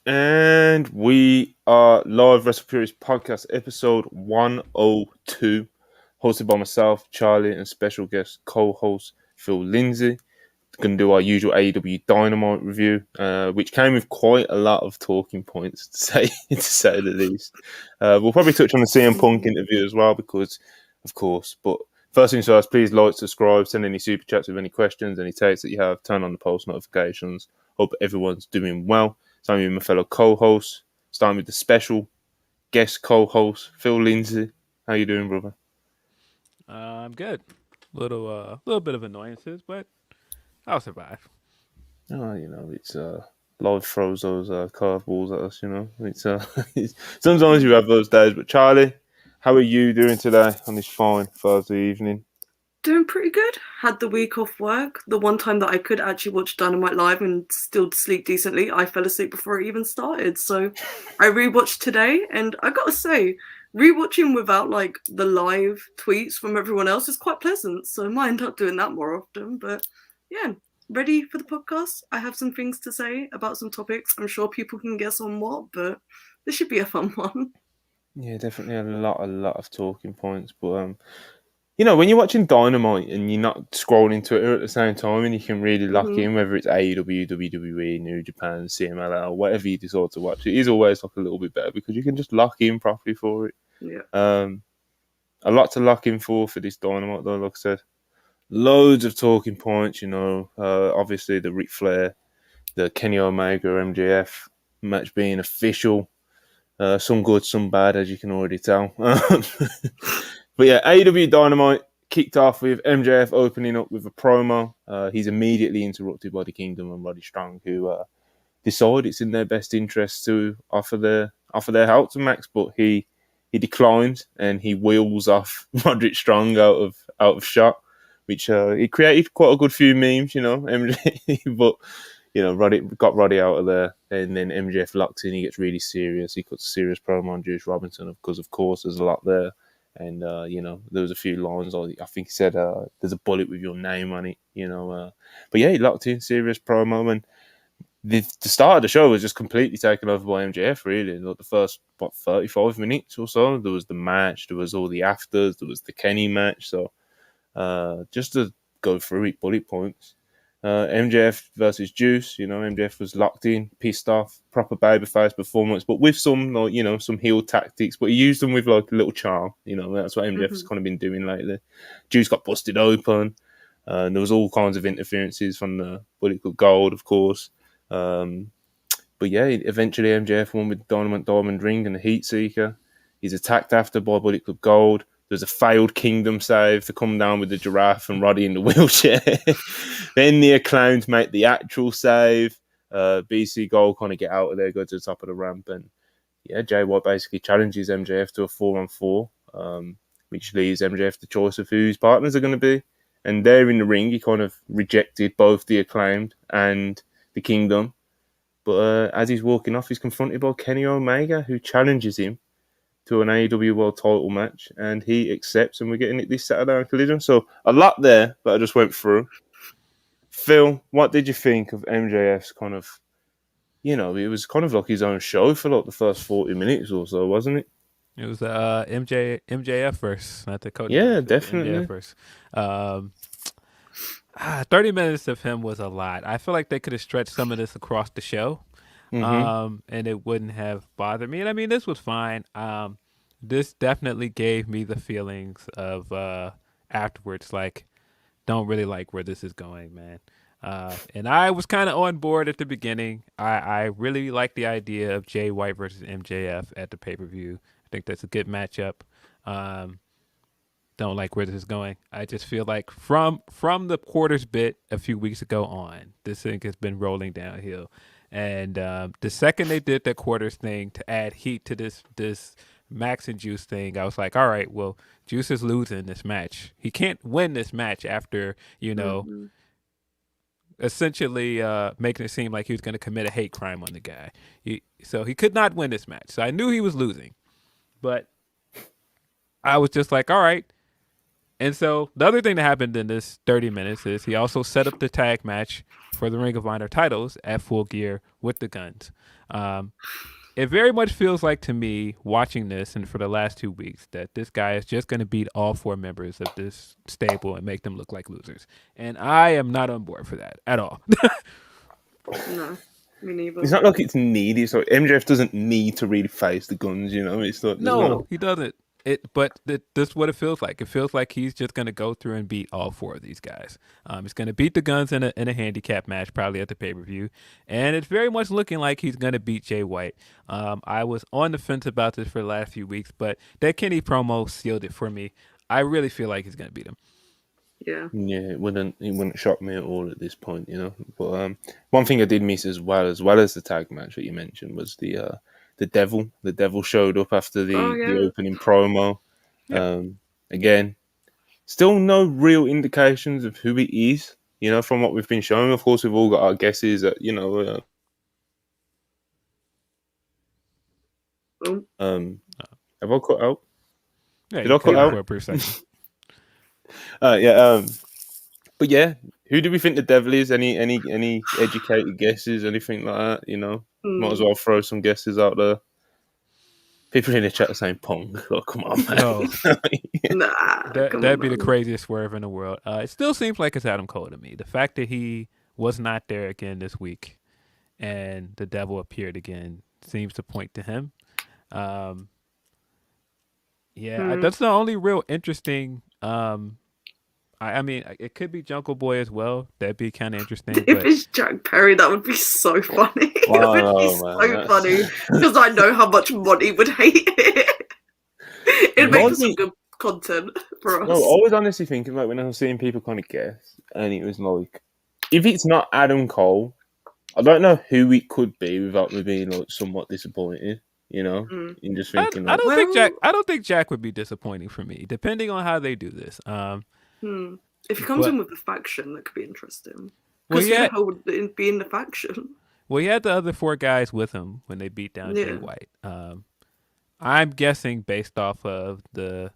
And we are live, WrestlePurists Podcast, episode 102, hosted by myself, Charlie, and special guest co-host Phil Lindsay. Going to do our usual AEW Dynamite review, which came with quite a lot of talking points, to say the least. We'll probably touch on the CM Punk interview as well, because, of course. But first things first, please like, subscribe, send any super chats with any questions, any takes that you have, turn on the post notifications. Hope everyone's doing well. Starting with my fellow co-hosts, starting with the special guest co-host, Phil Lindsay. How you doing, brother? I'm good. Little bit of annoyances, but I'll survive. Oh, it's life throws those curveballs at us. It's sometimes you have those days. But Charlie, how are you doing today on this fine Thursday evening? Doing pretty good. Had the week off work. The one time that I could actually watch Dynamite live and still sleep decently, I fell asleep before it even started. So I rewatched today, and I gotta say, rewatching without like the live tweets from everyone else is quite pleasant. So I might end up doing that more often. But yeah, ready for the podcast. I have some things to say about some topics. I'm sure people can guess on what, but this should be a fun one. Yeah, definitely a lot of talking points. But when you're watching Dynamite and you're not scrolling Twitter at the same time, and you can really lock in, whether it's AEW, WWE, New Japan, CMLL, whatever you decide to watch, it is always like a little bit better because you can just lock in properly for it. Yeah. A lot to lock in for this Dynamite, though. Like I said, loads of talking points. Obviously the Ric Flair, the Kenny Omega, MJF match being official. Some good, some bad, as you can already tell. But yeah, AEW Dynamite kicked off with MJF opening up with a promo. He's immediately interrupted by the Kingdom and Roddy Strong, who decide it's in their best interest to offer their help to Max, but he declines and he wheels off Roderick Strong out of shot, which he created quite a good few memes, MJ, but Roddy got Roddy out of there, and then MJF locks in. He gets really serious. He cuts a serious promo on Juice Robinson because, of course, there's a lot there. And, there was a few lines. I think he said, there's a bullet with your name on it, But, yeah, he locked in, serious promo. And the start of the show was just completely taken over by MJF, really. Like the first, 35 minutes or so, there was the match. There was all the afters. There was the Kenny match. So, just to go through it, bullet points. MJF versus Juice, MJF was locked in, pissed off, proper babyface performance, but with some, some heel tactics, but he used them with like a little charm, that's what MJF's kind of been doing lately. Juice got busted open, and there was all kinds of interferences from the Bullet Club Gold, of course. But yeah, eventually MJF won with Dynamite Diamond Ring and the Heat Seeker. He's attacked after by Bullet Club Gold. There's a failed Kingdom save to come down with the giraffe and Roddy in the wheelchair. Then the Acclaimed make the actual save. BC Gold kind of get out of there, go to the top of the ramp. And yeah, Jay White basically challenges MJF to a 4-on-4, which leaves MJF the choice of who his partners are going to be. And there in the ring, he kind of rejected both the Acclaimed and the Kingdom. But as he's walking off, he's confronted by Kenny Omega, who challenges him to an AEW World Title match, and he accepts, and we're getting it this Saturday on Collision. So a lot there that I just went through. Phil, what did you think of MJF's kind of, it was kind of like his own show for like the first 40 minutes or so, wasn't it? It was MJF first, not the coach. Yeah, definitely. MJF first. 30 minutes of him was a lot. I feel like they could have stretched some of this across the show. And it wouldn't have bothered me. And I mean, this was fine. This definitely gave me the feelings of afterwards, like, don't really like where this is going, man. And I was kind of on board at the beginning. I really like the idea of Jay White versus MJF at the pay-per-view. I think that's a good matchup. Don't like where this is going. I just feel like from the quarters bit a few weeks ago on, this thing has been rolling downhill. And the second they did that quarters thing to add heat to this Max and Juice thing, I was like, all right, well, Juice is losing this match. He can't win this match after, essentially making it seem like he was going to commit a hate crime on the guy. So he could not win this match. So I knew he was losing. But I was just like, all right. And so the other thing that happened in this 30 minutes is he also set up the tag match for the Ring of Honor titles at Full Gear with the Guns. It very much feels like to me, watching this and for the last 2 weeks, that this guy is just going to beat all 4 members of this stable and make them look like losers. And I am not on board for that at all. No, me neither. It's not like it's needed. So MJF doesn't need to really face the Guns, It's not. No, he doesn't. But this is what it feels like. It feels like he's just going to go through and beat all 4 of these guys. He's going to beat the Guns in a handicap match, probably at the pay-per-view. And it's very much looking like he's going to beat Jay White. I was on the fence about this for the last few weeks, but that Kenny promo sealed it for me. I really feel like he's going to beat him. Yeah. Yeah, it wouldn't shock me at all at this point, But one thing I did miss as well as the tag match that you mentioned was the Devil. The Devil showed up after the opening promo. Yeah. Again, still no real indications of who it is, from what we've been showing. Of course, we've all got our guesses that, have I cut out? Yeah, Did I cut out? For a brief second. But yeah, who do we think the Devil is? Any educated guesses? Anything like that? Might as well throw some guesses out there. People in the chat are saying Pong. Oh, come on, man. No. Nah, That'd be the craziest swerve in the world. It still seems like it's Adam Cole to me. The fact that he was not there again this week and the Devil appeared again seems to point to him. That's the only real interesting. I mean, it could be Jungle Boy as well. That'd be kind of interesting. If it's Jack Perry, that would be so funny. It would be so funny because I know how much Monty would hate it. It'd make some good content for us. No, I was honestly thinking, like, when I was seeing people kind of guess, and it was like, if it's not Adam Cole, I don't know who it could be without me being like somewhat disappointed. And just thinking, I don't think Jack would be disappointing for me, depending on how they do this. If he comes in with the faction, that could be interesting. Well, Because who the hell would be in the faction? Well, he had the other 4 guys with him when they beat down Jay White. I'm guessing based off of the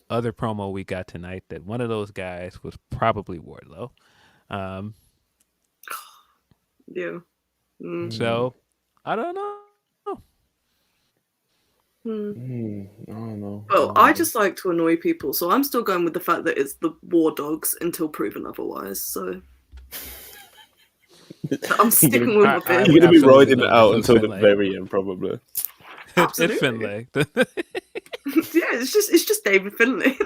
other promo we got tonight that one of those guys was probably Wardlow. Yeah. So, I don't know. I don't know. Well, I just like to annoy people, so I'm still going with the fact that it's the War Dogs until proven otherwise. So I'm sticking with my bit. You're going to be riding it out until the very end, probably. It's Finlay. Yeah, it's just David Finlay.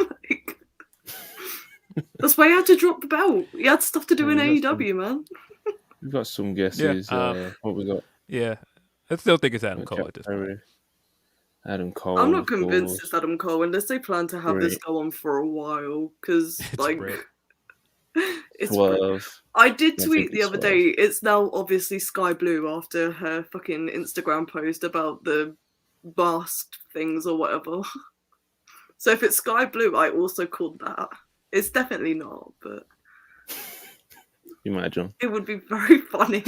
That's why he had to drop the belt. He had stuff to do in AEW, man. We've got some guesses. What we got? Yeah, I still think it's Adam Cole at this point. Adam Cole. I'm not convinced it's Adam Cole unless they plan to have this go on for a while. Because it's 12. I did tweet the other day. It's now obviously Sky Blue after her fucking Instagram post about the masked things or whatever. So if it's Sky Blue, I also called that. It's definitely not, but imagine it would be very funny.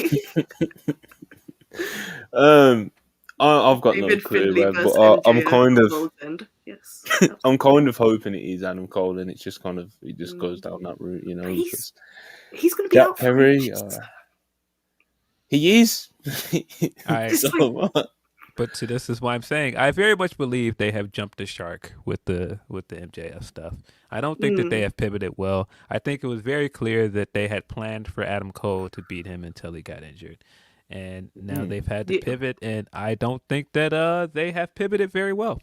I've got David no clue, but I'm kind of yes. I'm kind of hoping it is Adam Cole, and it's just kind of goes down that route, He's going to be Jack out Perry. He is. But see, this is why I'm saying I very much believe they have jumped the shark with the MJF stuff. I don't think that they have pivoted well. I think it was very clear that they had planned for Adam Cole to beat him until he got injured. And now they've had to pivot, and I don't think that they have pivoted very well.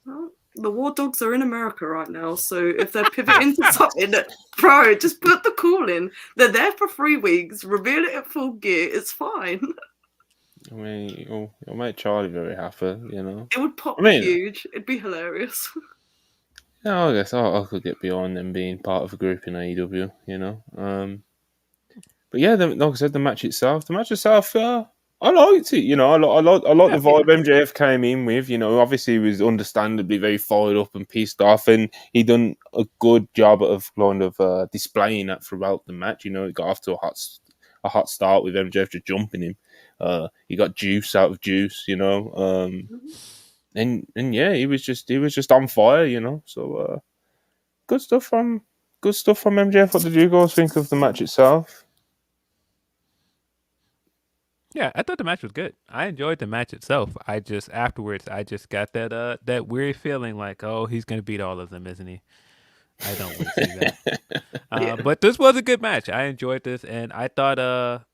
Well, the War Dogs are in America right now, so if they're pivoting to something, bro, just put the call in. They're there for 3 weeks, reveal it at Full Gear, it's fine. I mean, it'll make Charlie very happy, It would pop huge. It'd be hilarious. Yeah, I guess I could get behind them being part of a group in AEW, But yeah, like I said, the match itself, I liked it. I like the vibe MJF came in with. Obviously he was understandably very fired up and pissed off, and he done a good job of kind of displaying that throughout the match. He got off to a hot start with MJF just jumping him. He got juice out of juice, and yeah, he was just on fire, So good stuff from MJF. What did you guys think of the match itself? Yeah, I thought the match was good. I enjoyed the match itself. I just afterwards, I just got that weird feeling like, oh, he's gonna beat all of them, isn't he? I don't want to see that. Yeah. But this was a good match. I enjoyed this, and I thought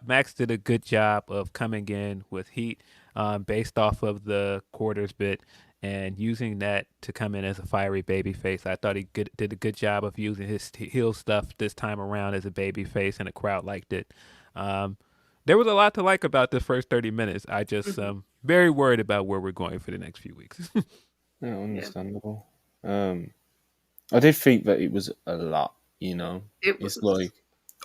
Max did a good job of coming in with heat, based off of the quarters bit and using that to come in as a fiery baby face. I thought he did a good job of using his heel stuff this time around as a baby face, and the crowd liked it. There was a lot to like about the first 30 minutes. I just very worried about where we're going for the next few weeks. Yeah, understandable. I did think that it was a lot, It's like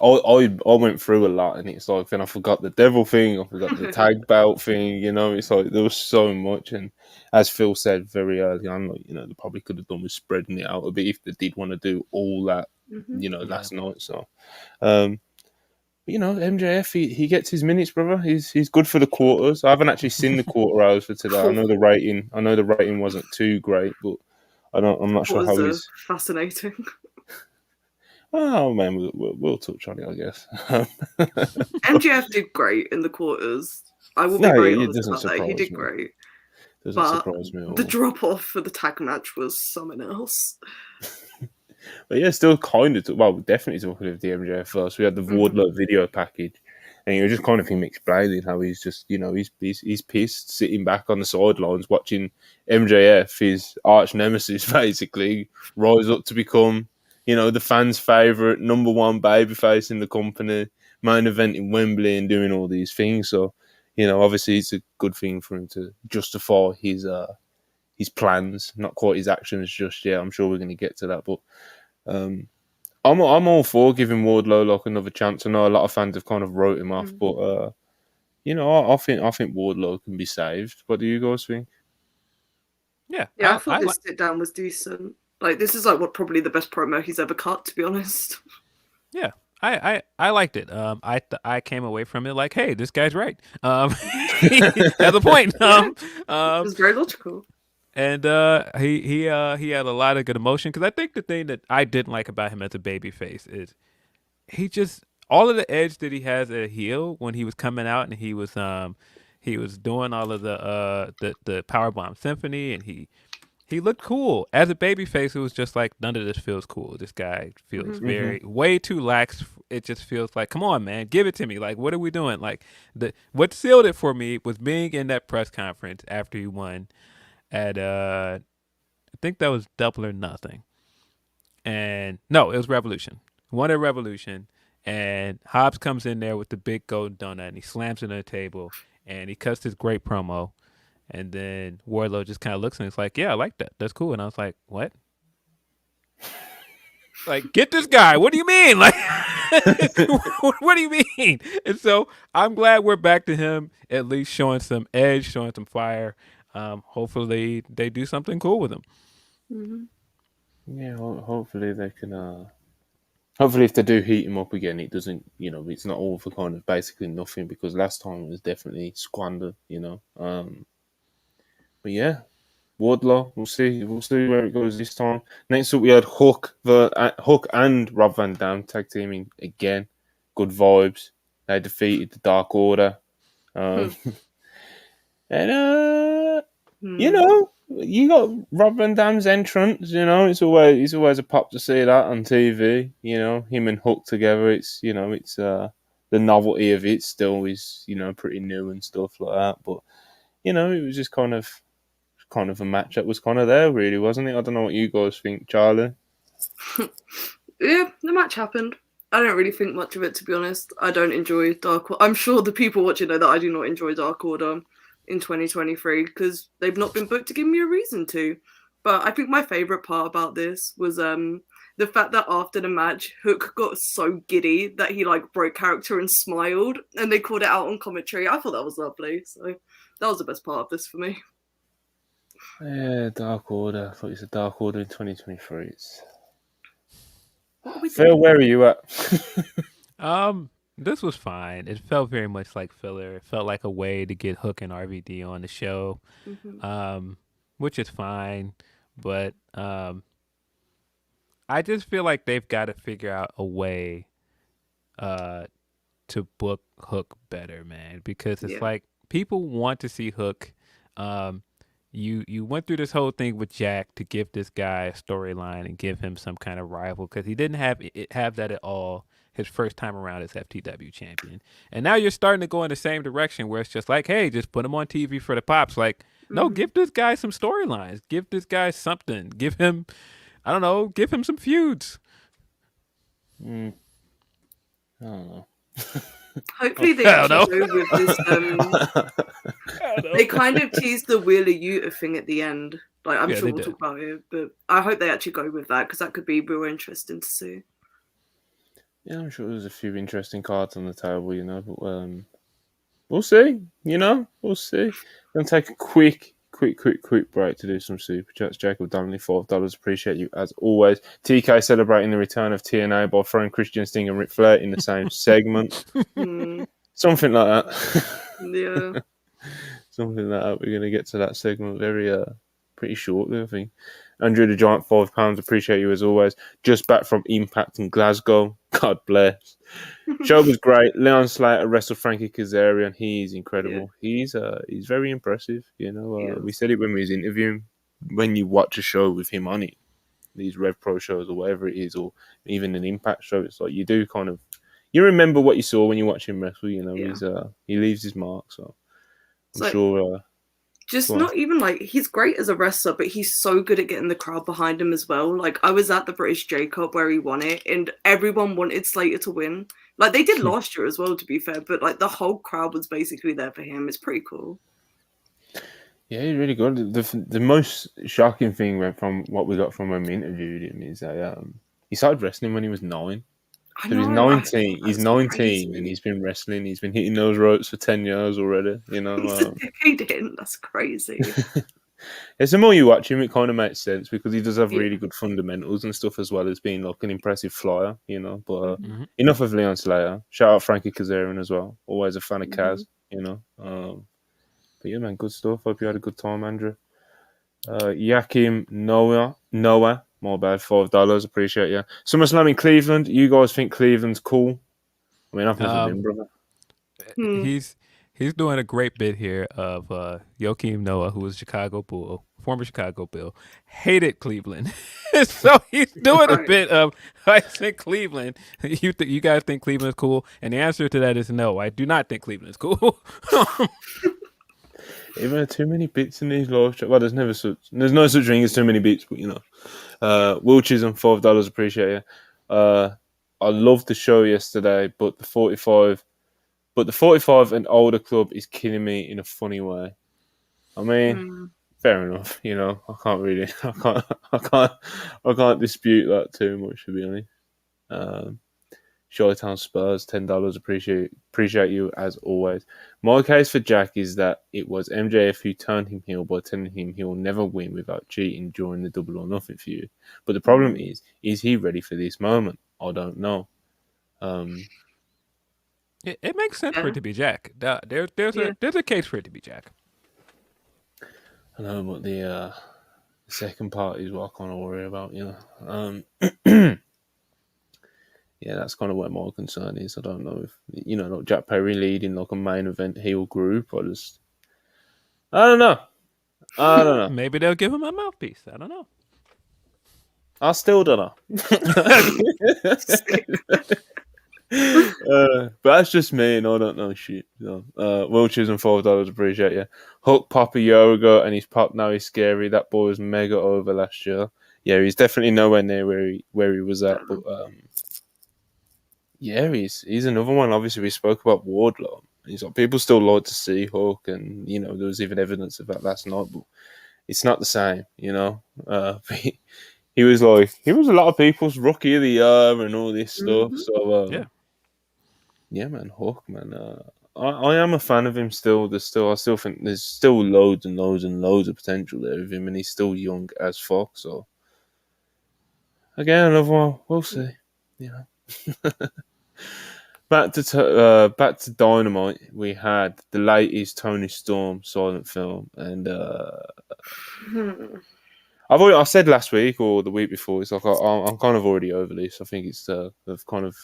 I went through a lot, and it's like then I forgot the devil thing, I forgot the tag belt thing, It's like there was so much, and as Phil said very early on, like, they probably could have done with spreading it out a bit if they did want to do all that, last night. So, MJF, he gets his minutes, brother. He's good for the quarters. I haven't actually seen the quarter hours for today. I know the rating wasn't too great, but I'm not sure how he's fascinating. Oh man, we'll touch on it, I guess. MJF did great in the quarters. I will be very honest about that. He did great. Doesn't surprise me at all. The drop off for the tag match was something else. But yeah, still kind of. Definitely talking of the MJF first. We had the Wardlow video package, and you were just kind of him explaining how he's just, he's pissed, sitting back on the sidelines watching MJF, his arch nemesis, basically rise up to become, the fans' favourite, number one babyface in the company, main event in Wembley, and doing all these things. So, obviously it's a good thing for him to justify his plans, not quite his actions just yet. I'm sure we're going to get to that, but I'm all for giving Wardlow like another chance. I know a lot of fans have kind of wrote him off, but I think Wardlow can be saved. What do you guys think? Yeah, I thought this sit down was decent. Like, this is like probably the best promo he's ever cut, to be honest. Yeah. I liked it. I came away from it like, hey, this guy's right. He has a point. It was very logical. And he had a lot of good emotion, because I think the thing that I didn't like about him as a babyface is he just, all of the edge that he has at a heel when he was coming out and he was doing all of the Powerbomb Symphony, and he looked cool. As a babyface, it was just like, none of this feels cool. This guy feels way too lax. It just feels like, come on, man, give it to me. Like, what are we doing? Like, what sealed it for me was being in that press conference after he won at I think that was Double or Nothing. And no, it was Revolution. Won at Revolution, and Hobbs comes in there with the big golden donut, and he slams it on the table, and he cuts this great promo. And then Wardlow just kind of looks and it's like, yeah, I like that. That's cool. And I was like, what? Like, get this guy. What do you mean? Like, what do you mean? And so I'm glad we're back to him at least showing some edge, showing some fire. Hopefully they do something cool with him. Yeah, hopefully they can. Hopefully, if they do heat him up again, it doesn't. It's not all for kind of basically nothing, because last time it was definitely squandered. But yeah, Wardlow. We'll see where it goes this time. Next up, we had Hook and Rob Van Dam tag teaming again. Good vibes. They defeated the Dark Order. And you got Rob Van Dam's entrance. It's always a pop to see that on TV. Him and Hook together. It's the novelty of it still is pretty new and stuff like that. But it was just kind of a match that was kind of there, really, wasn't it? I don't know what you guys think, Charlie. Yeah, the match happened. I don't really think much of it, to be honest. I don't enjoy Dark Order. I'm sure the people watching know that I do not enjoy Dark Order in 2023, because they've not been booked to give me a reason to. But I think my favourite part about this was the fact that after the match, Hook got so giddy that he broke character and smiled, and they called it out on commentary. I thought that was lovely. So that was the best part of this for me. Yeah, Dark Order. I thought you said Dark Order in 2023. Phil, where are you at? This was fine. It felt very much like filler. It felt like a way to get Hook and RVD on the show, which is fine. But I just feel like they've got to figure out a way to book Hook better, man, because it's Yeah. like people want to see Hook. You went through this whole thing with Jack to give this guy a storyline and give him some kind of rival because he didn't have that at all his first time around as FTW champion. And now you're starting to go in the same direction where it's just like, hey, just put him on TV for the pops. Like, no, give this guy some storylines. Give this guy something. Give him, I don't know, give him some feuds. I don't know. Hopefully they actually go with this. They kind of teased the Wheeler Yuta thing at the end. Like, I'm sure we'll talk about it, but I hope they actually go with that because that could be real interesting to see. Yeah, I'm sure there's a few interesting cards on the table, you know, but we'll see, you know, we'll see. Gonna take a quick break to do some super chats. Jacob Donnelly, $5. Appreciate you as always. TK celebrating the return of TNA by throwing Christian Sting and Ric Flair in the same segment. Something like that. Yeah. Something like that. We're gonna get to that segment very pretty shortly, I think. Andrew the Giant, £5. Appreciate you as always. Just back from Impact in Glasgow. God bless. Show was great. Leon Slater wrestled Frankie Kazarian. He's incredible. Yeah. He's very impressive. You know, we said it when we was interviewing. When you watch a show with him on it, these Rev Pro shows or whatever it is, or even an Impact show, it's like you do kind of you remember what you saw when you watch him wrestle. You know, he leaves his mark. So I'm sure. Just not even like he's great as a wrestler, but he's so good at getting the crowd behind him as well. Like I was at the British J-Cup where he won it, and everyone wanted Slater to win. Like they did last year as well, to be fair. But like the whole crowd was basically there for him. It's pretty cool. Yeah, he's really good. The most shocking thing from what we got from when we interviewed him is that he started wrestling when he was 9. So he's 19. He's 19, crazy. And he's been wrestling. He's been hitting those ropes for 10 years already. You know, he's a decade in. That's crazy. Yeah, the more you watch him, it kind of makes sense because he does have really good fundamentals and stuff as well as being like an impressive flyer. You know, but enough of Leon Slater. Shout out Frankie Kazarian as well. Always a fan of Kaz. You know, but yeah, man, good stuff. Hope you had a good time, Andrew. Yakim Noah. My bad, $5. Appreciate you. SummerSlam in Cleveland. You guys think Cleveland's cool? I mean, I've never been, brother. He's doing a great bit here of Joakim Noah, who was former Chicago Bill, hated Cleveland. So he's doing a bit of, I think Cleveland. You guys think Cleveland's cool? And the answer to that is no. I do not think Cleveland's cool. Even too many bits in these live chat. Well, there's no such thing as too many bits, but you know. Will Chisholm, $5. Appreciate you. I loved the show yesterday, but the 45 and older club is killing me in a funny way. I mean, fair enough. You know, I can't dispute that too much, to be honest. Showtown Spurs, $10. Appreciate you as always. My case for Jack is that it was MJF who turned him heel by telling him he will never win without cheating during the Double or Nothing feud. But the problem is he ready for this moment? I don't know. It makes sense for it to be Jack. There's a case for it to be Jack. I know, but the second part is what I kind of worry about. You know. Yeah, that's kind of where my concern is. I don't know if, you know, like Jack Perry leading like a main event heel group. I don't know. Maybe they'll give him a mouthpiece. I don't know. I still don't know. But that's just me, and I don't know shit. So, Will Chisholm, $5. Appreciate you. Hook popped a year ago, and he's popped now. He's scary. That boy was mega over last year. Yeah, he's definitely nowhere near where he was at, but. Yeah, he's another one. Obviously, we spoke about Wardlow. He's like, people still like to see Hook, and you know there was even evidence of that last night. But it's not the same, you know. He was a lot of people's rookie of the year and all this stuff. So yeah, man, Hook, man. I am a fan of him still. I still think there's still loads and loads and loads of potential there with him, and he's still young as fuck. So again, another one. We'll see. You know. Back to Dynamite, we had the latest Toni Storm silent film, and I said last week or the week before, it's like I'm kind of already over this. I think it's they've kind of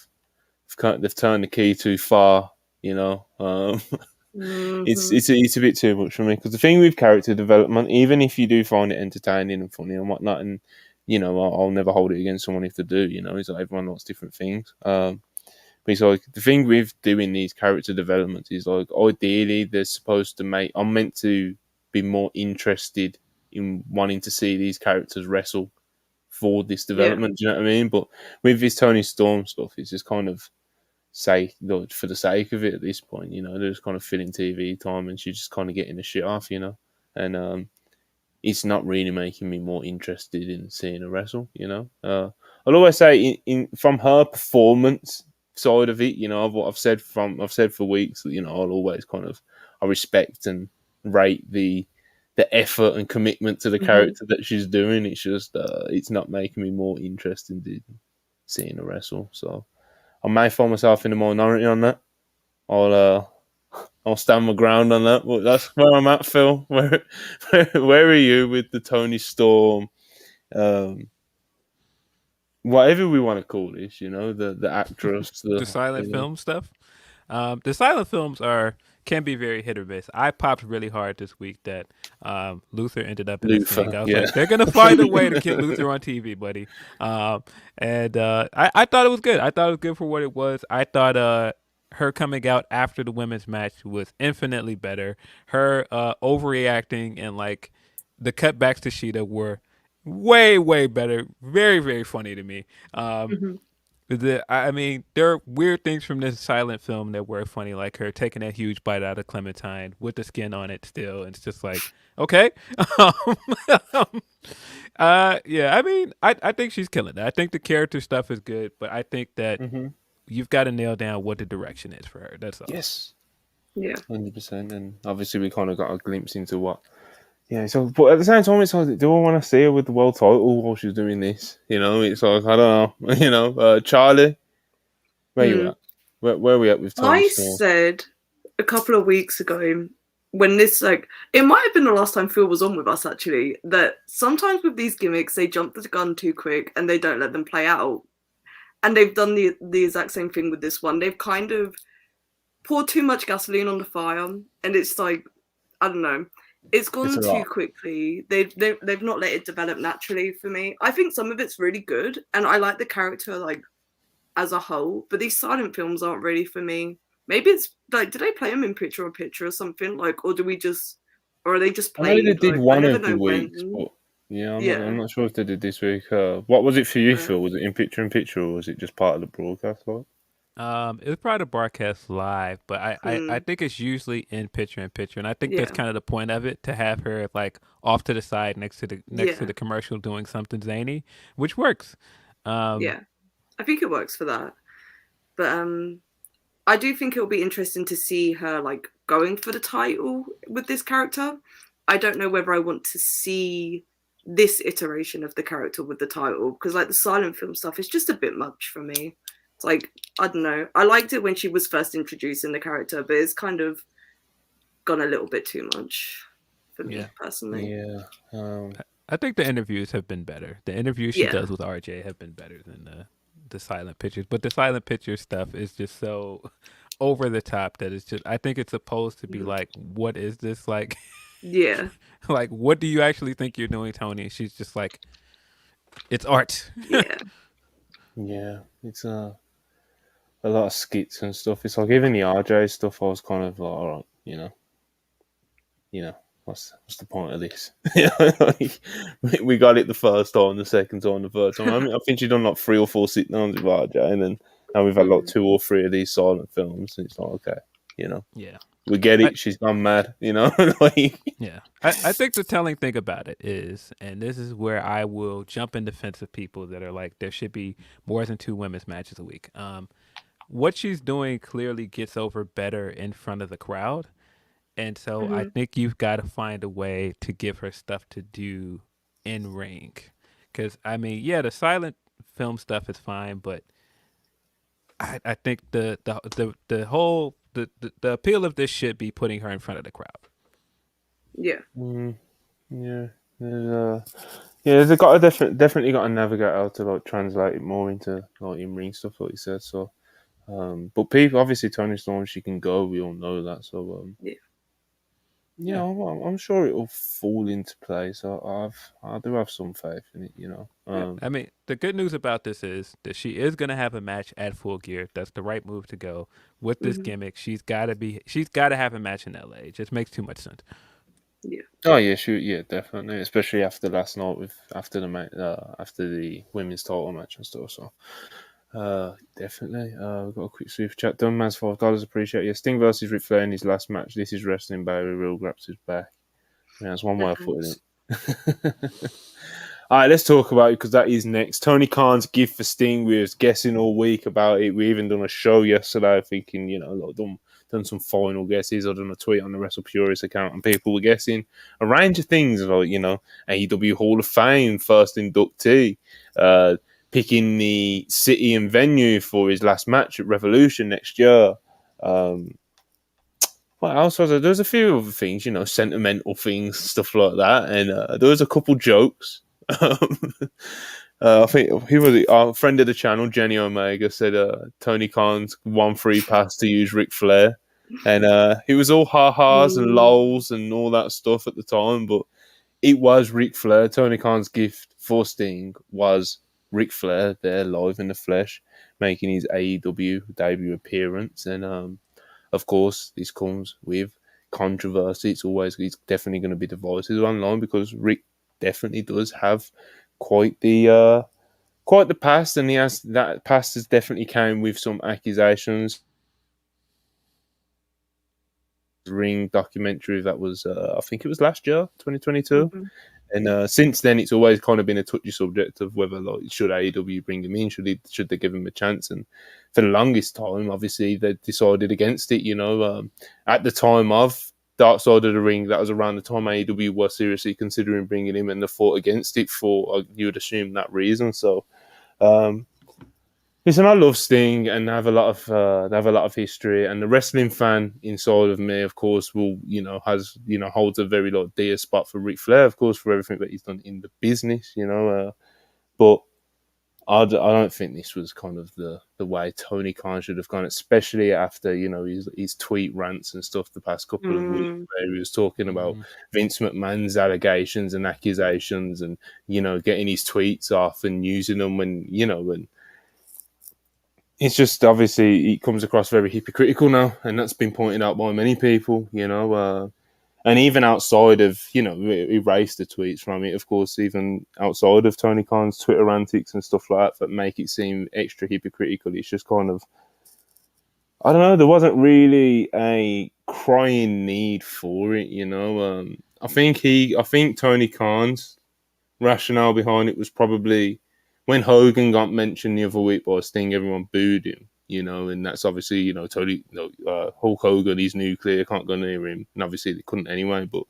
they've turned the key too far. It's a bit too much for me, because the thing with character development, even if you do find it entertaining and funny and whatnot, and I'll never hold it against someone if they do. It's like everyone likes different things. But it's like the thing with doing these character developments is like ideally they're supposed to make. I'm meant to be more interested in wanting to see these characters wrestle for this development. Do you know what I mean? But with this Toni Storm stuff, it's just kind of for the sake of it at this point. They're just kind of filling TV time, and she's just kind of getting the shit off. And it's not really making me more interested in seeing her wrestle. I'll always say from her performance side of it, I've said for weeks that I'll always I respect and rate the effort and commitment to the character that she's doing. It's just it's not making me more interested in seeing her wrestle. So I may find myself in the minority on that. I'll stand my ground on that. But that's where I'm at, Phil. Where are you with the Toni Storm? Whatever we want to call this, the actress, the silent film stuff. The silent films can be very hit or miss. I popped really hard this week that Luther ended up in this thing. I was like, they're gonna find a way to get Luther on TV, buddy. And I thought it was good. I thought it was good for what it was. I thought her coming out after the women's match was infinitely better. Her overreacting and like the cutbacks to Sheeta were way, way better. Very, very funny to me. I mean, there are weird things from this silent film that were funny, like her taking that huge bite out of Clementine with the skin on it still. And it's just like, okay. Yeah, I mean, I think she's killing it. I think the character stuff is good, but I think that you've got to nail down what the direction is for her. That's all. Yes. Yeah. 100%. And obviously we kind of got a glimpse into what. Yeah, so, but at the same time, it's like, do I want to see her with the world title while she's doing this? It's like, I don't know. Charlie, where you at? Where are we at with Toni Storm? I said a couple of weeks ago when this, it might have been the last time Phil was on with us, actually, that sometimes with these gimmicks, they jump the gun too quick and they don't let them play out. And they've done the exact same thing with this one. They've kind of poured too much gasoline on the fire, and it's like, I don't know. It's gone too quickly. They've not let it develop naturally for me. I think some of it's really good, and I like the character as a whole. But these silent films aren't really for me. Maybe it's like, do they play them in picture or something? Or do we just, or are they just playing? I know they did one of the weeks, but I'm not sure if they did this week. What was it for you, Phil? Was it in picture or was it just part of the broadcast? It was probably the broadcast live, but I think it's usually in picture, and I think that's kind of the point of it, to have her like off to the side next to the commercial doing something zany, which works. I think it works for that, but I do think it'll be interesting to see her like going for the title with this character. I don't know whether I want to see this iteration of the character with the title, because like the silent film stuff is just a bit much for me. It's like, I don't know. I liked it when she was first introducing the character, but it's kind of gone a little bit too much for me personally. Yeah. I think the interviews have been better. The interviews she does with RJ have been better than the silent pictures. But the silent picture stuff is just so over the top that it's just, I think it's supposed to be like, what is this? Like, yeah. Like, what do you actually think you're doing, Toni? And she's just like, it's art. Yeah. Yeah. It's a lot of skits and stuff. It's like even the RJ stuff, I was kind of like, all right, what's the point of this? We got it the first time, the second time, the third time. I mean, I think she's done like 3 or 4 sit-downs with RJ, and then now we've had like 2 or 3 of these silent films, and it's like, okay, yeah, we get it. She's gone mad, Yeah, I think the telling thing about it is, and this is where I will jump in defense of people that are like, there should be more than 2 women's matches a week. What she's doing clearly gets over better in front of the crowd. And so I think you've got to find a way to give her stuff to do in ring. Because, I mean, the silent film stuff is fine, but I think the whole appeal of this should be putting her in front of the crowd. Yeah. They've got to definitely got to navigate how to like translate it more into like in ring stuff, like you said. So But people, obviously, Toni Storm, she can go. We all know that. So, Yeah. I'm sure it will fall into place. I do have some faith in it, you know. Yeah. I mean, the good news about this is that she is going to have a match at Full Gear. That's the right move to go with this gimmick. She's got to have a match in LA. It just makes too much sense. Yeah. Oh yeah, shoot, yeah, definitely. Especially after last night after the women's title match and stuff. So, definitely. We've got a quick super chat done. Man's $5. Appreciate you. Sting versus Ric Flair in his last match. This is wrestling, baby. Real Graps is back. Yeah, that's one way of putting it. All right, let's talk about it because that is next. Tony Khan's gift for Sting. We was guessing all week about it. We even done a show yesterday, thinking, done some final guesses. I done a tweet on the WrestlePurists account, and people were guessing a range of things, like AEW Hall of Fame first inductee, picking the city and venue for his last match at Revolution next year. What else was there? There was a few other things, sentimental things, stuff like that, and there was a couple jokes. I think who was it? Our friend of the channel, Jenny Omega, said Tony Khan's won free pass to use Ric Flair, and it was all ha-has and lols and all that stuff at the time, but it was Ric Flair. Tony Khan's gift for Sting was Ric Flair there live in the flesh, making his AEW debut appearance, and of course this comes with controversy. It's definitely going to be divisive online because Rick definitely does have quite the past, and that past has definitely came with some accusations. Ring documentary that was I think it was last year, 2022. And since then, it's always kind of been a touchy subject of whether should AEW bring him in, should they give him a chance? And for the longest time, obviously they decided against it. At the time of Dark Side of the Ring, that was around the time AEW were seriously considering bringing him, and they fought against it for you would assume that reason. So, listen, I love Sting, and they have a lot of history, and the wrestling fan inside of me, of course, holds a very dear spot for Ric Flair, of course, for everything that he's done in the business, but I don't think this was kind of the way Tony Khan should have gone, especially after his tweet rants and stuff the past couple of weeks, where he was talking about Vince McMahon's allegations and accusations, and getting his tweets off and using them when it's just obviously it comes across very hypocritical now, and that's been pointed out by many people, and even outside of, erase the tweets from it, of course, even outside of Tony Khan's Twitter antics and stuff like that make it seem extra hypocritical. It's just kind of, I don't know, there wasn't really a crying need for it, I think Tony Khan's rationale behind it was probably, when Hogan got mentioned the other week by Sting, everyone booed him, and that's obviously, totally, Hulk Hogan, he's nuclear, can't go near him, and obviously they couldn't anyway, but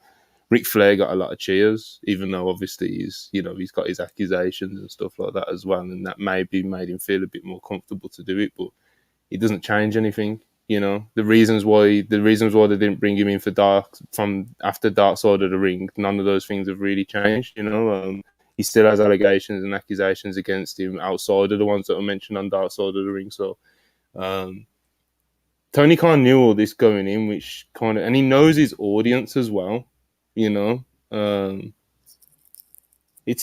Ric Flair got a lot of cheers, even though obviously he's got his accusations and stuff like that as well, and that maybe made him feel a bit more comfortable to do it, but it doesn't change anything, the reasons why they didn't bring him in from after Dark Side of the Ring, none of those things have really changed, he still has allegations and accusations against him outside of the ones that were mentioned on Dark Side of the Ring. So, Tony Khan knew all this going in, and he knows his audience as well. It's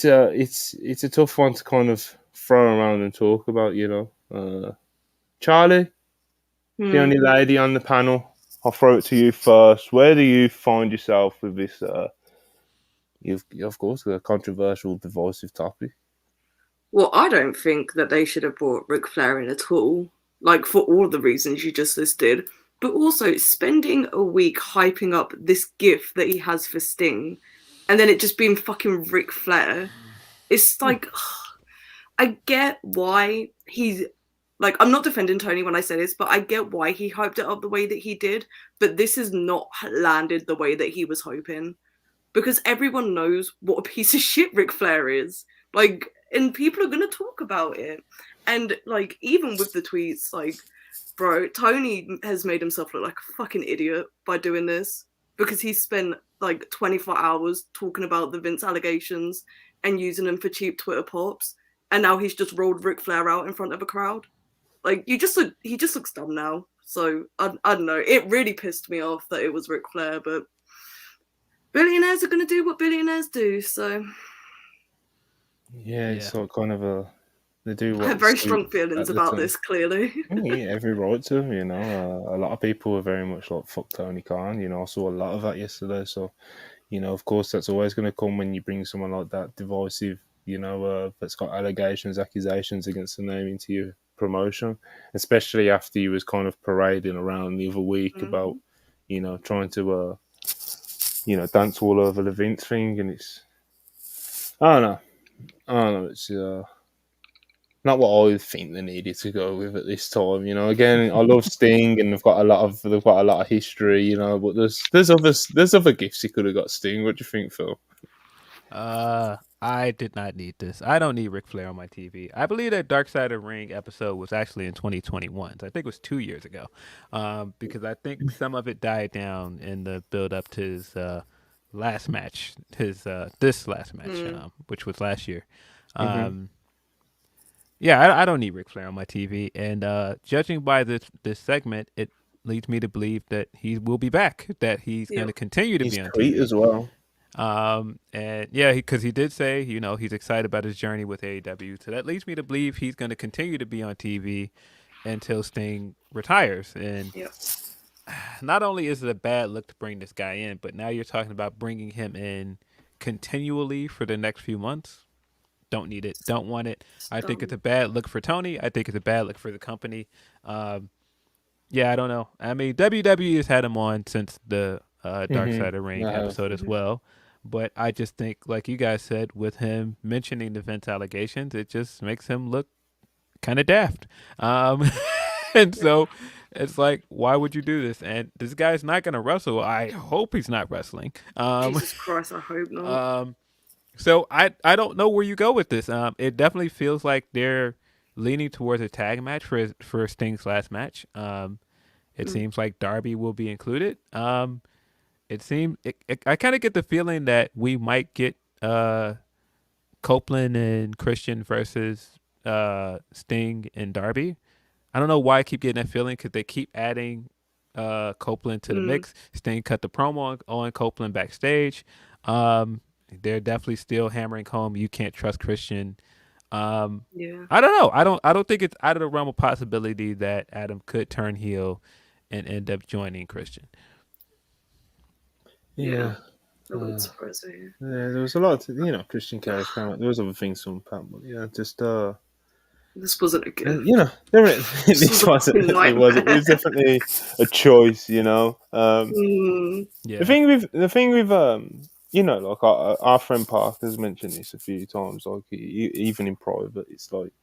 a tough one to kind of throw around and talk about. Charlie, the only lady on the panel. I'll throw it to you first. Where do you find yourself with this? You've, of course, a controversial, divisive topic. Well, I don't think that they should have brought Ric Flair in at all, for all the reasons you just listed. But also, spending a week hyping up this gift that he has for Sting, and then it just being fucking Ric Flair. It's I get why he's... I'm not defending Tony when I say this, but I get why he hyped it up the way that he did. But this has not landed the way that he was hoping. Because everyone knows what a piece of shit Ric Flair is. And people are going to talk about it. And, even with the tweets, bro, Tony has made himself look like a fucking idiot by doing this. Because he spent, 24 hours talking about the Vince allegations and using them for cheap Twitter pops. And now he's just rolled Ric Flair out in front of a crowd. Like he just looks dumb now. So I don't know. It really pissed me off that it was Ric Flair, but billionaires are gonna do what billionaires do. So yeah, it's sort of kind of they do I have what very suit strong feelings at the about time. this. Clearly, Yeah, every right to, a lot of people were very much like fuck Tony Khan. I saw a lot of that yesterday. So, of course, that's always going to come when you bring someone like that divisive, that's got allegations, accusations against the name into your promotion, especially after you was kind of parading around the other week about, trying to, dance all over the Vince thing, and I don't know, it's not what I think they needed to go with at this time. Again, I love Sting, and they've got a lot of history. But there's other gifts he could have got. Sting, what do you think, Phil? I did not need this. I don't need Ric Flair on my TV. I believe that Dark Side of the Ring episode was actually in 2021. So I think it was 2 years ago, because I think some of it died down in the build up to his last match, this last match, which was last year. Yeah, I don't need Ric Flair on my TV, and judging by this segment, it leads me to believe that he will be back, that he's going to continue to be on TV as well. And yeah, because he did say, he's excited about his journey with AEW, so that leads me to believe he's going to continue to be on TV until Sting retires. And not only is it a bad look to bring this guy in, but now you're talking about bringing him in continually for the next few months. Don't need it. Don't want it. I think it's a bad look for Tony. I think it's a bad look for the company. Yeah, I don't know. I mean, WWE has had him on since the Dark Side of the Ring episode as well. But I just think, like you guys said, with him mentioning the Vince allegations, it just makes him look kind of daft. And so it's like, why would you do this? And this guy's not going to wrestle. I hope he's not wrestling. Jesus Christ, I hope not. So I don't know where you go with this. It definitely feels like they're leaning towards a tag match for Sting's last match. It seems like Darby will be included. It seems I kind of get the feeling that we might get Copeland and Christian versus Sting and Darby. I don't know why I keep getting that feeling, because they keep adding Copeland to the mix. Sting cut the promo on Copeland backstage. They're definitely still hammering home you can't trust Christian. I don't know. I don't think it's out of the realm of possibility that Adam could turn heel and end up joining Christian. Yeah. That wouldn't surprise me. Yeah, there was a lot of, Christian Cage came out. There was other things to unpack, but yeah, just this wasn't a gift. This wasn't. It was definitely a choice. Yeah. The thing with like our friend Park has mentioned this a few times. Like even in private, it's like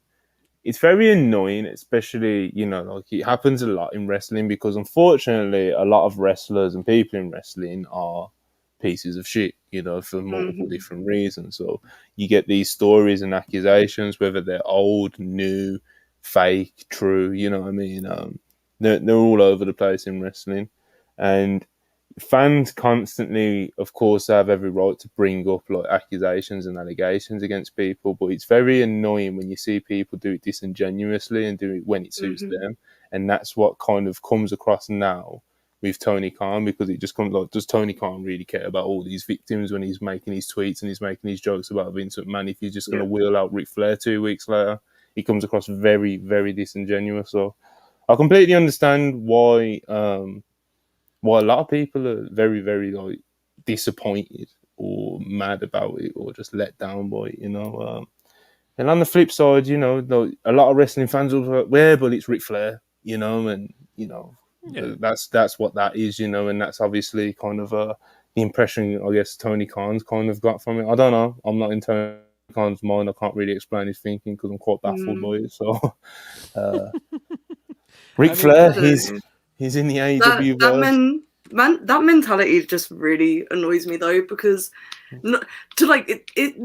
it's very annoying, especially like it happens a lot in wrestling, because unfortunately a lot of wrestlers and people in wrestling are pieces of shit, for multiple different reasons. So you get these stories and accusations, whether they're old, new, fake, true. You know what I mean? They're all over the place in wrestling, and fans constantly, of course, have every right to bring up like accusations and allegations against people, but it's very annoying when you see people do it disingenuously and do it when it suits them, and that's what kind of comes across now with Tony Khan, because it just comes like, does Tony Khan really care about all these victims when he's making his tweets and he's making his jokes about Vince McMahon? If he's just going to wheel out Ric Flair 2 weeks later, he comes across very, very disingenuous. So I completely understand why a lot of people are very, very like disappointed or mad about it or just let down by it, and on the flip side, like, a lot of wrestling fans will be like, well, but it's Ric Flair, and that's what that is, and that's obviously kind of the impression I guess Tony Khan's kind of got from it. I don't know. I'm not in Tony Khan's mind. I can't really explain his thinking because I'm quite baffled by it. So, Ric Flair, he's in the AEW verse. That mentality just really annoys me though, because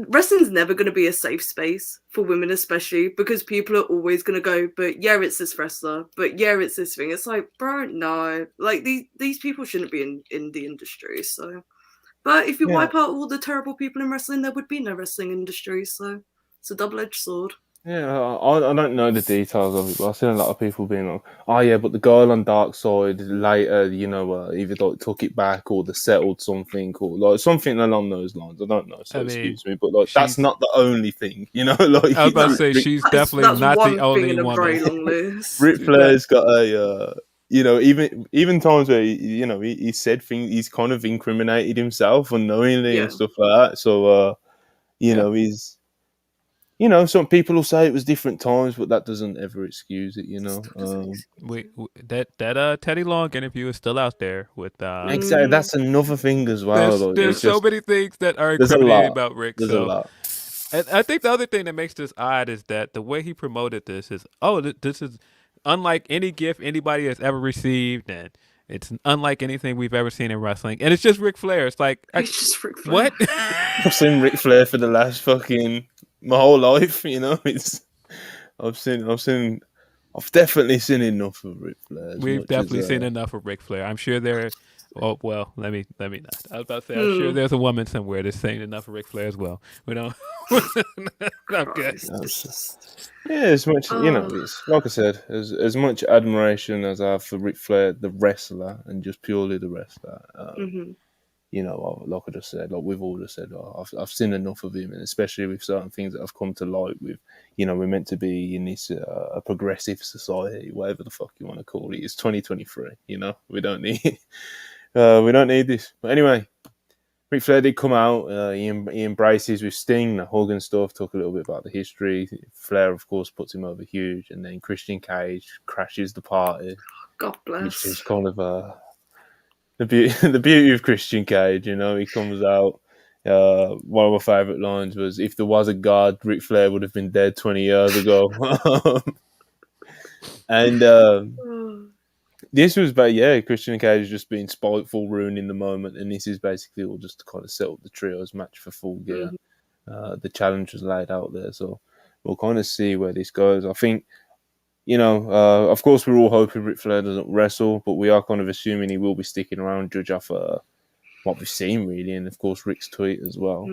wrestling's never going to be a safe space for women, especially because people are always going to go, but yeah, it's this wrestler, but yeah, it's this thing. It's like, bro, no, like these people shouldn't be in the industry. So, but if you wipe out all the terrible people in wrestling, there would be no wrestling industry. So it's a double-edged sword. Yeah, I don't know the details of it, but I've seen a lot of people being like, "Oh yeah, but the girl on Dark Side later, either like took it back or they settled something or like something along those lines." I don't know, so I mean, excuse me, but like that's she's. not the only thing, like I was about to it's say she's definitely That's not the one thing only in a very woman. long list. Ric Flair's got a, even times where he said things, he's kind of incriminated himself unknowingly and Yeah. stuff like that. So Yeah. he's. Some people will say it was different times, but that doesn't ever excuse it. That Teddy Long interview is still out there with Exactly. That's another thing as well. there's so many things that are There's a incriminating lot. about Rick. There's So a lot. and I think the other thing that makes this odd is that the way he promoted this is, this is unlike any gift anybody has ever received, and it's unlike anything we've ever seen in wrestling, and it's just Ric Flair. It's like, It's just Ric Flair. what? I've seen Ric Flair for the last my whole life. I've definitely seen enough of Ric Flair. We've definitely seen enough of Ric Flair. I'm sure there. Oh well, let me not. I was about to say, I'm sure there's a woman somewhere that's saying enough of Ric Flair as well. We don't. I'm good. Yeah, as much it's like I said, as much admiration as I have for Ric Flair, the wrestler, and just purely the wrestler. Like I just said, like we've all just said, I've seen enough of him, and especially with certain things that have come to light. With we're meant to be in this a progressive society, whatever the fuck you want to call it. It's 2023. We don't need we don't need this. But anyway, Ric Flair did come out. He embraces with Sting, the hug and stuff. Talk a little bit about the history. Flair, of course, puts him over huge, and then Christian Cage crashes the party. God bless. Which is kind of the beauty of Christian Cage. He comes out. One of my favourite lines was, "If there was a God, Ric Flair would have been dead 20 years ago." And this was Christian Cage is just being spiteful, ruining the moment, and this is basically all just to kind of set up the trios match for Full Gear. The challenge was laid out there, so we'll kind of see where this goes. I think, of course, we're all hoping Ric Flair doesn't wrestle, but we are kind of assuming he will be sticking around, judge off what we've seen, really, and of course Rick's tweet as well.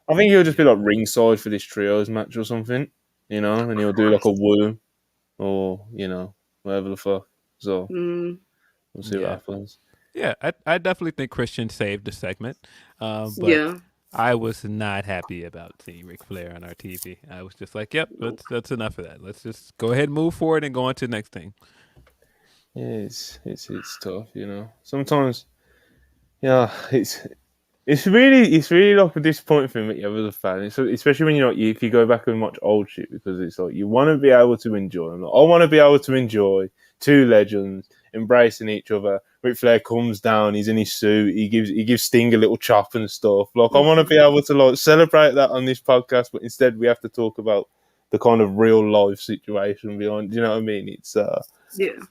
I think he'll just be like ringside for this trios match or something, and he'll do like a woo or whatever the fuck. So we'll see what happens. Yeah, I definitely think Christian saved the segment, but I was not happy about seeing Ric Flair on our TV. I was just like, "Yep, that's enough of that. Let's just go ahead and move forward and go on to the next thing." Yeah, it's tough, Sometimes, it's really like a disappointing thing that you have as a fan, especially when if you go back and watch old shit, because it's like you want to be able to enjoy them. Like, I want to be able to enjoy two legends embracing each other. Ric Flair comes down, he's in his suit, he gives Sting a little chop and stuff. Like, I want to be able to like celebrate that on this podcast, but instead we have to talk about the kind of real life situation behind. Do you know what I mean? It's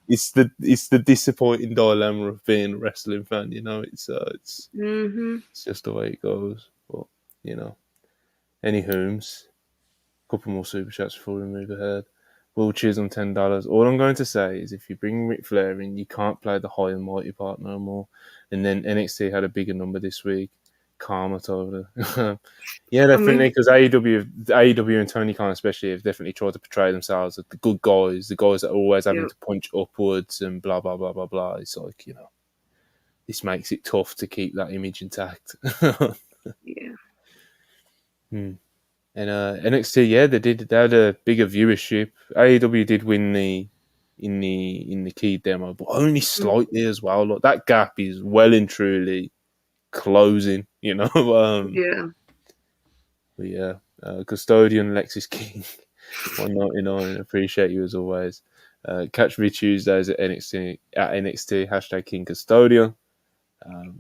it's the disappointing dilemma of being a wrestling fan. It's just the way it goes. But any whom's, a couple more super chats before we move ahead. Will Chisholm $10. All I'm going to say is, if you bring Ric Flair in, you can't play the high and mighty part no more. And then NXT had a bigger number this week. Karma told her. Yeah, definitely, because AEW and Tony Khan especially have definitely tried to portray themselves as the good guys, the guys that are always having to punch upwards and blah, blah, blah, blah, blah. It's like, this makes it tough to keep that image intact. And NXT, they had a bigger viewership. AEW did win in the key demo, but only slightly as well. Like, that gap is well and truly closing, But Custodian Lexis King 199. Appreciate you as always. Catch me Tuesdays at NXT # King Custodian. A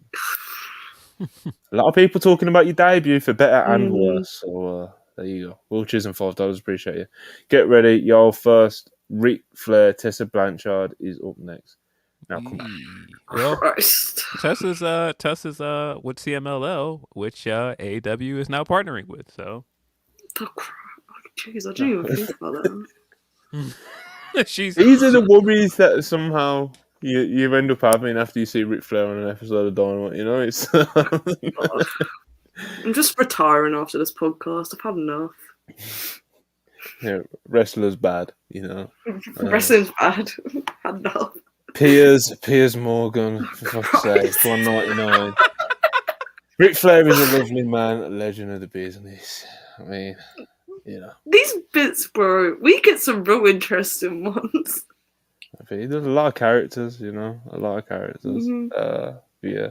lot of people talking about your debut for better and worse. So there you go. Will Chisholm $5. Appreciate you. Get ready, y'all. First, Ric Flair, Tessa Blanchard is up next. Now come on. Well, Tessa's with CMLL, which AEW is now partnering with. So, jeez, I didn't even think about that. These are the worries that somehow you end up having after you see Ric Flair on an episode of Dynamite. It's. I'm just retiring after this podcast. I've had enough. wrestlers bad, you know. Wrestling's bad. Enough. Piers Morgan, for fuck's sake, 199. Ric Flair is a lovely man, a legend of the business. I mean, you know. These bits, bro, we get some real interesting ones. I mean, there's a lot of characters, you know, a lot of characters. Yeah.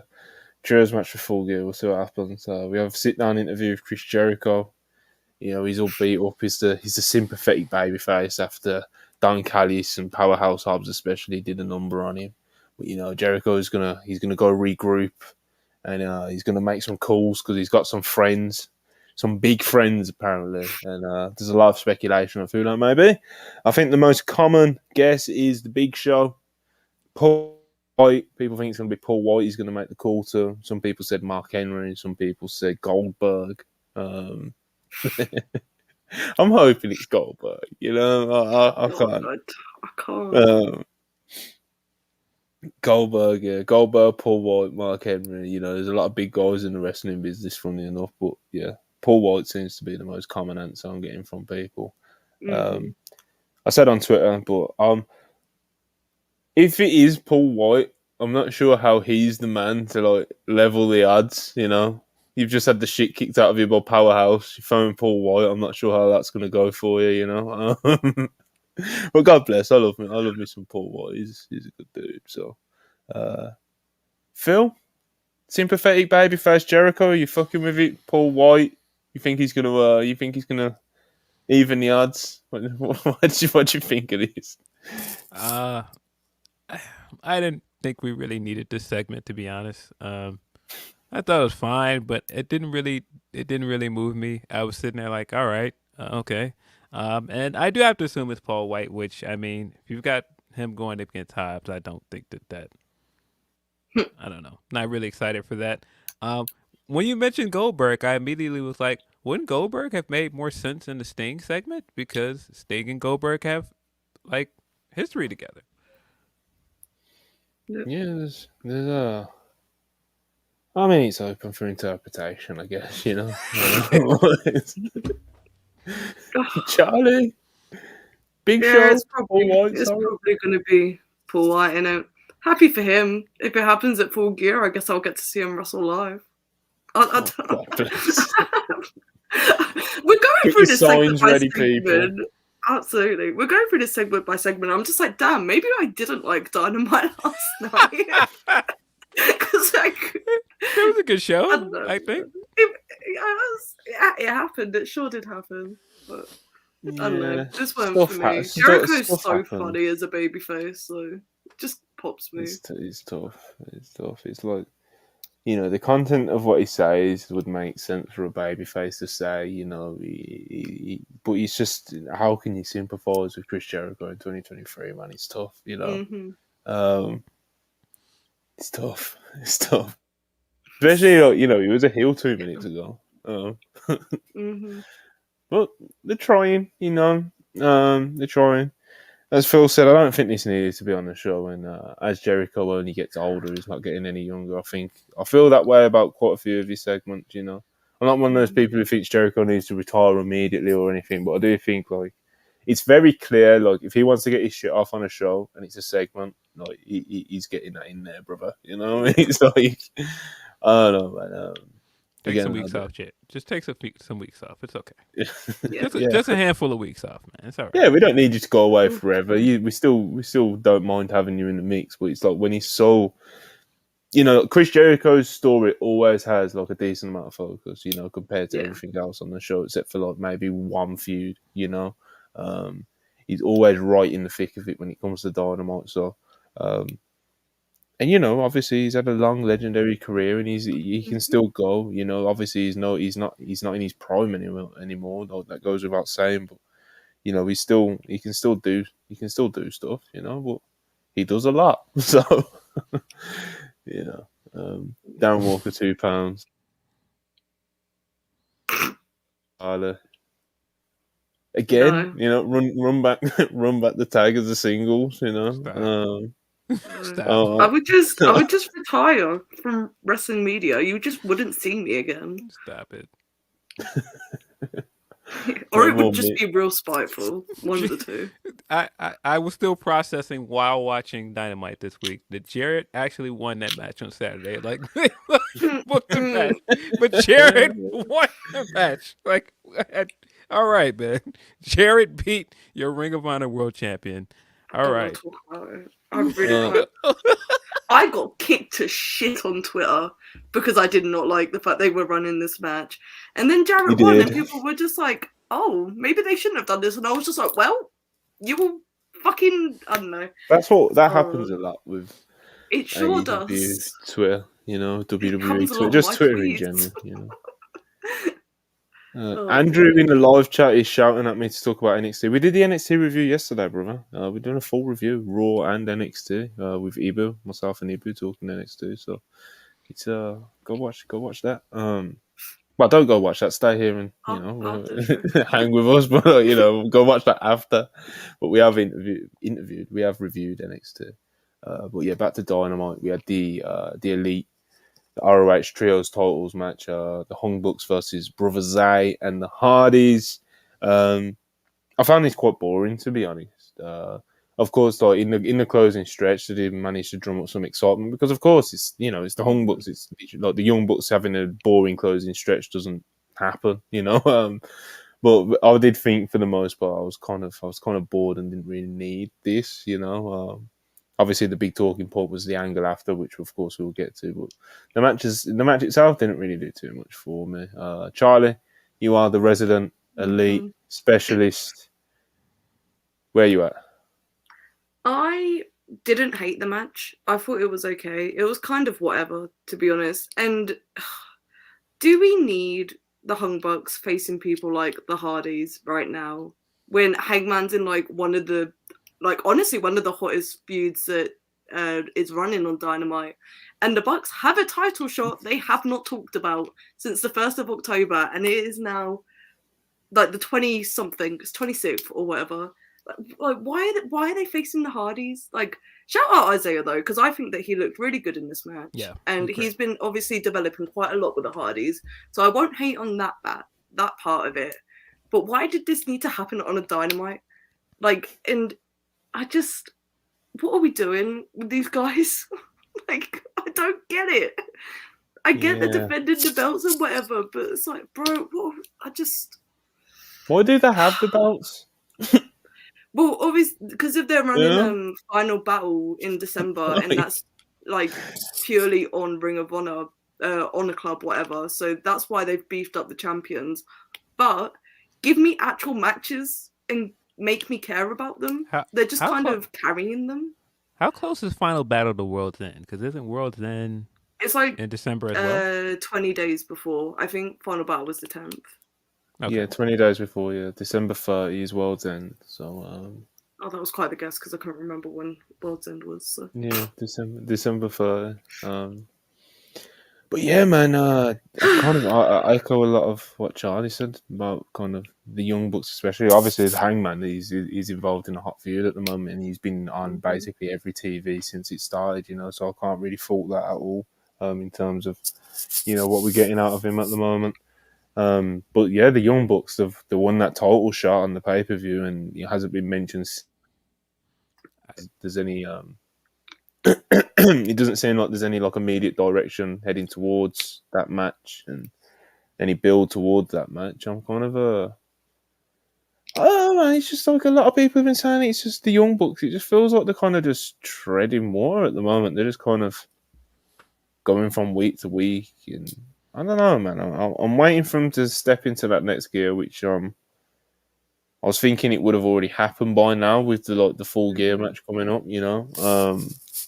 Trios match for Full Gear, we'll see what happens. We have a sit-down interview with Chris Jericho. You know, he's all beat up. He's a sympathetic babyface after Don Callis and Powerhouse Hobbs especially did a number on him. But, you know, Jericho's gonna go regroup, and he's gonna make some calls because he's got some friends, some big friends apparently. And there's a lot of speculation of who that may be. I think the most common guess is the Big Show. Paul White. People think it's gonna be Paul White. He's gonna make the call to. Some people said Mark Henry. Some people said Goldberg. I'm hoping it's Goldberg. You know, I can't. I can't. Goldberg, yeah. Goldberg, Paul White, Mark Henry. You know, there's a lot of big guys in the wrestling business, funny enough. But yeah, Paul White seems to be the most common answer I'm getting from people. I said on Twitter, but if it is Paul White, I'm not sure how he's the man to like level the odds. You know, you've just had the shit kicked out of you by Powerhouse. You phone Paul White. I'm not sure how that's going to go for you. You know. But God bless. I love me some Paul White. He's a good dude. So, Phil, sympathetic babyface Jericho. Are you fucking with it? Paul White. You think he's gonna? Even the odds? What do you think it is? I didn't think we really needed this segment, to be honest. I thought it was fine, but it didn't really move me. I was sitting there like, all right, okay. And I do have to assume it's Paul White, which, I mean, if you've got him going up against Hobbs, I don't think that I don't know. Not really excited for that. When you mentioned Goldberg, I immediately was like, wouldn't Goldberg have made more sense in the Sting segment? Because Sting and Goldberg have, like, history together. Yeah, there's I mean, it's open for interpretation, I guess, you know. Charlie, Big Show, it's probably going to be Paul White, and happy for him. If it happens at Full Gear, I guess I'll get to see him wrestle live. We're going through this segment by segment. Absolutely, we're going through this segment by segment. I'm just like, damn, maybe I didn't like Dynamite last night. Because it was a good show, I think. It happened. It sure did happen. But I don't know. This one for me. Jericho's so funny as a babyface, so it just pops me. It's tough. It's like, you know, the content of what he says would make sense for a babyface to say, you know, but it's just, how can you sympathise with Chris Jericho in 2023, man? It's tough, you know. It's tough. Especially, you know, he was a heel 2 minutes ago. But they're trying, you know. They're trying. As Phil said, I don't think this needed to be on the show. And as Jericho only gets older, he's not getting any younger. I feel that way about quite a few of his segments, you know. I'm not one of those people who thinks Jericho needs to retire immediately or anything, but I do think, like, it's very clear, like, if he wants to get his shit off on a show and it's a segment, like, he's getting that in there, brother. You know? It's like, I don't know, man. Take some weeks off, Jet. Just take some weeks off. It's okay. Just a handful of weeks off, man. It's all right. Yeah, we don't need you to go away forever. We still don't mind having you in the mix, but it's like when he's so, you know, Chris Jericho's story always has like a decent amount of focus, you know, compared to everything else on the show, except for like maybe one feud, you know. He's always right in the thick of it when it comes to Dynamite. So, and you know, obviously he's had a long legendary career, and he can still go. You know, obviously he's not in his prime anymore. That goes without saying. But you know, he can still do stuff. You know, but he does a lot. So you know, Darren Walker 2 pounds. Again, you know, run back the tag as a singles. You know. Stop. I would just retire from wrestling media. You just wouldn't see me again. Stop it. Or it would just be real spiteful. One of the two. I was still processing while watching Dynamite this week that Jarrett actually won that match on Saturday. Like, they booked the match, but Jarrett won the match. Like, all right, man. Jarrett beat your Ring of Honor World Champion. All right. I'm really I got kicked to shit on Twitter because I did not like the fact they were running this match. And then Jarrett won, and people were just like, oh, maybe they shouldn't have done this. And I was just like, well, you will fucking, I don't know. That happens a lot with it sure AEW does. Twitter, WWE Twitter, just Twitter in general, Andrew in the live chat is shouting at me to talk about NXT. We did the NXT review yesterday, brother. We're doing a full review, Raw and NXT, with Ibu, myself and Ibu talking NXT. So it's go watch that. Well, don't go watch that. Stay here and hang with us, but go watch that after. But we have interviewed. We have reviewed NXT. But yeah, back to Dynamite. We had the Elite. The ROH Trios titles match, the Hung Bucks versus Brother Zay and the Hardys. I found this quite boring, to be honest. Of course, like in the closing stretch, they did manage to drum up some excitement because, of course, it's the Hung Bucks. It's like the Young Bucks having a boring closing stretch doesn't happen, But I did think, for the most part, I was kind of bored and didn't really need this, Obviously, the big talking point was the angle after, which of course we'll get to. But the match itself didn't really do too much for me. Charlie, you are the resident elite specialist. Where are you at? I didn't hate the match. I thought it was okay. It was kind of whatever, to be honest. And do we need the Hung Bucks facing people like the Hardys right now when Hangman's in one of the hottest feuds that is running on Dynamite, and the Bucks have a title shot they have not talked about since the 1st of October, and it is now the 20-something, it's 26th or whatever. Why are they facing the Hardys? Shout out Isaiah though, because I think that he looked really good in this match. Yeah, and he's been obviously developing quite a lot with the Hardys, so I won't hate on that part of it. But why did this need to happen on a Dynamite? What are we doing with these guys? I don't get it. I get the defending the belts and whatever, but it's like, bro, why do they have the belts? Well, obviously, because if they're running Final Battle in December, and that's purely on Ring of Honor, Honor Club, whatever. So that's why they've beefed up the champions. But give me actual matches and make me care about them. They're just kind of carrying them. How close is Final Battle to World's End? Because isn't World's End in December as well? 20 days before. I think Final Battle was the 10th. Okay. Yeah, 20 days before. Yeah, December 30 is World's End. So. That was quite the guess because I couldn't remember when World's End was. So. Yeah, December 30. But yeah, man, I echo a lot of what Charlie said about kind of the Young Bucks, especially. Obviously, as Hangman, he's involved in a hot feud at the moment, and he's been on basically every TV since it started, so I can't really fault that at all in terms of, what we're getting out of him at the moment. But yeah, the Young Bucks, they've won that title shot on the pay-per-view, and it hasn't been mentioned there's any... it doesn't seem like there's any immediate direction heading towards that match and any build towards that match. I'm kind of it's just like a lot of people have been saying it's just the Young Bucks. It just feels like they're kind of just treading more at the moment. They're just kind of going from week to week, and I don't know, man. I'm waiting for them to step into that next gear, which I was thinking it would have already happened by now with the Full Gear match coming up,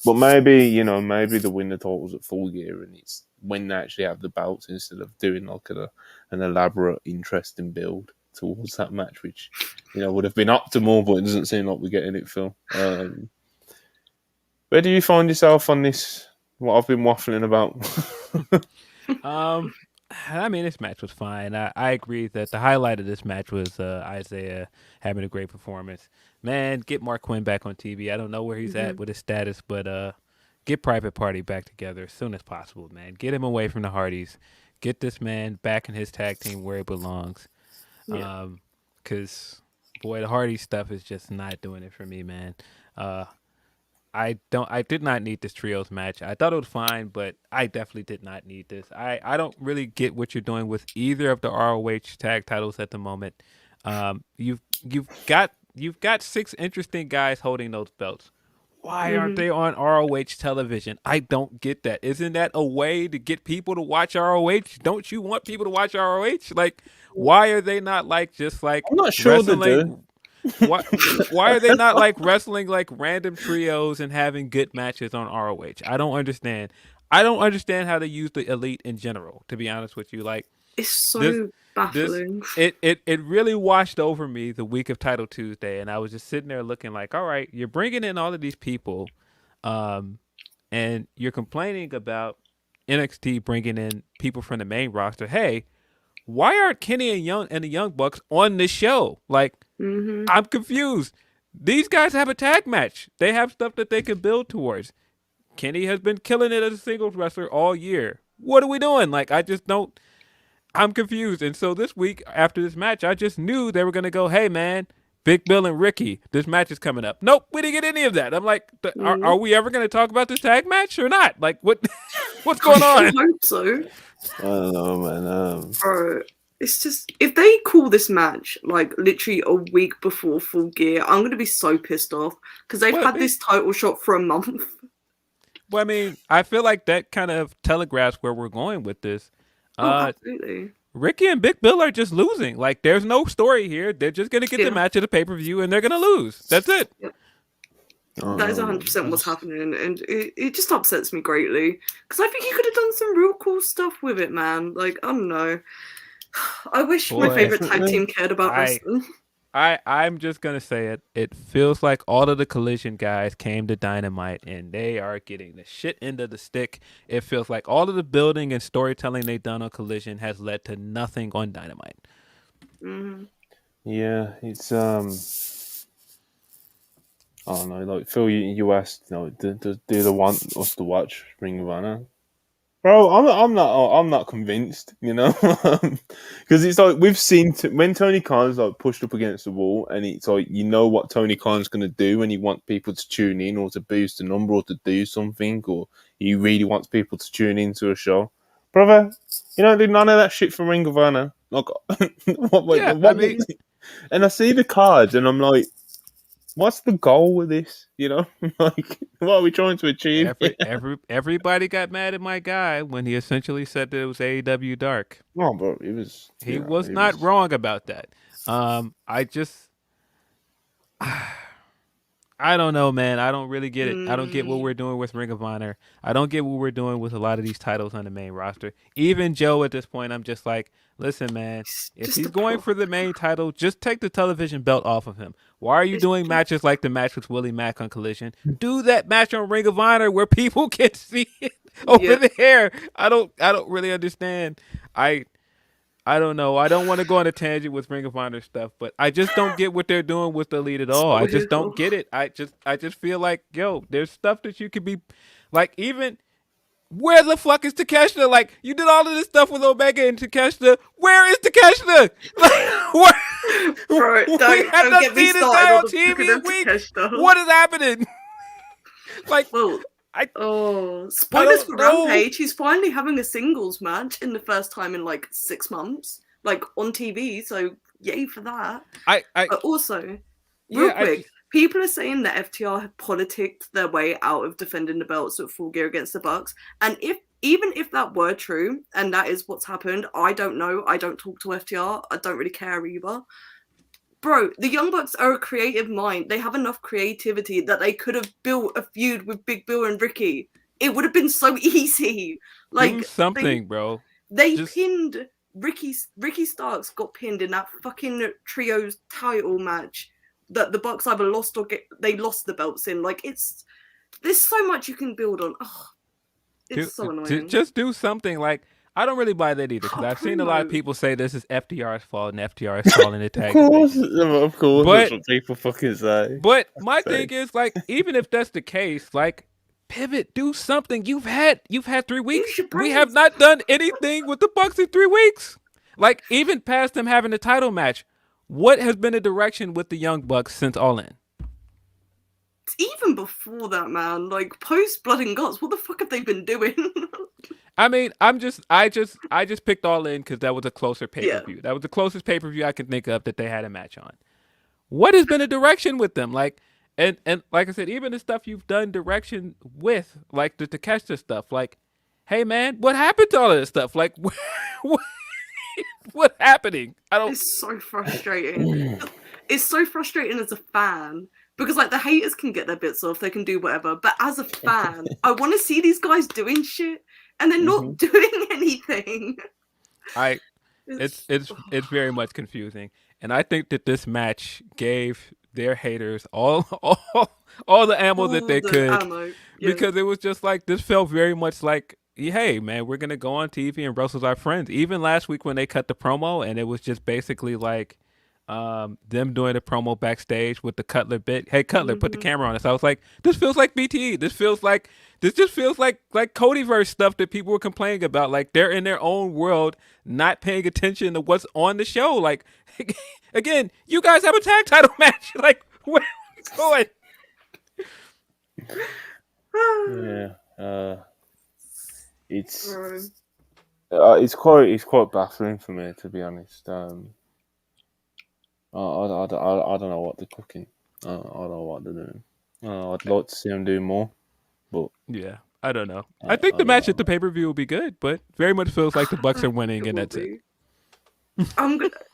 But maybe they win the titles at Full Gear, and it's when they actually have the belts instead of doing an elaborate, interesting build towards that match, which would have been optimal, but it doesn't seem like we're getting it, Phil. Where do you find yourself on this? What I've been waffling about? I mean, this match was fine. I agree that the highlight of this match was Isaiah having a great performance. Man, get Mark Quinn back on TV. I don't know where he's at with his status, but get Private Party back together as soon as possible, man. Get him away from the Hardys. Get this man back in his tag team where he belongs. Yeah. Because boy, the Hardy stuff is just not doing it for me, man. I did not need this trios match. I thought it was fine, but I definitely did not need this. I don't really get what you're doing with either of the ROH tag titles at the moment. You've got 6 interesting guys holding those belts. Why aren't they on ROH television? I don't get that. Isn't that a way to get people to watch ROH? Don't you want people to watch ROH? Like, why are they not just like I'm not sure wrestling? they do. Why are they not wrestling like random trios and having good matches on ROH? I don't understand. I don't understand how they use the Elite in general, to be honest with you. Like, It's so baffling. It really washed over me the week of Title Tuesday, and I was just sitting there looking like, all right, you're bringing in all of these people, and you're complaining about NXT bringing in people from the main roster. Hey, why aren't Kenny and the Young Bucks on this show? Like, I'm confused. These guys have a tag match. They have stuff that they can build towards. Kenny has been killing it as a singles wrestler all year. What are we doing? Like, I just don't. I'm confused. And so this week, after this match, I just knew they were going to go, hey, man, Big Bill and Ricky, this match is coming up. Nope, we didn't get any of that. I'm like, are we ever going to talk about this tag match or not? Like, what's going on? I hope so. I don't know, man. Bro, it's just, if they call this match like literally a week before Full Gear, I'm going to be so pissed off because they've had this title shot for a month. Well, I mean, I feel like that kind of telegraphs where we're going with this. Absolutely. Ricky and Big Bill are just losing. Like, there's no story here. They're just going to get the match at the pay-per-view and they're going to lose. That's it. Yep. That is 100% what's happening, and it just upsets me greatly because I think you could have done some real cool stuff with it, man. Like, I don't know. I wish my favorite tag team cared about wrestling. I'm just gonna say it. It feels like all of the Collision guys came to Dynamite and they are getting the shit end of the stick. It feels like all of the building and storytelling they've done on Collision has led to nothing on Dynamite. Yeah, it's I don't know. Like Phil, you asked, do they want us to watch Ring of Honor? Bro, I'm not convinced, because it's like we've seen when Tony Khan's like pushed up against the wall, and it's like what Tony Khan's gonna do, and he wants people to tune in or to boost the number or to do something, or he really wants people to tune into a show, brother. You don't do none of that shit for Ring of Honor. Like, and I see the cards, and I'm like, what's the goal with this? Like, what are we trying to achieve? Everybody got mad at my guy when he essentially said that it was AEW Dark. Oh, bro, he was not wrong about that. I don't know, man. I don't really get it. I don't get what we're doing with Ring of Honor. I don't get what we're doing with a lot of these titles on the main roster. Even Joe, at this point, I'm just like, listen, man, if he's going for the main title, just take the television belt off of him. Why are you doing matches like the match with Willie Mack on Collision? Do that match on Ring of Honor where people can see it over there. I don't really understand. I don't know. I don't want to go on a tangent with Ring of Honor stuff, but I just don't get what they're doing with the Elite at all. I just don't get it. I just feel like, there's stuff that you could be like, even where the fuck is Takeshita? Like, you did all of this stuff with Omega and Takeshita. Where is Takeshita? Like, where? Bro, don't get me started on TV in Takeshita. What is happening? Like, spoilers for Rampage. He's finally having a singles match in the first time in like 6 months, like on TV. So yay for that. But also, real quick, people are saying that FTR have politicked their way out of defending the belts at Full Gear against the Bucks. And even if that were true, and that is what's happened, I don't know. I don't talk to FTR. I don't really care either. Bro, the Young Bucks are a creative mind. They have enough creativity that they could have built a feud with Big Bill and Ricky. It would have been so easy. Like, do something, bro. They pinned Ricky Starks got pinned in that fucking trios title match that the Bucks either lost or they lost the belts in. Like, there's so much you can build on. Oh, it's so annoying. Just do something. Like, I don't really buy that either, because I've seen a lot of people say this is FTR's fault and FTR is falling in the tag. Of course, that's what people fucking say. But my thing is, like, even if that's the case, like, pivot, do something. You've had 3 weeks. We have not done anything with the Bucks in 3 weeks. Like, even past them having a title match, what has been the direction with the Young Bucks since All In? Even before that, man, like post Blood and Guts, what the fuck have they been doing? I mean, I just picked All In because that was a closer pay-per-view. That was the closest pay-per-view I could think of that they had a match on. What has been the direction with them? Like, and like I said, even the stuff you've done direction with, like the Takeshita stuff, like, hey man, what happened to all of this stuff? Like, what's happening? It's so frustrating. It's so frustrating as a fan. Because, like, the haters can get their bits off, they can do whatever. But as a fan, I want to see these guys doing shit, and they're not doing anything. It's very much confusing, and I think that this match gave their haters all the ammo that they could, because it was just like, this felt very much like, hey man, we're gonna go on TV and wrestle our friends. Even last week when they cut the promo, and it was just basically like, them doing a promo backstage with the Cutler bit. Hey Cutler, put the camera on us. I was like, this feels like BTE. This just feels like Codyverse stuff that people were complaining about. Like, they're in their own world, not paying attention to what's on the show. Like, again, you guys have a tag title match. Like, what's going? Yeah, it's quite baffling for me, to be honest. I don't know what they're cooking. I don't know what they're doing. I'd like to see them do more, but yeah, I don't know. I think the match at the pay-per-view will be good, but very much feels like the Bucks are winning, and that's it.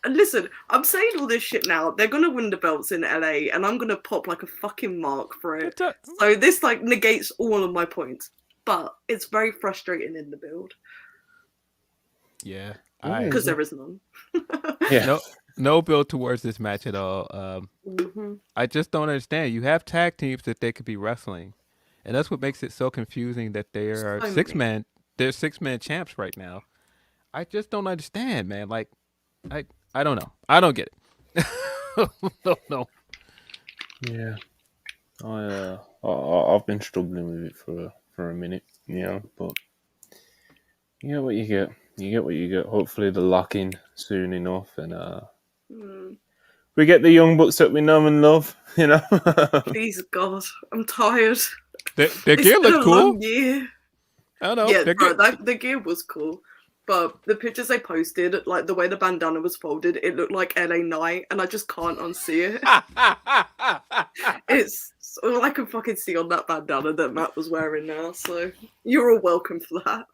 Listen, I'm saying all this shit now. They're gonna win the belts in LA, and I'm gonna pop like a fucking mark for it. So this like negates all of my points, but it's very frustrating in the build. Yeah, because there is none. Yeah. No build towards this match at all. I just don't understand. You have tag teams that they could be wrestling, and that's what makes it so confusing that they are six-man. They're six-man champs right now. I just don't understand, man. Like, I don't know. I don't get it. No. Yeah, I've been struggling with it for a minute, but you get what you get. You get what you get. Hopefully, the lock in soon enough, and we get the Young Bucks that we know and love. Please God, I'm tired. Their gear looked cool. I don't know. Yeah, bro, the gear was cool. But the pictures they posted, like the way the bandana was folded, it looked like LA Knight, and I just can't unsee it. It's all I can fucking see on that bandana that Matt was wearing now, so you're all welcome for that.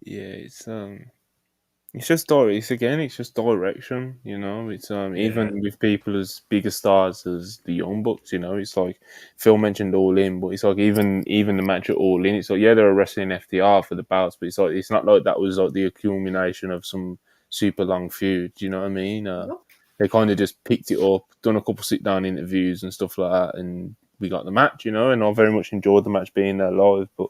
Yeah, it's just it's just direction, It's even with people as big a stars as the Young Bucks, It's like Phil mentioned All In, but it's like even the match at All In, it's like, yeah, they were wrestling FTR for the belts, but it's not like that was like the accumulation of some super long feud. Do you know what I mean? They kind of just picked it up, done a couple sit down interviews and stuff like that, and we got the match, And I very much enjoyed the match being there live, but.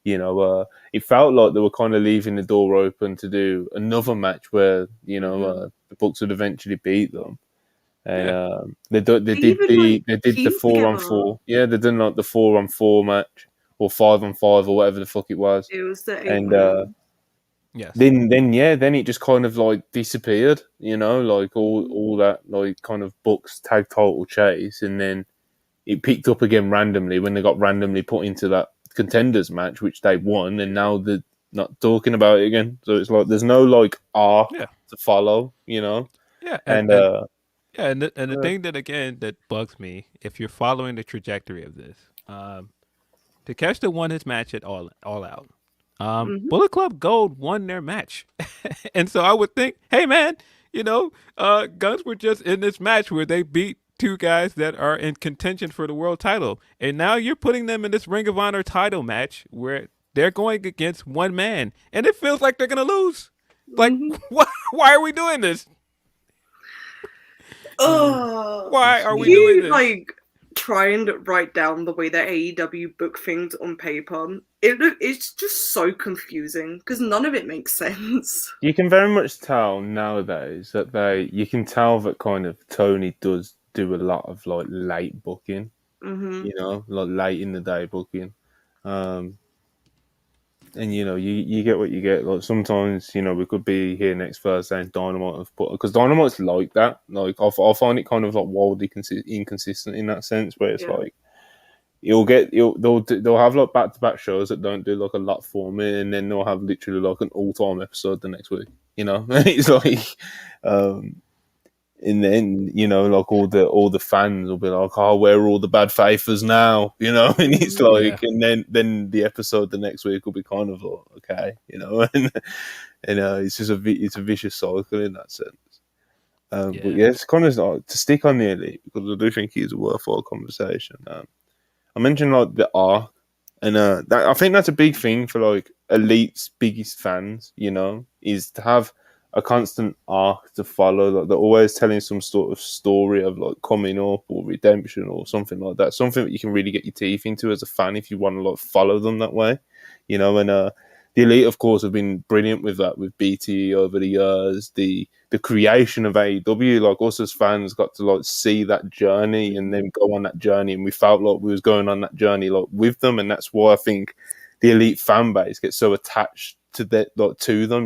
It felt like they were kind of leaving the door open to do another match where, the Bucks would eventually beat them. And they did the 4-on-4. Yeah, they did like the 4-on-4 match or 5-on-5 or whatever the fuck it was. It was the 8. And yes. Then it just kind of like disappeared. Like all that like kind of Bucks tag title chase, and then it picked up again randomly when they got randomly put into that contenders match, which they won, and now they're not talking about it again. So it's like there's no like arc to follow, Yeah, and the thing that again that bugs me, if you're following the trajectory of this, Takeshita won his match at All Out. Bullet Club Gold won their match, and so I would think, hey man, Guns were just in this match where they beat two guys that are in contention for the world title, and now you're putting them in this Ring of Honor title match where they're going against one man, and it feels like they're gonna lose. Like, why are we doing this? Why are we doing this? Like, try and write down the way that AEW book things on paper. It's just so confusing because none of it makes sense. You can very much tell nowadays that you can tell that kind of Tony does do a lot of like late booking, like late in the day booking. and you get what you get. Like sometimes we could be here next Thursday and Dynamite have put, because Dynamite's like that. Like I find it kind of like wildly inconsistent in that sense, where it's like they'll have like back-to-back shows that don't do like a lot for me, and then they'll have literally like an all-time episode the next week. It's like, and then like all the fans will be like, "Oh, where are all the bad faithers now?" And it's like, and then the episode the next week will be kind of like, okay, and it's just it's a vicious cycle in that sense. But yeah, it's kind of like, to stick on the Elite, because I do think it's a worthwhile conversation. I mentioned like the arc, and I think that's a big thing for like Elite's biggest fans. Is to have a constant arc to follow. Like they're always telling some sort of story of like coming up or redemption or something like that. Something that you can really get your teeth into as a fan if you want to like follow them that way. And the Elite, of course, have been brilliant with that, with BT over the years. The creation of AEW, like us as fans, got to like see that journey and then go on that journey, and we felt like we was going on that journey like with them, and that's why I think the Elite fan base gets so attached to them.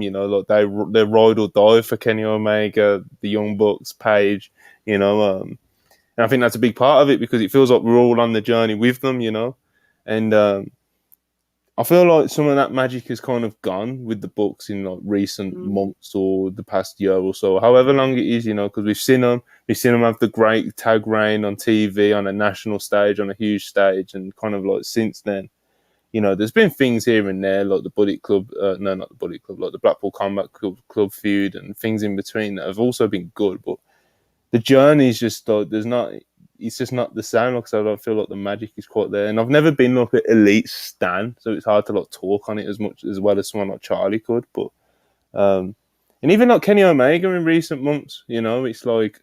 Like they're ride or die for Kenny Omega, the Young Bucks, Paige, and I think that's a big part of it, because it feels like we're all on the journey with them, and I feel like some of that magic has kind of gone with the Bucks in like recent months or the past year or so, however long it is, because we've seen them have the great tag reign on TV, on a national stage, on a huge stage, and kind of like since then, there's been things here and there, like the Bullet Club, no, not the Bullet Club, like the Blackpool Combat Club feud and things in between that have also been good, but the journey is just like, it's just not the same. Like, so I don't feel like the magic is quite there. And I've never been like an Elite stan, so it's hard to like talk on it as well as someone like Charlie could. But and even like Kenny Omega in recent months, it's like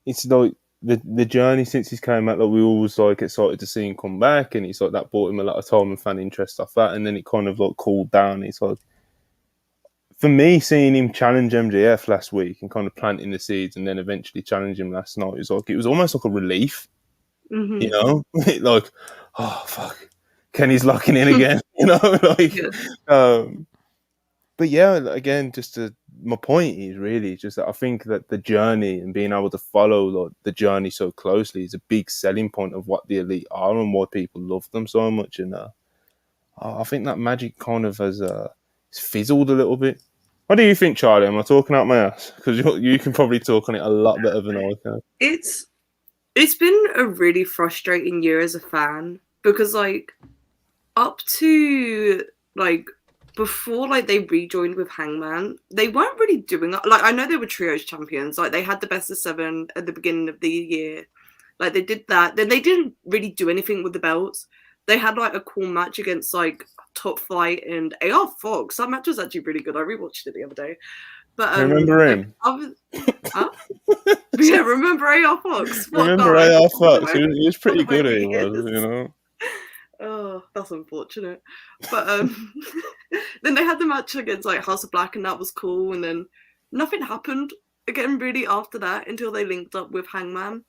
the journey since he's came out. Like we always like excited to see him come back, and it's like that brought him a lot of time and fan interest off that. And then it kind of like cooled down. It's like, for me, seeing him challenge MJF last week and kind of planting the seeds, and then eventually challenge him last night, it was almost like a relief, like, oh fuck, Kenny's locking in again, But yeah, again, my point is really just that I think that the journey and being able to follow like the journey so closely is a big selling point of what the Elite are and why people love them so much, and I think that magic kind of has fizzled a little bit. What do you think, Charlie? Am I talking out my ass? Because you can probably talk on it a lot better than I can. It's been a really frustrating year as a fan, because like up to like before like they rejoined with Hangman, they weren't really doing it. Like I know they were trios champions. Like they had the best of 7 at the beginning of the year. Like they did that. Then they didn't really do anything with the belts. They had like a cool match against like Top Flight and AR Fox. That match was actually really good. I rewatched it the other day. But remember him? Yeah, remember AR Fox? Remember AR Fox? He was pretty good. He was, Oh, that's unfortunate. But then they had the match against like House of Black, and that was cool. And then nothing happened again really after that until they linked up with Hangman.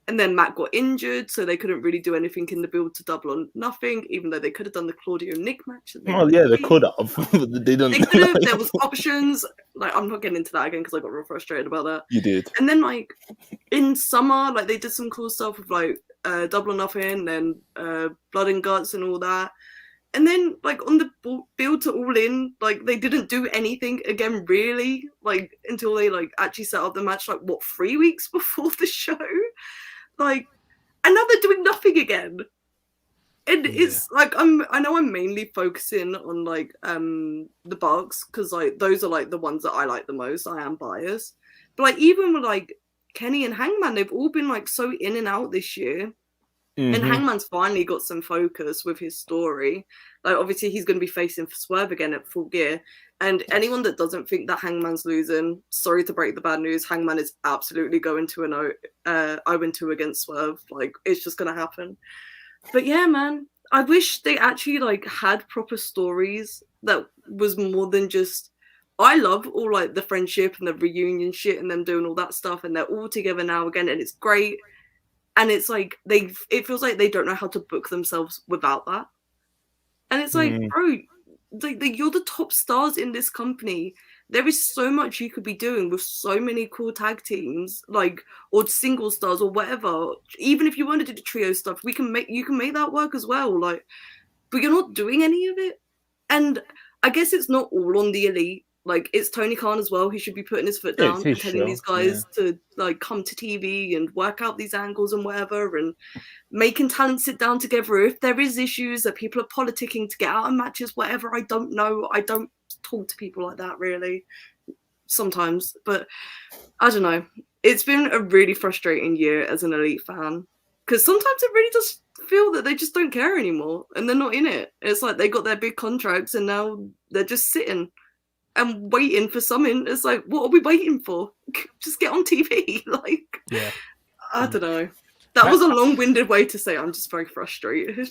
And then Matt got injured, so they couldn't really do anything in the build to Double or Nothing, even though they could have done the Claudio Nick match. Oh yeah, they could have. But they didn't. They could have. There was options. Like I'm not getting into that again because I got real frustrated about that. You did. And then like in summer, like they did some cool stuff with like Double or Nothing and Blood and Guts and all that. And then like on the build to All In, like they didn't do anything again really, like until they like actually set up the match like 3 weeks before the show. Like, and now they're doing nothing again. And it's like I know I'm mainly focusing on like the Bucks because like those are like the ones that I like the most. I am biased. But like even with like Kenny and Hangman, they've all been like so in and out this year. Mm-hmm. And Hangman's finally got some focus with his story. Like obviously he's going to be facing for Swerve again at Full Gear. And anyone that doesn't think that Hangman's losing, sorry to break the bad news, Hangman is absolutely going to an 0-2 against Swerve. Like it's just going to happen. But yeah, man, I wish they actually like had proper stories that was more than just. I love all like the friendship and the reunion shit and them doing all that stuff, and they're all together now again, and it's great. And it's like it feels like they don't know how to book themselves without that. And it's like, bro, you're the top stars in this company. There is so much you could be doing with so many cool tag teams, like, or single stars or whatever. Even if you want to do the trio stuff, you can make that work as well. Like, but you're not doing any of it. And I guess it's not all on the Elite. Like, it's Tony Khan as well. He should be putting his foot down and telling these guys to like come to TV and work out these angles and whatever, and making talent sit down together. If there is issues that people are politicking to get out of matches, whatever, I don't know. I don't talk to people like that really sometimes, but I don't know. It's been a really frustrating year as an Elite fan, because sometimes it really does feel that they just don't care anymore and they're not in it. It's like they got their big contracts and now they're just sitting and waiting for something. It's like, what are we waiting for? Just get on TV. Like, yeah, I don't know. That was a long-winded way to say I'm just very frustrated.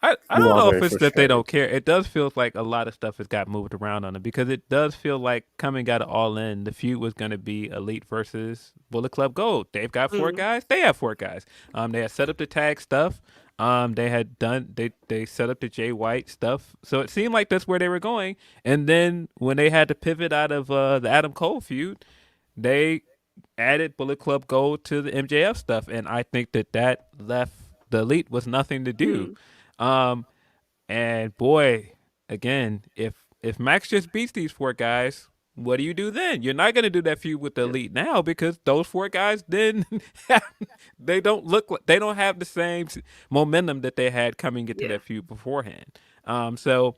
I don't know if it's that they don't care. It does feel like a lot of stuff has got moved around on it, because it does feel like coming out of All In, the feud was going to be Elite versus Bullet Club Gold. They've got 4 guys. They have 4 guys. They had set up the tag stuff. They had done. They set up the Jay White stuff. So it seemed like that's where they were going. And then when they had to pivot out of the Adam Cole feud, they added Bullet Club Gold to the MJF stuff, and I think that left the Elite with nothing to do. And boy, again, if Max just beats these 4 guys, what do you do then? You're not going to do that feud with the Elite now, because those 4 guys then they don't have the same momentum that they had coming into that feud beforehand. So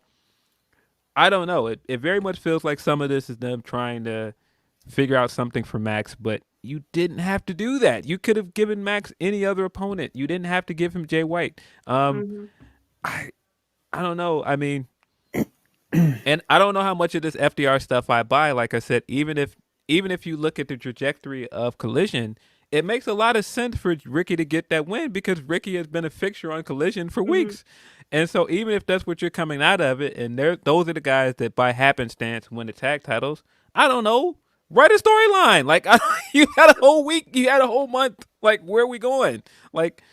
I don't know. It very much feels like some of this is them trying to figure out something for Max, but you didn't have to do that. You could have given Max any other opponent. You didn't have to give him Jay White. I don't know. I mean, and I don't know how much of this FDR stuff I buy. Like I said, even if you look at the trajectory of Collision, it makes a lot of sense for Ricky to get that win, because Ricky has been a fixture on Collision for weeks. And so even if that's what you're coming out of it, and those are the guys that by happenstance win the tag titles, I don't know. Write a storyline. Like, you had a whole week, you had a whole month. Like, where are we going? Like,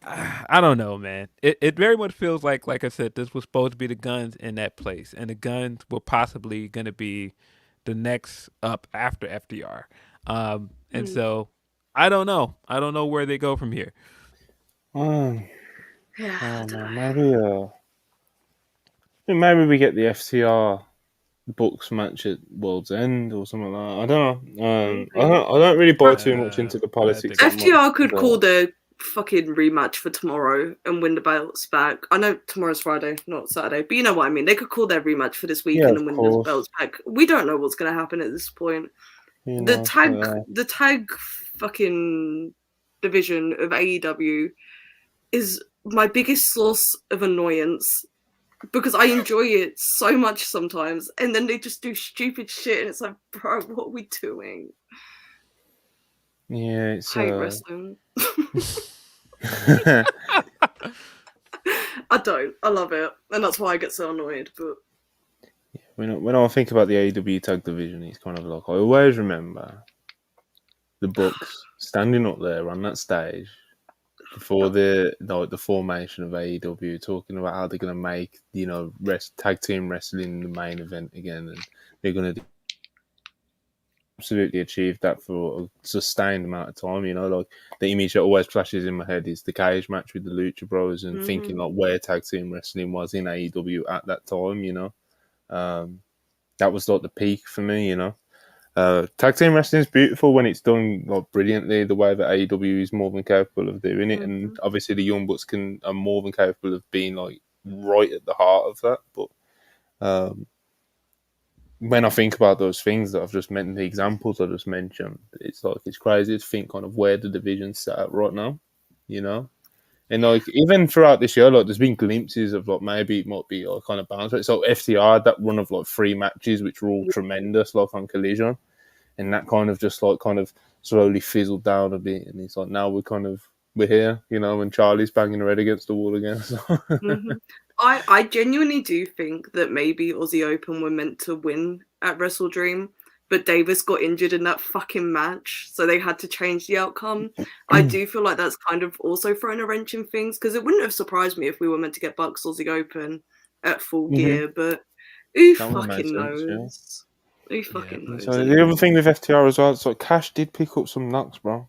I don't know, man. It very much feels like I said, this was supposed to be the Guns in that place, and the Guns were possibly going to be the next up after FDR. And so I don't know. I don't know where they go from here. Maybe we get the FTR Bucks match at World's End or something like that. I don't know. I don't really buy too much into the politics. FTR could call the fucking rematch for tomorrow and win the belts back. I know tomorrow's Friday, not Saturday, but you know what I mean. They could call their rematch for this weekend and win the belts back. We don't know what's going to happen at this point. The tag fucking division of AEW is my biggest source of annoyance, because I enjoy it so much sometimes, and then they just do stupid shit, and it's like, bro, what are we doing? Yeah, it's hate wrestling. I don't. I love it, and that's why I get so annoyed. But when I think about the AEW Tag Division, it's kind of like, I always remember the Bucks standing up there on that stage before the formation of AEW, talking about how they're going to make, tag team wrestling the main event again, and they're going to absolutely achieve that for a sustained amount of time. Like, the image that always flashes in my head is the cage match with the Lucha Bros, and thinking like where tag team wrestling was in AEW at that time. That was like the peak for me. Tag team wrestling is beautiful when it's done like brilliantly, the way that AEW is more than capable of doing it, and obviously the Young Bucks are more than capable of being like right at the heart of that. But when I think about those things that I've just mentioned, the examples I just mentioned, it's crazy to think kind of where the division's set at right now, And like, even throughout this year, like, there's been glimpses of like maybe it might be like kind of balance. So FTR had that run of like 3 matches which were all tremendous, like on Collision, and that kind of slowly fizzled down a bit. And it's like, now we're here, and Charlie's banging her head against the wall again. So. I genuinely do think that maybe Aussie Open were meant to win at WrestleDream, but Davis got injured in that fucking match, so they had to change the outcome. I do feel like that's kind of also thrown a wrench in things, because it wouldn't have surprised me if we were meant to get Bucks Aussie Open, at full gear, but who That would have made fucking sense, yeah. knows? Who fucking knows? So the other thing with FTR as well, so Cash did pick up some knocks, bro.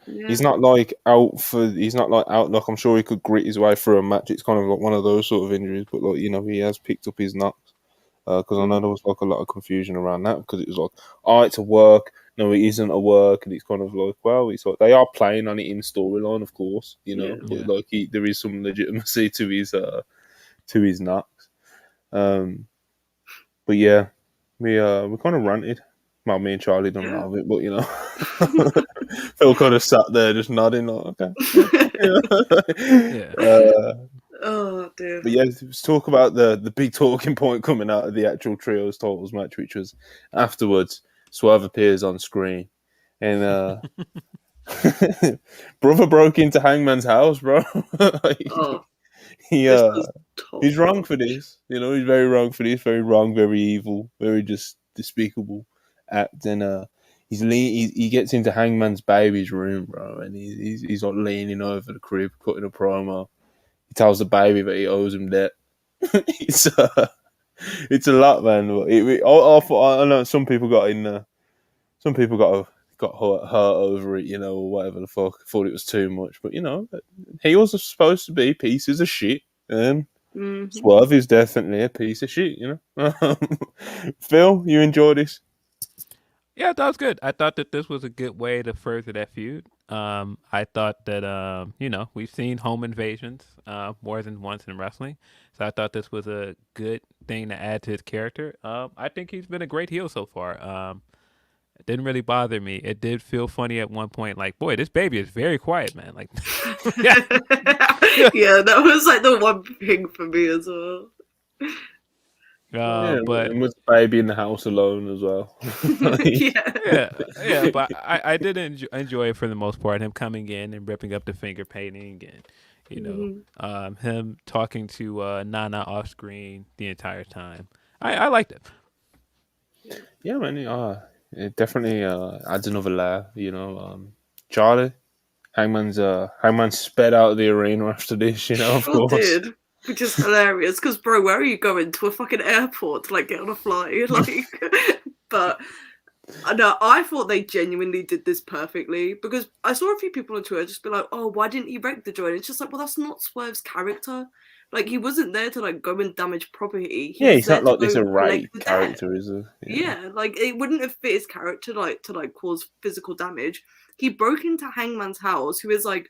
He's not like out like I'm sure he could grit his way through a match. It's kind of like one of those sort of injuries, but like, you know, he has picked up his knocks. Because I know there was like a lot of confusion around that, because it was like, it's a work, no, it isn't a work, and it's kind of like, well, it's like they are playing on it in storyline, of course, you know, but like there is some legitimacy to his knocks. But yeah, we kind of ranted. Well, me and Charlie don't love it, but you know, Phil kind of sat there just nodding, like, okay. Oh dear. But yeah, let's talk about the big talking point coming out of the actual trios titles match, which was afterwards. Swerve appears on screen, and brother broke into Hangman's house, bro. He's wrong for this. You know, he's very wrong for this. Very wrong, very evil, very just despicable act. And he gets into Hangman's baby's room, bro, and he's like leaning over the crib, cutting a promo. He tells the baby that he owes him debt. It's a lot, man. I know some people got in there. Some people got hurt over it, you know, or whatever the fuck. Thought it was too much, but you know, he was supposed to be pieces of shit. Swerve is definitely a piece of shit, you know. Phil, you enjoy this? Yeah, that was good. I thought that this was a good way to further that feud. I thought that, you know, we've seen home invasions more than once in wrestling. So I thought this was a good thing to add to his character. I think he's been a great heel so far. It didn't really bother me. It did feel funny at one point. Like, boy, this baby is very quiet, man. Like, yeah, that was like the one thing for me as well. But and with the baby in the house alone as well. yeah. But I did enjoy it for the most part. Him coming in and ripping up the finger painting, and you know, him talking to Nana off screen the entire time. I liked it. Yeah, man. It definitely adds another layer. You know, Charlie, Hangman sped out of the arena after this. You know, of course. Did. Which is hilarious, because bro, where are you going? To a fucking airport to like get on a flight? Like, but no, I thought they genuinely did this perfectly, because I saw a few people on Twitter just be like, "Oh, why didn't he wreck the joint?" It's just like, well, that's not Swerve's character. Like, he wasn't there to like go and damage property. He's not like this array character, is he? Yeah, like it wouldn't have fit his character to cause physical damage. He broke into Hangman's house, who is like,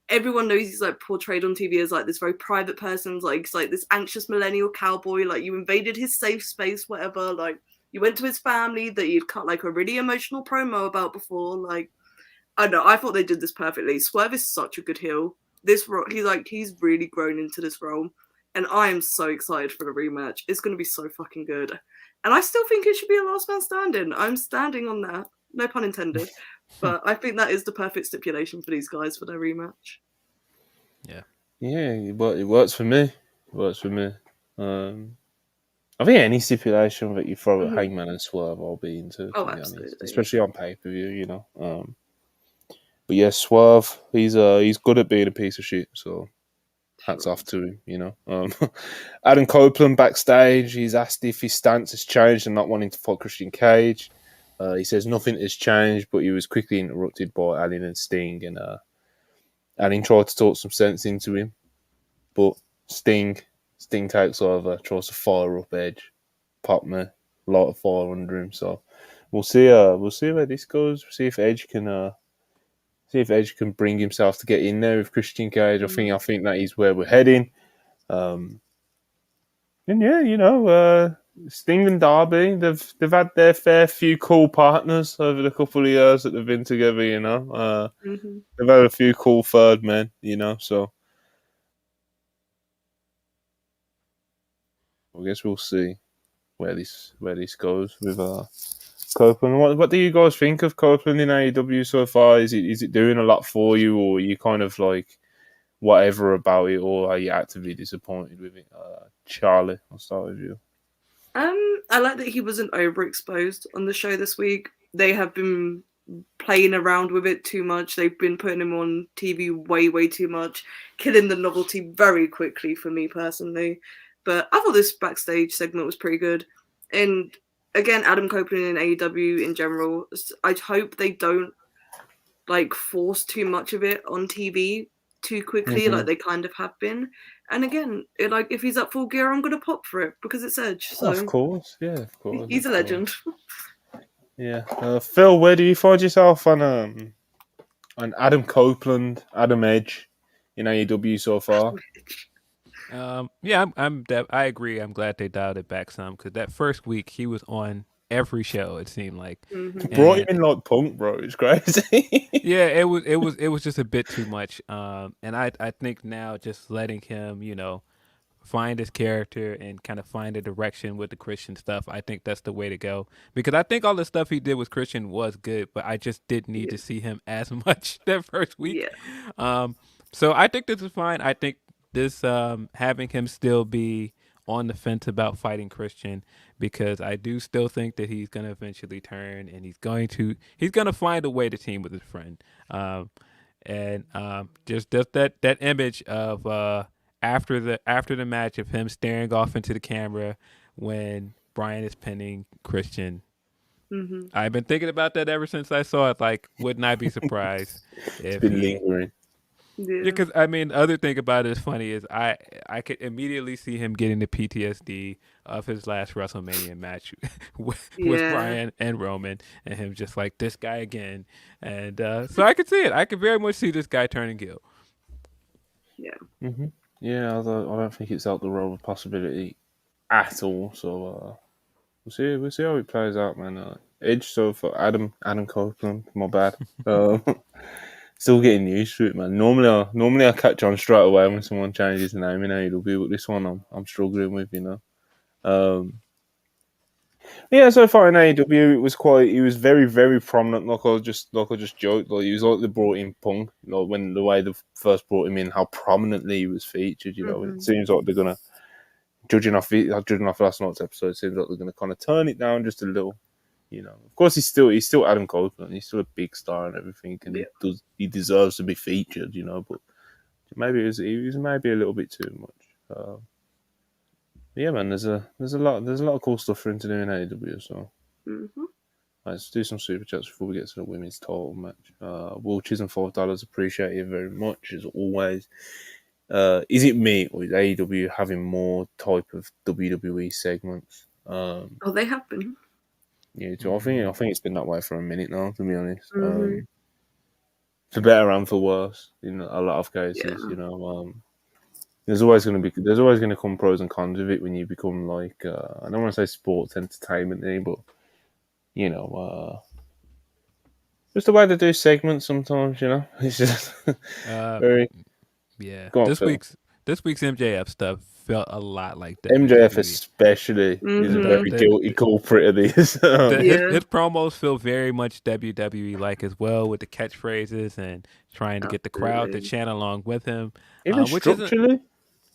everyone knows he's like portrayed on TV as like this very private person, like he's like this anxious millennial cowboy. Like, you invaded his safe space, whatever. Like, you went to his family that you'd cut like a really emotional promo about before. Like, I don't know, I thought they did this perfectly. Swerve is such a good heel. This role, he's really grown into this role, and I am so excited for the rematch. It's going to be so fucking good, and I still think it should be a last man standing. I'm standing on that, no pun intended. But I think that is the perfect stipulation for these guys for their rematch. Yeah, but it works for me. I think any stipulation that you throw at Hangman and Swerve, I'll be into. Oh, absolutely. Honest. Especially on pay-per-view, you know. But yeah, Swerve, he's good at being a piece of shit, so hats off to him, you know. Adam Copeland backstage, he's asked if his stance has changed and not wanting to fight Christian Cage. He says nothing has changed, but he was quickly interrupted by Allin and Sting, and Allin tried to talk some sense into him, but Sting takes over, tries to fire up Edge, pop me, light a fire under him. So we'll see where this goes. See if Edge can bring himself to get in there with Christian Cage. I think that is where we're heading. And yeah, you know, Sting and Darby, they've had their fair few cool partners over the couple of years that they've been together, you know. They've had a few cool third men, you know, so I guess we'll see where this goes with Copeland. What do you guys think of Copeland in AEW so far? Is it doing a lot for you, or are you kind of like whatever about it, or are you actively disappointed with it? Charlie, I'll start with you. I like that he wasn't overexposed on the show this week. They have been playing around with it too much. They've been putting him on TV way too much, killing the novelty very quickly for me personally. But I thought this backstage segment was pretty good. And again, Adam Copeland and AEW in general, I hope they don't like force too much of it on TV too quickly, like they kind of have been. And again, like if he's up full gear, I'm gonna pop for it because it's Edge. So of course, yeah, of course. He's a legend. Yeah, Phil, where do you find yourself on Adam Copeland, Adam Edge in AEW so far? Yeah, I agree. I'm glad they dialed it back some because that first week he was on every show. It seemed like brought him in like Punk, bro. It's crazy. Yeah, it was just a bit too much. And I think now just letting him, find his character and kind of find a direction with the Christian stuff. I think that's the way to go because I think all the stuff he did with Christian was good, but I just didn't need to see him as much that first week. Yeah. So I think this is fine. I think this having him still be on the fence about fighting Christian because I do still think that he's going to eventually turn and he's going to find a way to team with his friend. Just that image of after the match of him staring off into the camera when Brian is pinning Christian. Mm-hmm. I've been thinking about that ever since I saw it. Like, wouldn't I be surprised if been lingering? Yeah, because I mean, the other thing about it is funny is I could immediately see him getting the PTSD of his last WrestleMania match with Brian and Roman, and him just like this guy again, and so I could see it. I could very much see this guy turning heel. Yeah. Mm-hmm. Yeah, although I don't think it's out the realm of possibility at all. So we'll see how it plays out, man. Edge so for Adam Copeland, my bad. Still getting used to it, man. Normally I catch on straight away when someone changes the name in AEW, but this one I'm struggling with, Yeah, so far in AEW, he was very, very prominent. Like I just joked, like he was like they brought in Punk, when the way they first brought him in, how prominently he was featured. It seems like they're gonna, judging off last night's episode, it seems like they're gonna kind of turn it down just a little. Of course, he's still Adam Copeland. He's still a big star and everything, and he deserves to be featured. But maybe he was maybe a little bit too much. Yeah, man. There's a lot of cool stuff for him to do in AEW. So let's do some super chats before we get to the women's title match. Will Chisholm $5 appreciate it very much as always. Is it me or is AEW having more type of WWE segments? They have been. Yeah, I think it's been that way for a minute now, to be honest. For better and for worse, in a lot of cases, there's always going to come pros and cons of it when you become like I don't want to say sports entertainment, but just the way they do segments sometimes, it's just very This week's MJF stuff felt a lot like that. MJF especially is a very guilty culprit of this. His promos feel very much WWE like as well, with the catchphrases and trying to get the crowd to chant along with him. Even structurally.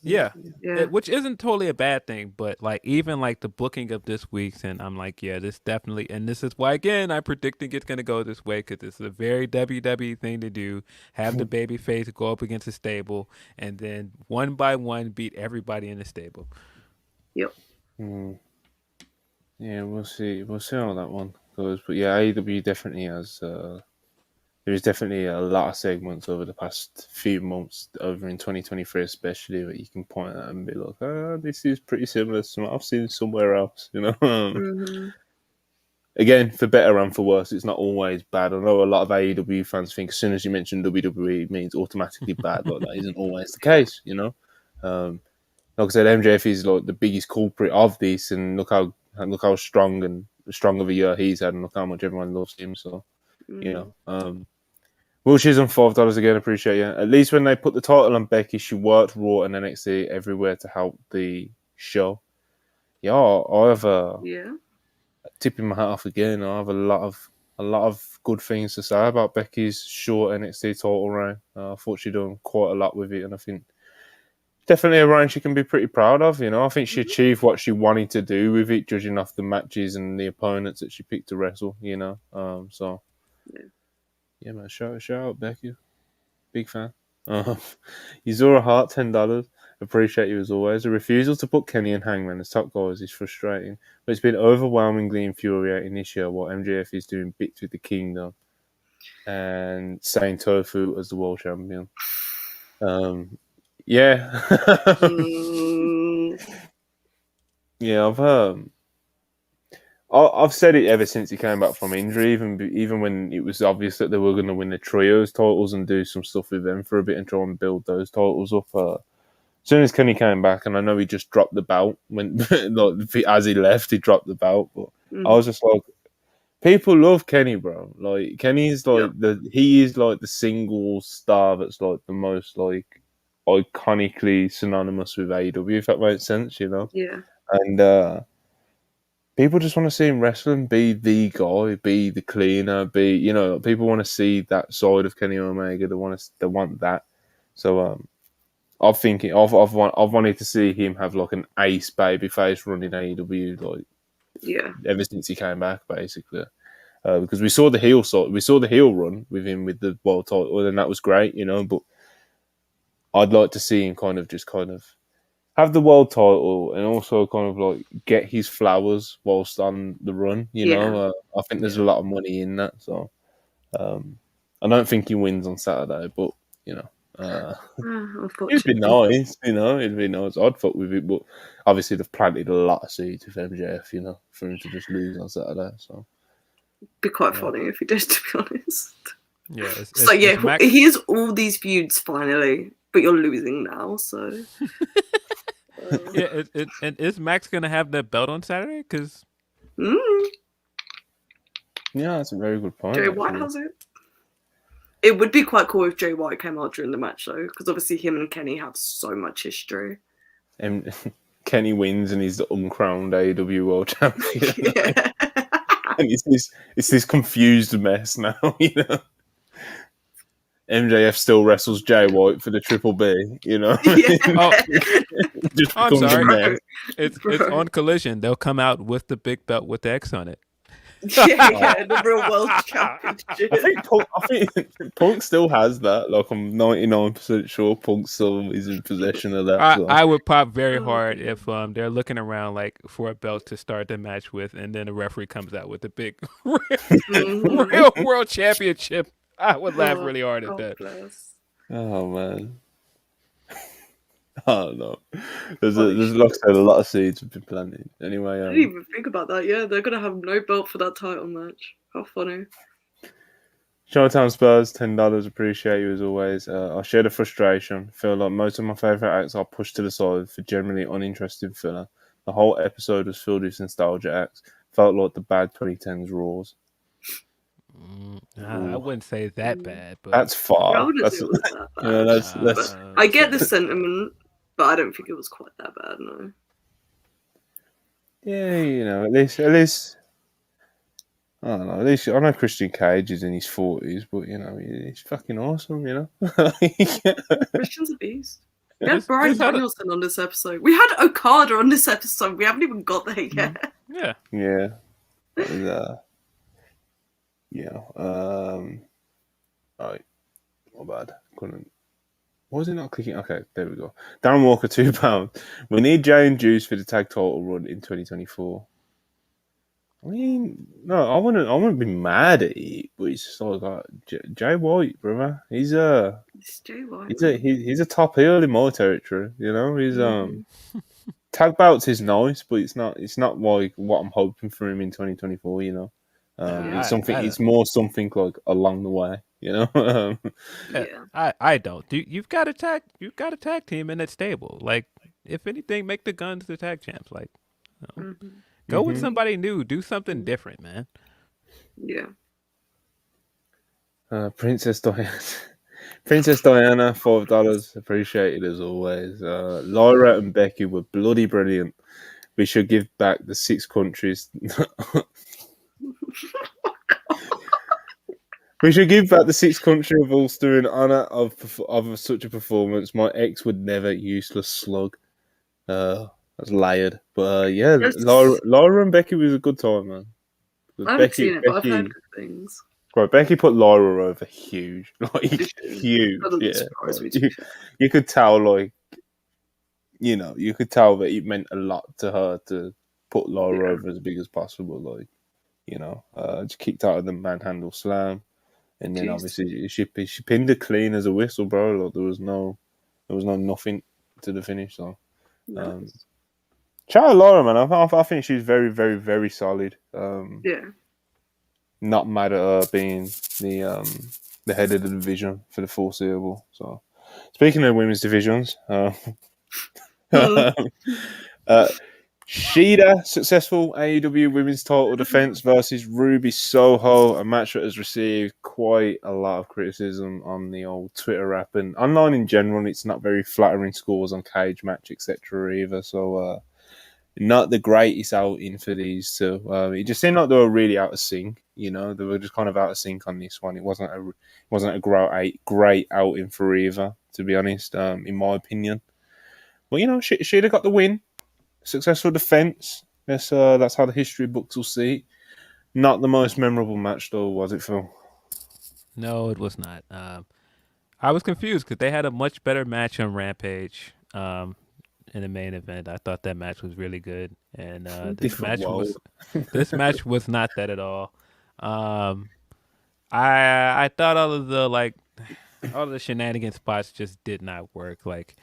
Which isn't totally a bad thing, but like even like the booking of this week's, and I'm like, yeah, this definitely, and this is why again I'm predicting it's gonna go this way because it's a very WWE thing to do. Have the baby face go up against the stable, and then one by one beat everybody in the stable. Yep. Yeah, we'll see how that one goes, but yeah, AEW definitely has. There's definitely a lot of segments over the past few months, over in 2023 especially, that you can point at and be like, this is pretty similar to what I've seen somewhere else, Again, for better and for worse, it's not always bad. I know a lot of AEW fans think as soon as you mention WWE, it means automatically bad, but that isn't always the case, Like I said, MJF is like the biggest culprit of this, and look how strong of a year he's had, and look how much everyone loves him. So, Will Chisholm $5 again, appreciate you. At least when they put the title on Becky, she worked Raw and NXT everywhere to help the show. Yeah, I have a tip in my hat off again. I have a lot of good things to say about Becky's short NXT title reign. I thought she'd done quite a lot with it, and I think definitely a reign she can be pretty proud of. I think she achieved what she wanted to do with it, judging off the matches and the opponents that she picked to wrestle. So. Yeah, man, shout out Becky. Big fan. Uzura Hart, $10. Appreciate you as always. The refusal to put Kenny and Hangman as top guys is frustrating, but it's been overwhelmingly infuriating this year while MJF is doing bits with the Kingdom and saying Tofu as the world champion. Yeah. Yeah, I've said it ever since he came back from injury, even when it was obvious that they were going to win the trios titles and do some stuff with them for a bit and try and build those titles up. As soon as Kenny came back, and I know he just dropped the belt when, like, as he left, he dropped the belt. But I was just like, people love Kenny, bro. Like, Kenny's like he is like the single star that's like the most like iconically synonymous with AEW, if that makes sense, you know. Yeah. And people just want to see him wrestle and be the guy, be the cleaner, be, you know, people want to see that side of Kenny Omega. They want that. So I've wanted to see him have like an ace babyface running AEW, like ever since he came back, basically. Because we saw the heel run with him with the world title, and that was great, you know. But I'd like to see him kind of have the world title and also kind of like get his flowers whilst on the run, you know. I think there's a lot of money in that, so I don't think he wins on Saturday, but you know, it'd be nice, you know. It'd be nice. I'd fuck with it, but obviously they've planted a lot of seeds with MJF, you know, for him to just lose on Saturday. So it'd be quite funny if he did, to be honest. Yeah, so here's all these feuds finally, but you're losing now, so. Yeah, and is Max gonna have that belt on Saturday? Because yeah, that's a very good point. Jay White has it. It would be quite cool if Jay White came out during the match, though, because obviously him and Kenny have so much history. And Kenny wins, and he's the uncrowned AEW World Champion. Yeah. And it's this confused mess now, you know. MJF still wrestles Jay White for the Triple B, you know. I'm sorry. It's on Collision. They'll come out with the big belt with the X on it. Yeah, the real world championship. I think Punk still has that. Like, I'm 99% sure Punk still is in possession of that. I would pop very hard if they're looking around like for a belt to start the match with, and then the referee comes out with the big real world championship. I would laugh really hard at that. Bless. Oh man. I don't know. There's like I said, a lot of seeds have been planted. Anyway, I didn't even think about that. Yeah, they're gonna have no belt for that title match. How funny. Showtime Spurs, $10. Appreciate you as always. I share the frustration. Feel like most of my favourite acts are pushed to the side for generally uninteresting filler. The whole episode was filled with nostalgia acts. Felt like the bad 2010s Raws. I wouldn't say that bad, but that's far. I wouldn't say it was that bad. Yeah, that's I get the sentiment, but I don't think it was quite that bad. No. Yeah, you know, at least I don't know. At least I know Christian Cage is in his 40s, but you know, he's fucking awesome. You know, Christian's a beast. We had Brian Danielson on this episode. We had Okada on this episode. We haven't even got there yet. Yeah. Yeah. That was, yeah. Right. Not bad. Couldn't. Why was it not clicking? Okay, there we go. Darren Walker, £2. We need Jay and Juice for the tag title run in 2024. I mean, no, I wouldn't be mad at it, but it's just like Jay White, brother. He's Jay White. He's a top heel in my territory. You know, he's tag belts is nice, but it's not like what I'm hoping for him in 2024. You know. It's something. It's more something like along the way, you know. I don't. You've got a tag team in that stable. Like, if anything, make the Guns the tag champs. Like, go with somebody new. Do something different, man. Yeah. Princess Diana, $5. Appreciated as always. Lyra and Becky were bloody brilliant. We should give back the 6 countries. We should give back the 6th country of Ulster in honour of such a performance. My ex would never useless slug. That's layered, but yeah, Lyra and Becky was a good time, man. I haven't seen it, but I've heard good things. Right, Becky put Lyra over huge, like huge. Yeah, you could tell, like you could tell that it meant a lot to her to put Laura over as big as possible. Like, just kicked out of the manhandle slam, and then obviously she pinned her clean as a whistle, bro. Like, there was no nothing to the finish. So, shout out Laura, man. I think she's very, very, very solid. Not mad at her being the head of the division for the foreseeable. So, speaking of women's divisions, Shida, successful AEW women's title defense versus Ruby Soho, a match that has received quite a lot of criticism on the old Twitter app and online in general. It's not very flattering scores on Cage Match, etc. either. So, not the greatest outing for these two. It just seemed like they were really out of sync. They were just kind of out of sync on this one. It wasn't a great outing for either, to be honest, in my opinion. But Shida got the win. Successful defense. That's how the history books will see it. Not the most memorable match, though, was it, Phil? No, it was not. I was confused because they had a much better match on Rampage in the main event. I thought that match was really good, and this match was not that at all. I thought all of the shenanigan spots just did not work. Like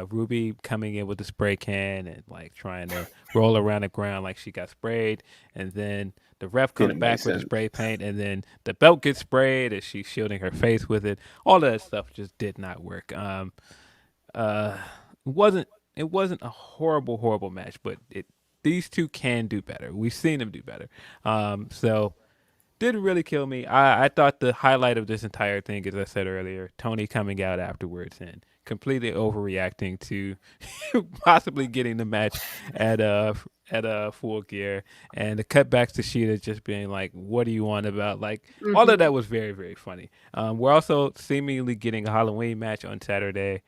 Ruby coming in with the spray can and like trying to roll around the ground like she got sprayed, and then the ref comes back with the spray paint, and then the belt gets sprayed and she's shielding her face with it. All of that stuff just did not work. It wasn't a horrible match, but these two can do better. We've seen them do better. So didn't really kill me. I thought the highlight of this entire thing, as I said earlier, Toni coming out afterwards and completely overreacting to possibly getting the match at Full Gear, and the cutbacks to Shida just being like, "What do you want about?" Like all of that was very, very funny. We're also seemingly getting a Halloween match on Saturday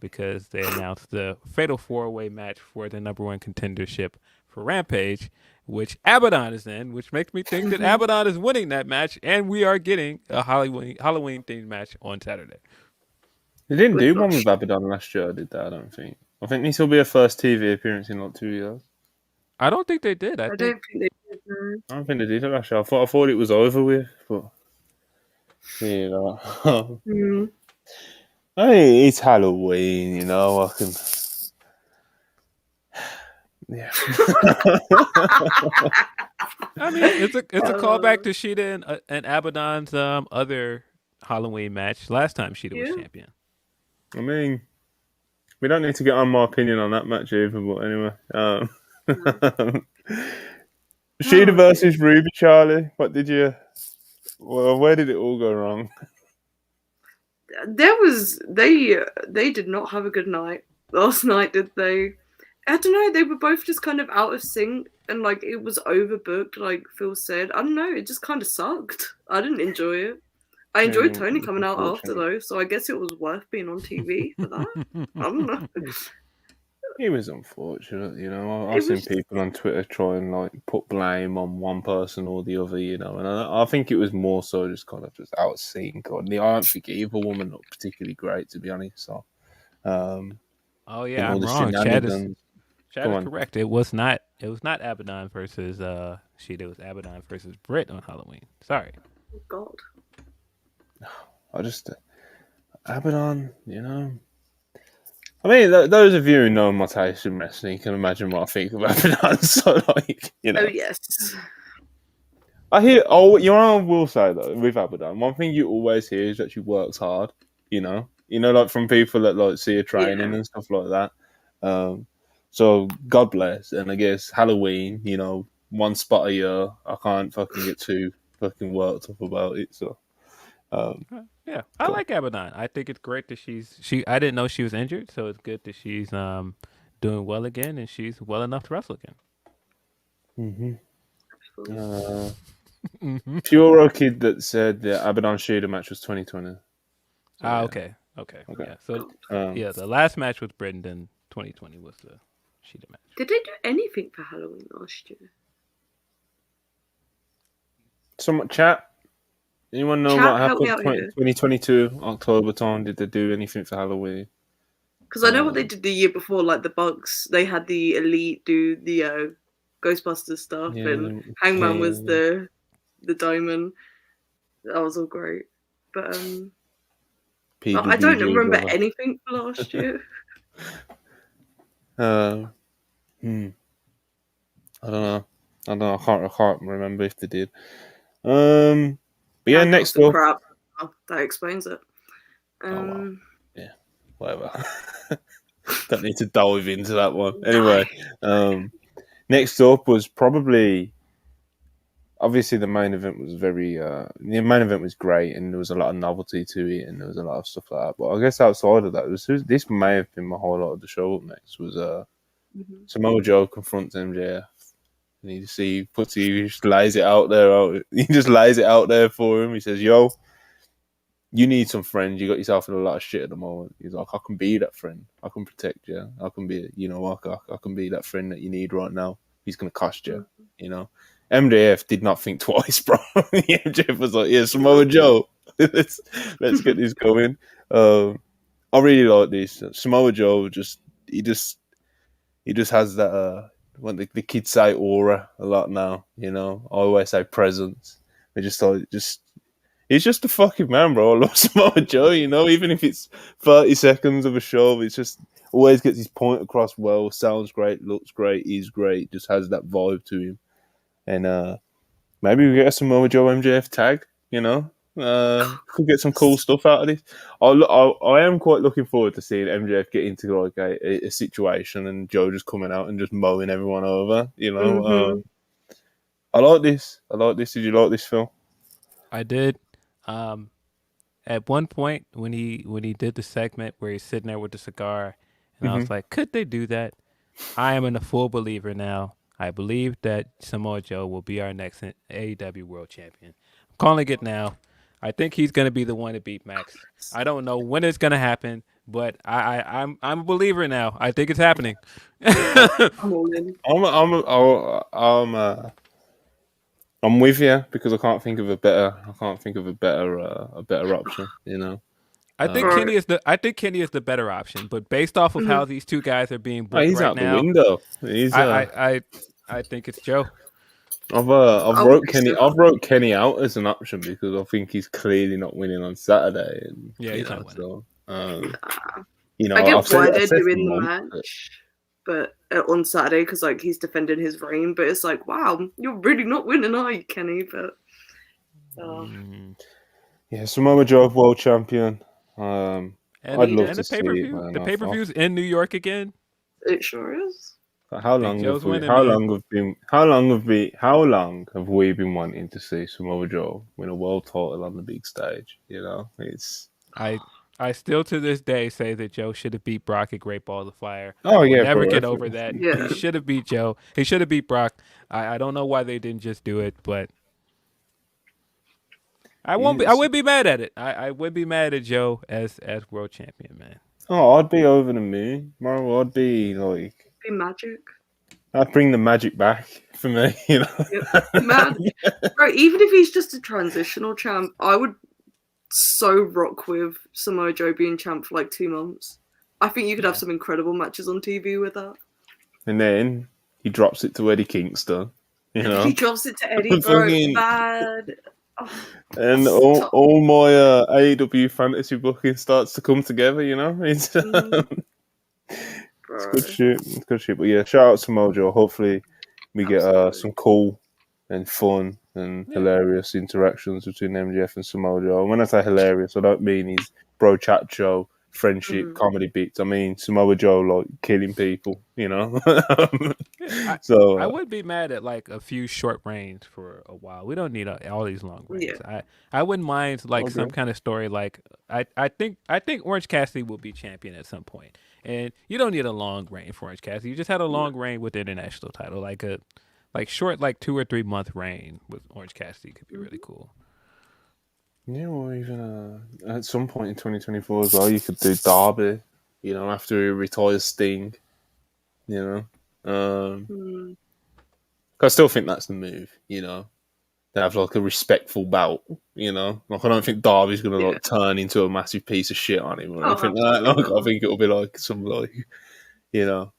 because they announced the Fatal 4-Way match for the #1 contendership for Rampage, which Abaddon is in, which makes me think that Abaddon is winning that match, and we are getting a Halloween themed match on Saturday. They didn't do one with Abaddon last year, did they? I don't think. I think this will be a first TV appearance in like 2 years. I don't think they did. I don't think they did. No. I don't think they did it last year. I thought it was over with, but Hey, it's Halloween, I can. Yeah. I mean, it's a callback to Shida and Abaddon's other Halloween match last time Shida was champion. I mean, we don't need to get on my opinion on that match either, but anyway. Shida versus Ruby, Charlie. What did you? Well, where did it all go wrong? They did not have a good night last night, did they? I don't know. They were both just kind of out of sync, and like it was overbooked. Like Phil said, I don't know. It just kind of sucked. I didn't enjoy it. I enjoyed Toni coming out after though, so I guess it was worth being on TV for that. I don't know. It was unfortunate, I've seen people on Twitter try and like put blame on one person or the other, and I think it was more so just kind of just out of sync. I don't think either woman looked particularly great, to be honest. So, oh yeah, I'm wrong. Chad is correct. It was not Abaddon versus Shida. It was Abaddon versus Britt on Halloween. Sorry. Oh God. I just Abaddon, I mean, those of you who know my taste in wrestling can imagine what I think of Abaddon. So, like, Oh yes. I hear. Oh, I will say though, with Abaddon, one thing you always hear is that she works hard. Like from people that like see her training and stuff like that. So God bless, and I guess Halloween, one spot a year. I can't fucking get too fucking worked up about it. So. Yeah, I like Abaddon. I think it's great that I didn't know she was injured, so it's good that she's doing well again and she's well enough to wrestle again. Puro Kid that said the Abaddon Shida match was 2020. So, okay. Yeah. So the last match was Brendan. 2020 was the Shida match. Did they do anything for Halloween last year? Somewhat chat. Anyone know what happened 2022 October time? Did they do anything for Halloween? Because I know what they did the year before, like the Bucks, they had the Elite do the Ghostbusters stuff, and Hangman was the diamond. That was all great. But I don't remember anything for last year. I don't know. I can't remember if they did. But yeah, next up. Crap. Oh, that explains it. Well. Yeah, whatever. Don't need to dive into that one. Anyway, next up was probably, obviously the main event was the main event was great, and there was a lot of novelty to it, and there was a lot of stuff like that. But I guess outside of that, this may have been my highlight of the show. Up next was Samoa Joe confronts MJF, and he just lays it out there. He just lays it out there for him. He says, "Yo, you need some friends. You got yourself in a lot of shit at the moment." He's like, "I can be that friend. I can protect you. I can be, I can be that friend that you need right now. He's going to cost you, MJF did not think twice, bro. MJF was like, "Yeah, Samoa Joe, let's get this going." I really like this. Samoa Joe he just has that what the kids say, aura a lot now. I always say presence. He's just a fucking man, bro. I love Samoa Joe, even if it's 30 seconds of a show, it's just always gets his point across well, sounds great, looks great, he's great, just has that vibe to him. And maybe we get a Samoa Joe MJF tag, could get some cool stuff out of this. I am quite looking forward to seeing MJF get into like a situation and Joe just coming out and just mowing everyone over, I like this. Did you like this, Phil? I did. At one point when he did the segment where he's sitting there with the cigar, and I was like, could they do that? I am a full believer now. I believe that Samoa Joe will be our next AEW World Champion. I'm calling it now. I think he's going to be the one to beat Max. I don't know when it's going to happen, but I'm a believer now. I think it's happening. I'm with you because I can't think of a better option. I think Kenny is the better option, but based off of how these two guys are being booked he's right out now, the window. I think it's Joe. I've wrote Kenny out as an option because I think he's clearly not winning on Saturday. And, he's not winning. So, I get why they're doing the match, but on Saturday because he's defending his reign. But it's like, wow, you're really not winning, are you, Kenny? But yeah, Samoa Joe, world champion. I'd love to see it. The pay-per-view's in New York again. It sure is. How long have we been wanting to see Samoa Joe win a world title on the big stage? I still to this day say that Joe should have beat Brock at Great Ball of Fire. Oh yeah, never get over that. Yeah. He should have beat Joe. He should have beat Brock. I don't know why they didn't just do it, but I would be mad at it. I would be mad at Joe as world champion, man. Oh, I'd be over the moon, bro. I'd be like. Be magic. I'd bring the magic back for me, Yep. Man, bro, even if he's just a transitional champ, I would so rock with Samoa Joe being champ for 2 months. I think you could have some incredible matches on TV with that. And then he drops it to Eddie Kingston, He drops it to Eddie, bro. Bad. Oh, and all my AEW fantasy booking starts to come together, It's good shit. It's good shit. But yeah, shout out to Mojo. Hopefully we get some cool and fun and hilarious interactions between MJF and Samoa Joe. And when I say hilarious, I don't mean his bro chat show, friendship, comedy bits. I mean Samoa Joe killing people, So I would be mad at a few short reigns for a while. We don't need all these long reigns. Yeah. I wouldn't mind some kind of story I think Orange Cassidy will be champion at some point. And you don't need a long reign for Orange Cassidy. You just had a long reign with the international title, a short 2 or 3 month reign with Orange Cassidy could be really cool. Yeah, or even at some point in 2024 as well, you could do Darby, after he retires Sting, I still think that's the move, they have like a respectful bout, you know. Like I don't think Darby's gonna like turn into a massive piece of shit on him or anything like that. Like, I think it'll be like some like, you know,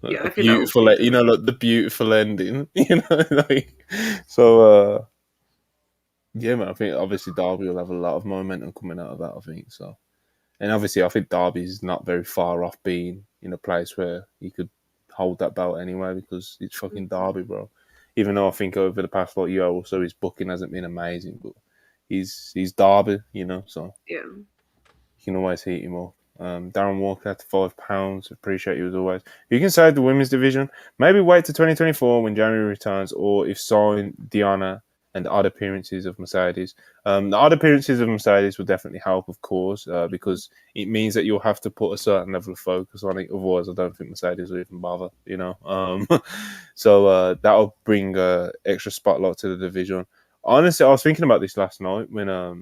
like I think beautiful, you know, like the beautiful ending, you know, like so. Yeah, man. I think obviously Darby will have a lot of momentum coming out of that. I think so, and obviously I think Darby's not very far off being in a place where he could hold that belt anyway because it's fucking Darby, bro. Even though I think over the past year or so his booking hasn't been amazing, but he's Darby, you know, so you can always heat him up. Darren Walker at £5. Appreciate you as always. You can save the women's division. Maybe wait to 2024 when January returns, or if sign Diana and the odd appearances of Mercedes. The odd appearances of Mercedes will definitely help, of course, because it means that you'll have to put a certain level of focus on it. Otherwise, I don't think Mercedes will even bother, you know. So that'll bring extra spotlight to the division. Honestly, I was thinking about this last night when I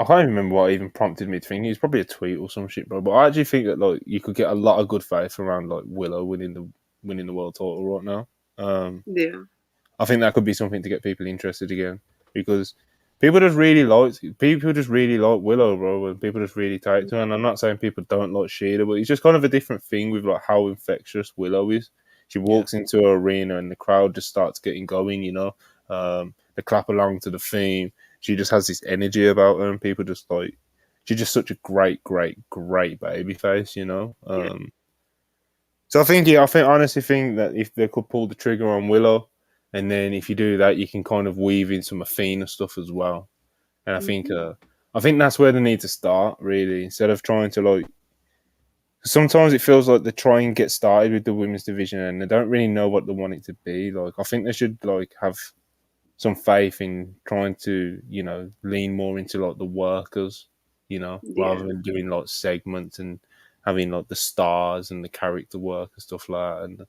can't even remember what even prompted me to think. It's probably a tweet or some shit, bro. But I actually think that like you could get a lot of good faith around like Willow winning the world title right now. I think that could be something to get people interested again because people just really like Willow, bro, and people just really take to her. And I'm not saying people don't like Shida, but it's just kind of a different thing with like how infectious Willow is. She walks into an arena and the crowd just starts getting going, you know. They clap along to the theme. She just has this energy about her, and people just like she's just such a great baby face, you know. So I honestly think that if they could pull the trigger on Willow. And then if you do that, you can kind of weave in some Athena stuff as well. And I think that's where they need to start, really, instead of trying to like. Sometimes it feels like they try and get started with the women's division and they don't really know what they want it to be. Like I think they should like have some faith in trying to, you know, lean more into like the workers, you know, rather than doing like segments and having like the stars and the character work and stuff like that. And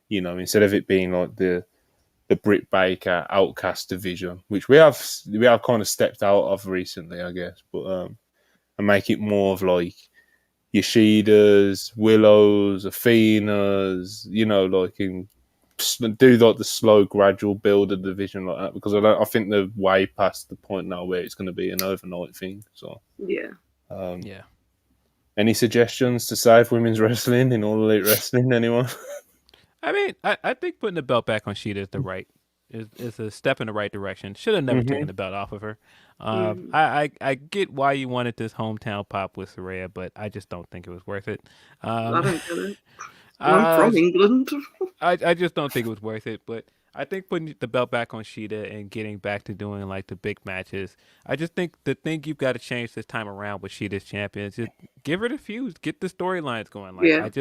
you know, instead of it being like the Britt Baker Outcast division, which we have kind of stepped out of recently, I guess, but and make it more of like Yoshidas, Willows, Athenas, you know, like do like the slow, gradual build of the division like that because I think they're way past the point now where it's going to be an overnight thing. So Any suggestions to save women's wrestling in All Elite Wrestling? Anyone? I mean, I think putting the belt back on Shida is a step in the right direction. Should have never taken the belt off of her. I get why you wanted this hometown pop with Saraya, but I just don't think it was worth it. I don't get it. I'm from England. I just don't think it was worth it. But I think putting the belt back on Shida and getting back to doing like the big matches, I just think the thing you've got to change this time around with Shida's champion is just give her the feuds, get the storylines going. Like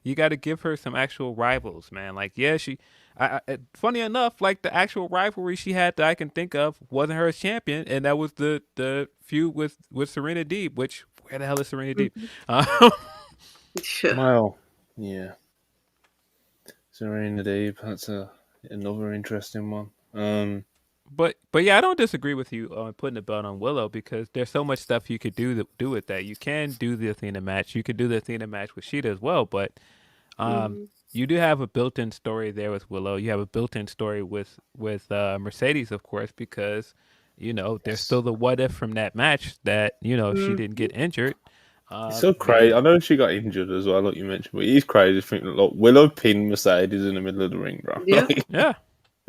you got to give her some actual rivals, man. Like, funny enough, like the actual rivalry she had that I can think of wasn't her as champion, and that was the feud with Serena Deeb. Which where the hell is Serena Deeb? Well, yeah, Serena Deeb. That's another interesting one. But yeah, I don't disagree with you on putting the belt on Willow because there's so much stuff you could do with that. You can do the Athena match. You could do the Athena match with Shida as well. But you do have a built-in story there with Willow. You have a built-in story with Mercedes, of course, because you know there's still the what if from that match that you know she didn't get injured. It's so crazy. I know she got injured as well, like you mentioned, but it's crazy to think that like Willow pinned Mercedes in the middle of the ring, bro. Yeah, yeah,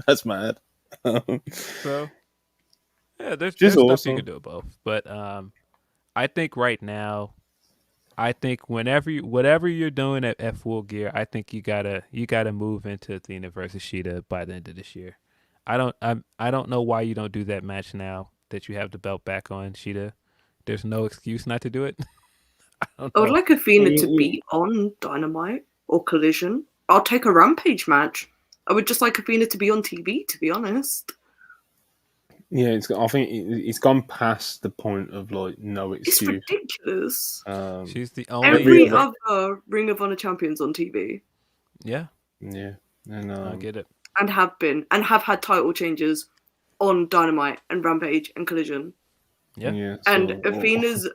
that's mad. So yeah, there's awesome. stuff you can do both, but I think right now, whatever you're doing at Full Gear, I think you gotta move into Athena versus Shida by the end of this year. I don't know why you don't do that match now that you have the belt back on Shida. There's no excuse not to do it. I would like Athena to be on Dynamite or Collision. I'll take a Rampage match. I would just like Athena to be on TV, to be honest. Yeah, I think it's gone past the point of like no excuse. It's ridiculous. She's the only. Every other Ring of Honor champion's on TV. Yeah. Yeah. And I get it. And have had title changes on Dynamite and Rampage and Collision. Yeah. And Athena's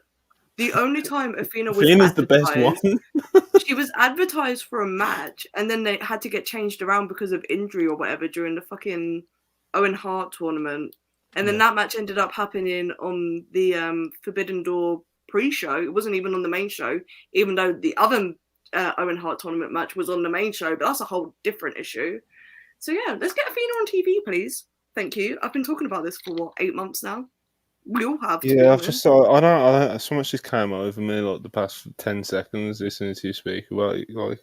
The only time Athena was Athena's the best advertised, one. she was advertised for a match, and then they had to get changed around because of injury or whatever during the fucking Owen Hart tournament. And then that match ended up happening on the Forbidden Door pre-show. It wasn't even on the main show, even though the other Owen Hart tournament match was on the main show. But that's a whole different issue. So yeah, let's get Athena on TV, please. Thank you. I've been talking about this for what, 8 months now. We all have. Yeah, I've just I don't so much just came over me like the past 10 seconds listening to you speak about it. Like,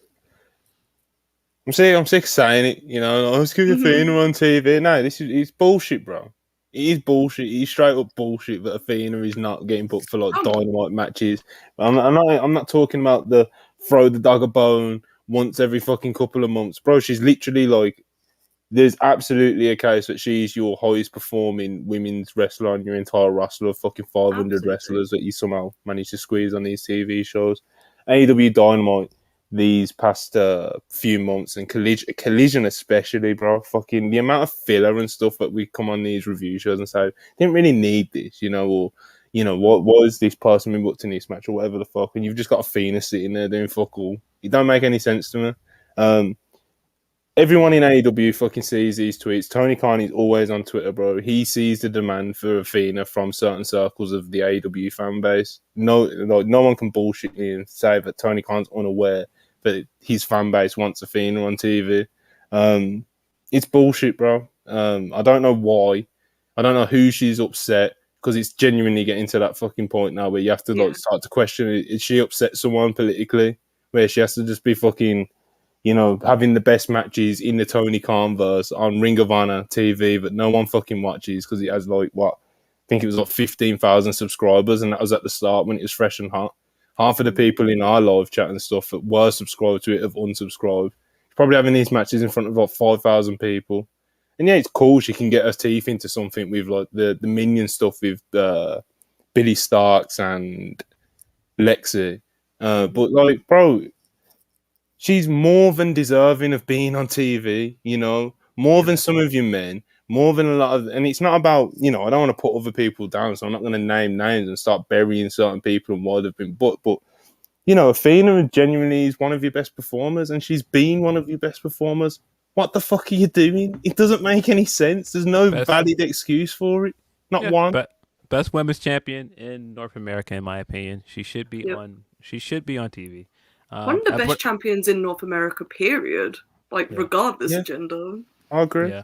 I'm sick of saying it, you know. Let's give Athena on TV. No, it's bullshit, bro. It is bullshit. It's straight up bullshit that Athena is not getting booked for like Dynamite matches. I'm not talking about the throw the dog a bone once every fucking couple of months, bro. She's literally like, there's absolutely a case that she's your highest performing women's wrestler on your entire roster of fucking 500 wrestlers that you somehow managed to squeeze on these TV shows. AEW Dynamite these past few months, and Collision especially, bro. Fucking the amount of filler and stuff that we come on these review shows and say, didn't really need this, you know, or, you know, what is this person been booked in this match or whatever the fuck, and you've just got Athena sitting there doing fuck all. It don't make any sense to me. Everyone in AEW fucking sees these tweets. Tony Khan is always on Twitter, bro. He sees the demand for Athena from certain circles of the AEW fan base. No one can bullshit me and say that Tony Khan's unaware that his fan base wants Athena on TV. It's bullshit, bro. I don't know why. I don't know who she's upset, because it's genuinely getting to that fucking point now where you have to like start to question, is she upset someone politically, where she has to just be fucking, you know, having the best matches in the Tony Khan verse on Ring of Honor TV, but no one fucking watches because it has like, what, I think it was like 15,000 subscribers, and that was at the start when it was fresh and hot. Half of the people in our live chat and stuff that were subscribed to it have unsubscribed. She's probably having these matches in front of like 5,000 people. And yeah, it's cool. She can get her teeth into something with like the Minion stuff with Billy Starks and Lexi. But like, bro, she's more than deserving of being on TV, you know, more than some of you men, more than a lot of, and it's not about, you know, I don't want to put other people down, so I'm not going to name names and start burying certain people and why they've been booked, but, you know, Athena genuinely is one of your best performers, and she's been one of your best performers. What the fuck are you doing? It doesn't make any sense. There's no valid excuse for it. Not one. But best women's champion in North America, in my opinion. She should be on. She should be on TV. One of the best champions in North America, period. Like, regardless of gender. I agree. Yeah.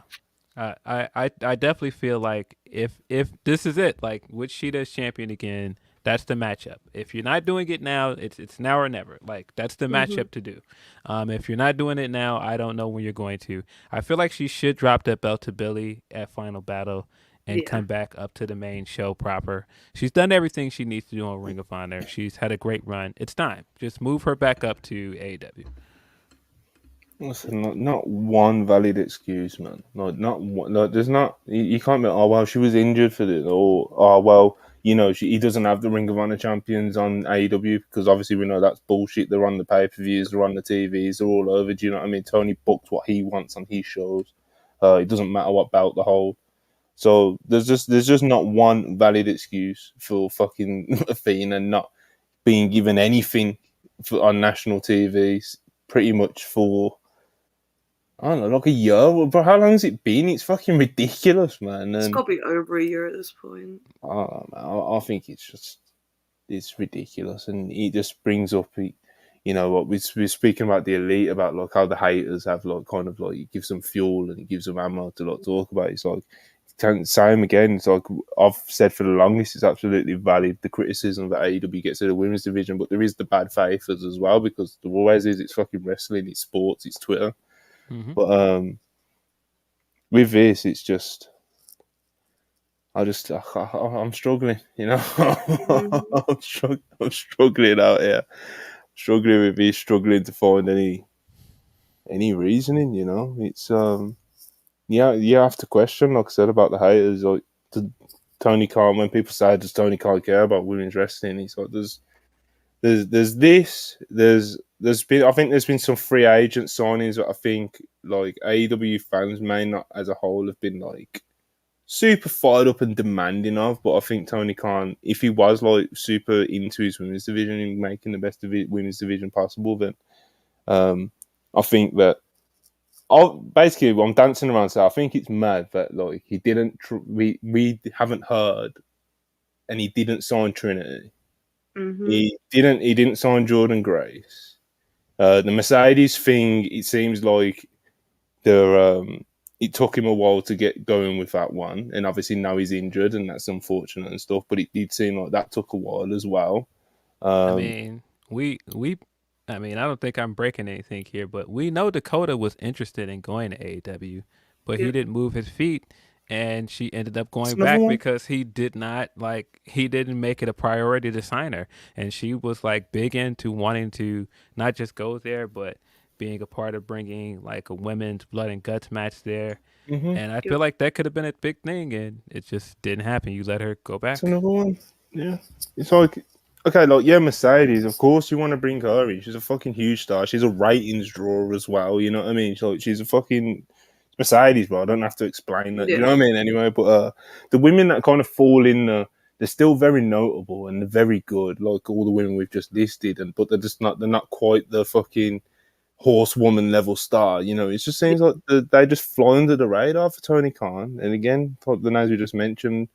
I definitely feel like if this is it, like with Sheeta's champion again, that's the matchup. If you're not doing it now, it's now or never. Like, that's the matchup to do. If you're not doing it now, I don't know when you're going to. I feel like she should drop that belt to Billy at Final Battle and come back up to the main show proper. She's done everything she needs to do on Ring of Honor. She's had a great run. It's time. Just move her back up to AEW. Listen, not one valid excuse, man. Not one. No, there's not. You can't be. Oh well, she was injured for this. Or oh well, you know, he doesn't have the Ring of Honor champions on AEW, because obviously we know that's bullshit. They're on the pay-per-views, they're on the TVs, they're all over. Do you know what I mean? Tony books what he wants on his shows. It doesn't matter what belt the whole. So there's just not one valid excuse for fucking Athena not being given anything on national TVs. Pretty much for, I don't know, like a year. But how long has it been? It's fucking ridiculous, man. It's got to be over a year at this point. I think it's ridiculous, and it just brings up, you know, what we're speaking about the Elite, about like how the haters have like kind of like, it gives them fuel and it gives them ammo to like talk about. It's like, same again. It's like I've said for the longest, it's absolutely valid, the criticism that AEW gets of the women's division, but there is the bad faithers as well, because there always is. It's fucking wrestling, it's sports, it's Twitter. But with this, it's just, I'm struggling, you know. I'm struggling out here, struggling with me, struggling to find any reasoning, you know. It's you have to question, like I said, about the haters. Like, Tony Khan, when people say, does Tony Khan care about women's wrestling? It's like, there's been, I think there's been some free agent signings that I think like AEW fans may not as a whole have been like super fired up and demanding of, but I think Tony Khan, if he was like super into his women's division and making the best women's division possible, then I think that basically I'm dancing around. So I think it's mad that like he didn't. We haven't heard, and he didn't sign Trinity. Mm-hmm. He didn't sign Jordan Grace. The Mercedes thing, it seems like it took him a while to get going with that one, and obviously now he's injured, and that's unfortunate and stuff. But it did seem like that took a while as well. I mean, I don't think I'm breaking anything here, but we know Dakota was interested in going to AEW, but he didn't move his feet, and she ended up going back because he didn't make it a priority to sign her, and she was like big into wanting to not just go there, but being a part of bringing like a women's blood and guts match there. And I feel like that could have been a big thing, and it just didn't happen. You let her go back. It's another one. Yeah. It's like, okay, like, yeah, Mercedes, of course you want to bring her in. She's a fucking huge star. She's a ratings drawer as well, you know what I mean? She's a fucking Mercedes, bro. I don't have to explain that, you know what I mean? Anyway, but the women that kind of fall in, they're still very notable and they're very good, like all the women we've just listed, but they're not quite the fucking horsewoman level star, you know. It just seems like they just fly under the radar for Tony Khan. And again, the names we just mentioned,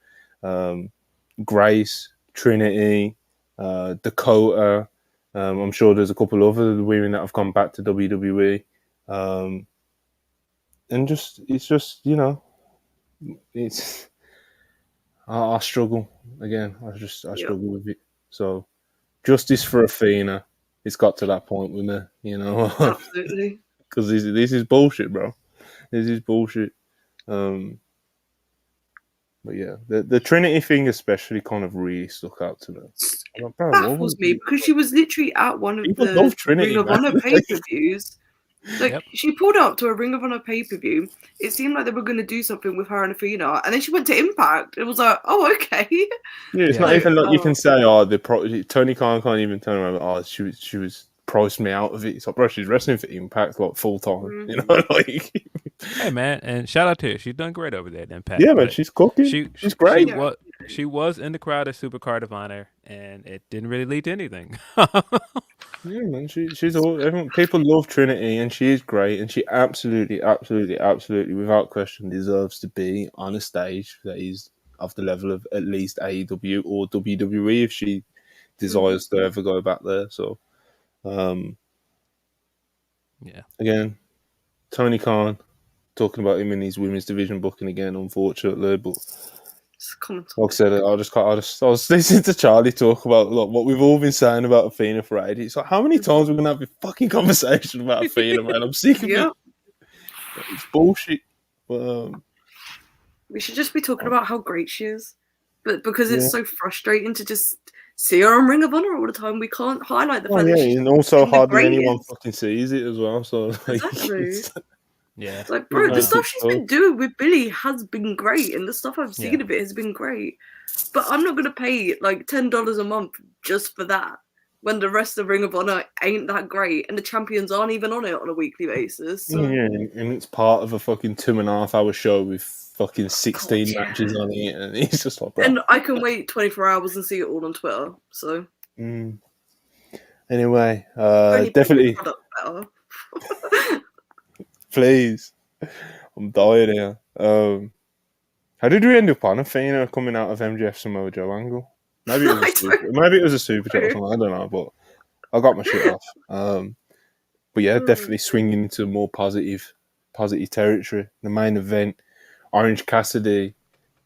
Grace, Trinity, Dakota. I'm sure there's a couple other women that have gone back to WWE. And it's just, you know, it's I struggle again. I struggle with it. So justice for Athena. It's got to that point with me, you know. Absolutely. Because this is bullshit, bro. This is bullshit. But yeah, the Trinity thing especially kind of really stuck out to me. Like, baffles me because she was literally at one of the Ring of Honor pay-per-views. Like, she pulled up to a Ring of Honor pay-per-view. It seemed like they were going to do something with her and Athena, and then she went to Impact. It was like, oh, okay. Yeah, it's not even like you can say, Tony Khan can't even turn around. She was priced me out of it. It's like, bro, she's wrestling for Impact like full time. You know, like. Hey man, and shout out to her. She's done great over there at Impact. Yeah, man, she's cooking. She's great. She was in the crowd at Supercard of Honor, and it didn't really lead to anything. Yeah, man, she's all. People love Trinity, and she is great, and she absolutely, without question, deserves to be on a stage that is of the level of at least AEW or WWE if she desires to ever go back there. So, yeah. Again, Tony Khan, talking about him in his women's division booking again, unfortunately, but. Like I said, I was listening to Charlie talk about like, what we've all been saying about Athena for ages. It's like, how many times are we going to have a fucking conversation about Athena, man? I'm sick of it. It's bullshit. But, we should just be talking about how great she is. But because it's so frustrating to just see her on Ring of Honor all the time, we can't highlight the fact that she's and also hardly anyone fucking sees it as well. So like, exactly. Yeah. It's like, bro, the stuff she's been doing with Billy has been great, and the stuff I've seen of it has been great. But I'm not gonna pay like $10 a month just for that when the rest of Ring of Honor ain't that great, and the champions aren't even on it on a weekly basis. So. Yeah, and it's part of a fucking 2.5 hour show with fucking 16 matches on it, and it's just like, bro. And I can wait 24 hours and see it all on Twitter. So. Anyway, definitely. Please. I'm dying here. How did we end up on Athena coming out of MJF Samoa Joe angle? Maybe it was a super chat or something, I don't know, but I got my shit off. But yeah, definitely swinging into more positive territory. The main event, Orange Cassidy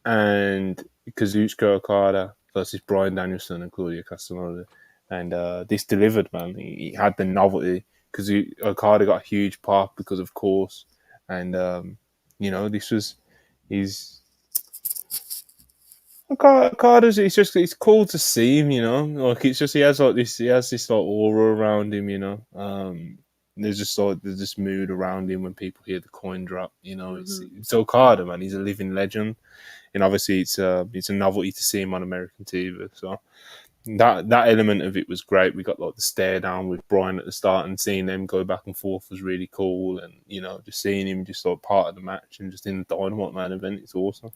and Kazuchika Okada versus Bryan Danielson and Claudio Castagnoli. And this delivered, man. He had the novelty. Because Okada got a huge pop because of course, and this was Okada's. It's cool to see him, you know. Like he has this like aura around him, you know. There's this mood around him when people hear the coin drop, you know. It's Okada, man. He's a living legend, and obviously it's a novelty to see him on American TV. So that element of it was great. We got like the stare down with Bryan at the start, and seeing them go back and forth was really cool. And just seeing him just like part of the match and just in the Dynamite main event, it's awesome.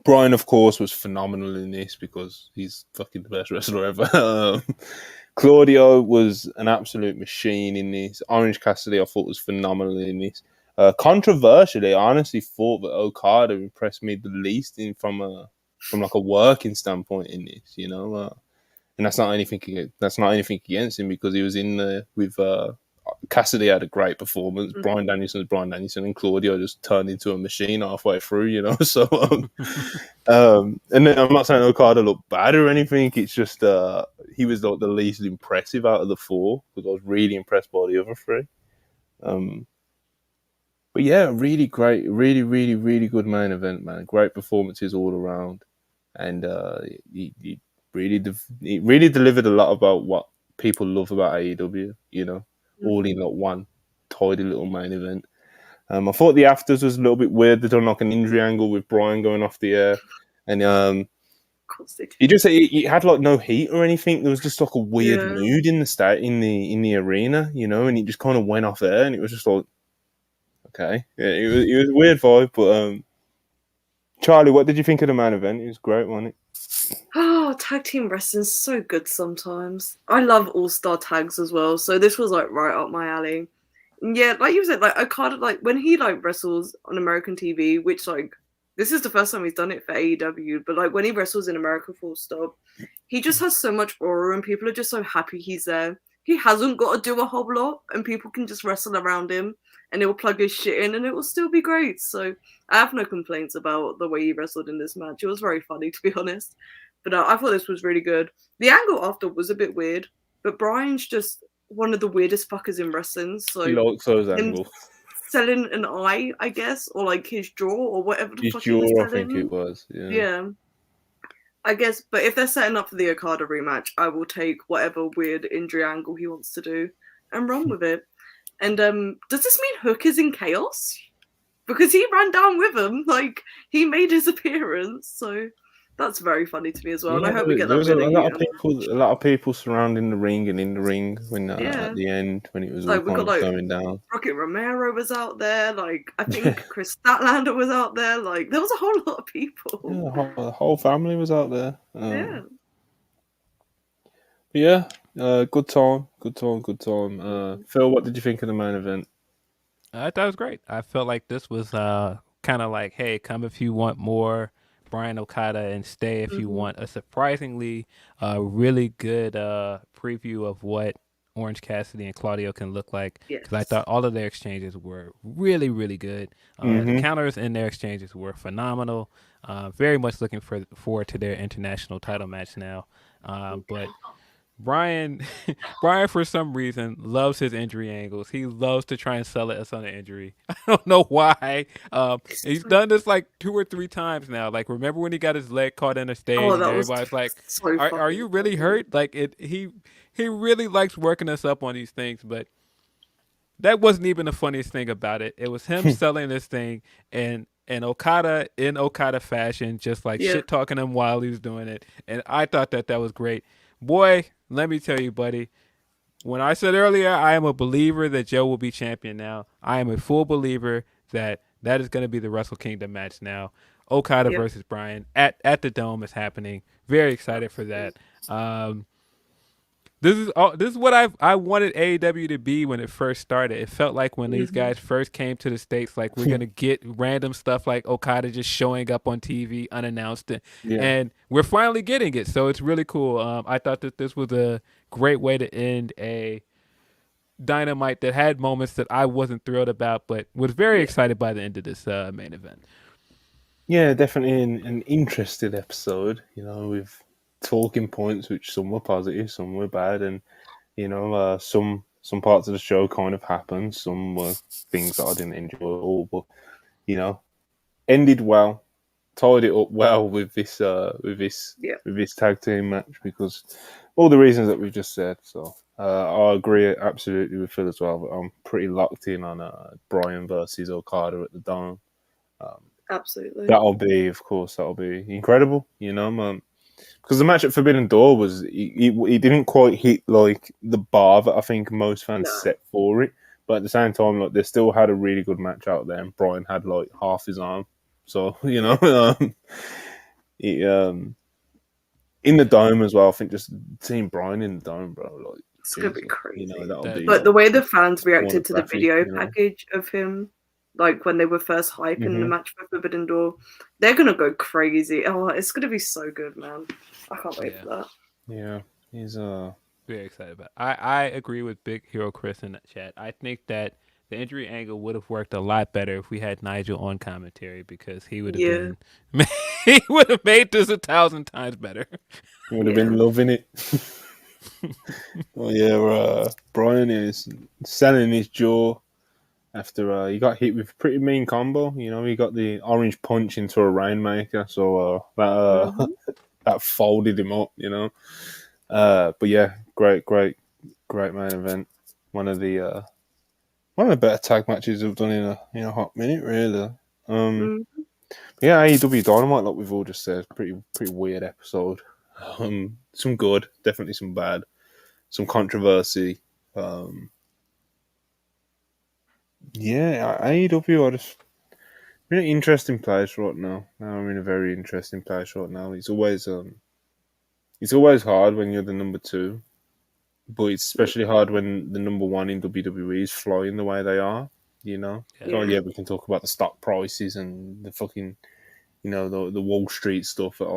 Bryan, of course, was phenomenal in this because he's fucking the best wrestler ever. Claudio was an absolute machine in this. Orange Cassidy, I thought, was phenomenal in this. Controversially, I honestly thought that Okada impressed me the least from like a working standpoint in this, and that's not anything against him because he was in there with Cassidy had a great performance. Mm-hmm. Bryan Danielson was Bryan Danielson, and Claudio just turned into a machine halfway through, So, and then I'm not saying Okada looked bad or anything. It's just he was like the least impressive out of the four because I was really impressed by the other three. But yeah, really great, really, really, really good main event, man. Great performances all around, and he really delivered a lot about what people love about AEW, all in like one tidy little main event. I thought the afters was a little bit weird. They done like an injury angle with Bryan going off the air, and he had like no heat or anything. There was just like a weird mood in the arena, and he just kind of went off there, and it was just like, okay, yeah, it was a weird vibe. But Charlie, what did you think of the main event? It was great, wasn't it? Oh, tag team wrestling's so good sometimes. I love all-star tags as well, so this was like right up my alley. Yeah, like you said, like Okada, like when he like wrestles on American TV, which like this is the first time he's done it for AEW, but like when he wrestles in America, full stop, he just has so much aura, and people are just so happy he's there. He hasn't got to do a whole lot, and people can just wrestle around him, and he'll plug his shit in, and it will still be great. So I have no complaints about the way he wrestled in this match. It was very funny, to be honest. But I thought this was really good. The angle after was a bit weird, but Bryan's just one of the weirdest fuckers in wrestling. So he likes those angles. Selling an eye, I guess, or like his jaw, or whatever the fuck jaw, he was selling. I think it was. Yeah. I guess, but if they're setting up for the Okada rematch, I will take whatever weird injury angle he wants to do and run with it. And does this mean Hook is in Chaos? Because he ran down with him, like he made his appearance, so that's very funny to me as well. Yeah, and I hope we get that. There was a lot of people surrounding the ring and in the ring when at the end when it was all kind of going down. Rocket Romero was out there, like I think Chris Statlander was out there, like there was a whole lot of people. Yeah, the whole family was out there. Good time. Phil, what did you think of the main event? I thought it was great. I felt like this was kind of like, hey, come if you want more Bryan Okada and stay if you want a surprisingly really good preview of what Orange Cassidy and Claudio can look like. Because I thought all of their exchanges were really, really good. The counters in their exchanges were phenomenal. Very much looking forward to their international title match now. But Bryan, for some reason, loves his injury angles. He loves to try and sell it as an injury. I don't know why. He's done this like 2 or 3 times now. Like, remember when he got his leg caught in the stage and everybody's like, are you really hurt? Like, he really likes working us up on these things, but that wasn't even the funniest thing about it. It was him selling this thing and Okada in Okada fashion, just like shit-talking him while he was doing it. And I thought that was great. Boy, let me tell you, buddy, when I said earlier I am a believer that Joe will be champion now, I am a full believer that is going to be the Wrestle Kingdom match now. Okada versus Bryan at the Dome is happening. Very excited for that. This is what I wanted AEW to be when it first started. It felt like when these guys first came to the States, like we're going to get random stuff like Okada just showing up on TV unannounced. And we're finally getting it. So it's really cool. I thought that this was a great way to end a Dynamite that had moments that I wasn't thrilled about, but was very excited by the end of this main event. Yeah, definitely an interesting episode, with talking points, which some were positive, some were bad, and some parts of the show kind of happened. Some were things that I didn't enjoy at all, but ended well, tied it up well with this tag team match because all the reasons that we've just said. So I agree absolutely with Phil as well. But I'm pretty locked in on Bryan versus Okada at the Dome. Absolutely, that'll be incredible. because the match at Forbidden Door was he didn't quite hit like the bar that I think most fans set for it. But at the same time, like they still had a really good match out there, and Brian had like half his arm. So you know, in the dome as well. I think just seeing Brian in the dome, bro, like it's gonna be crazy. You know, that'll be. But the way the fans reacted to the video package of him, like when they were first hyping the match for Forbidden Door, they're gonna go crazy. Oh, it's gonna be so good, man! I can't wait for that. Yeah, he's very excited about it. I agree with Big Hero Chris in the chat. I think that the injury angle would have worked a lot better if we had Nigel on commentary, because he would have been he would have made this 1,000 times better. He would have been loving it. Well, yeah, Brian is selling his jaw after he got hit with a pretty mean combo. You know, he got the orange punch into a Rainmaker, so that folded him up. You know, but yeah, great main event. One of the better tag matches we've done in a hot minute, really. Yeah, AEW Dynamite, like we've all just said, pretty weird episode. Some good, definitely some bad, some controversy. Yeah, AEW, we're in an interesting place right now. We're in a very interesting place right now. It's always hard when you're the number 2, but it's especially hard when the number 1 in WWE is flying the way they are. You know, so we can talk about the stock prices and the fucking, you know, the Wall Street stuff that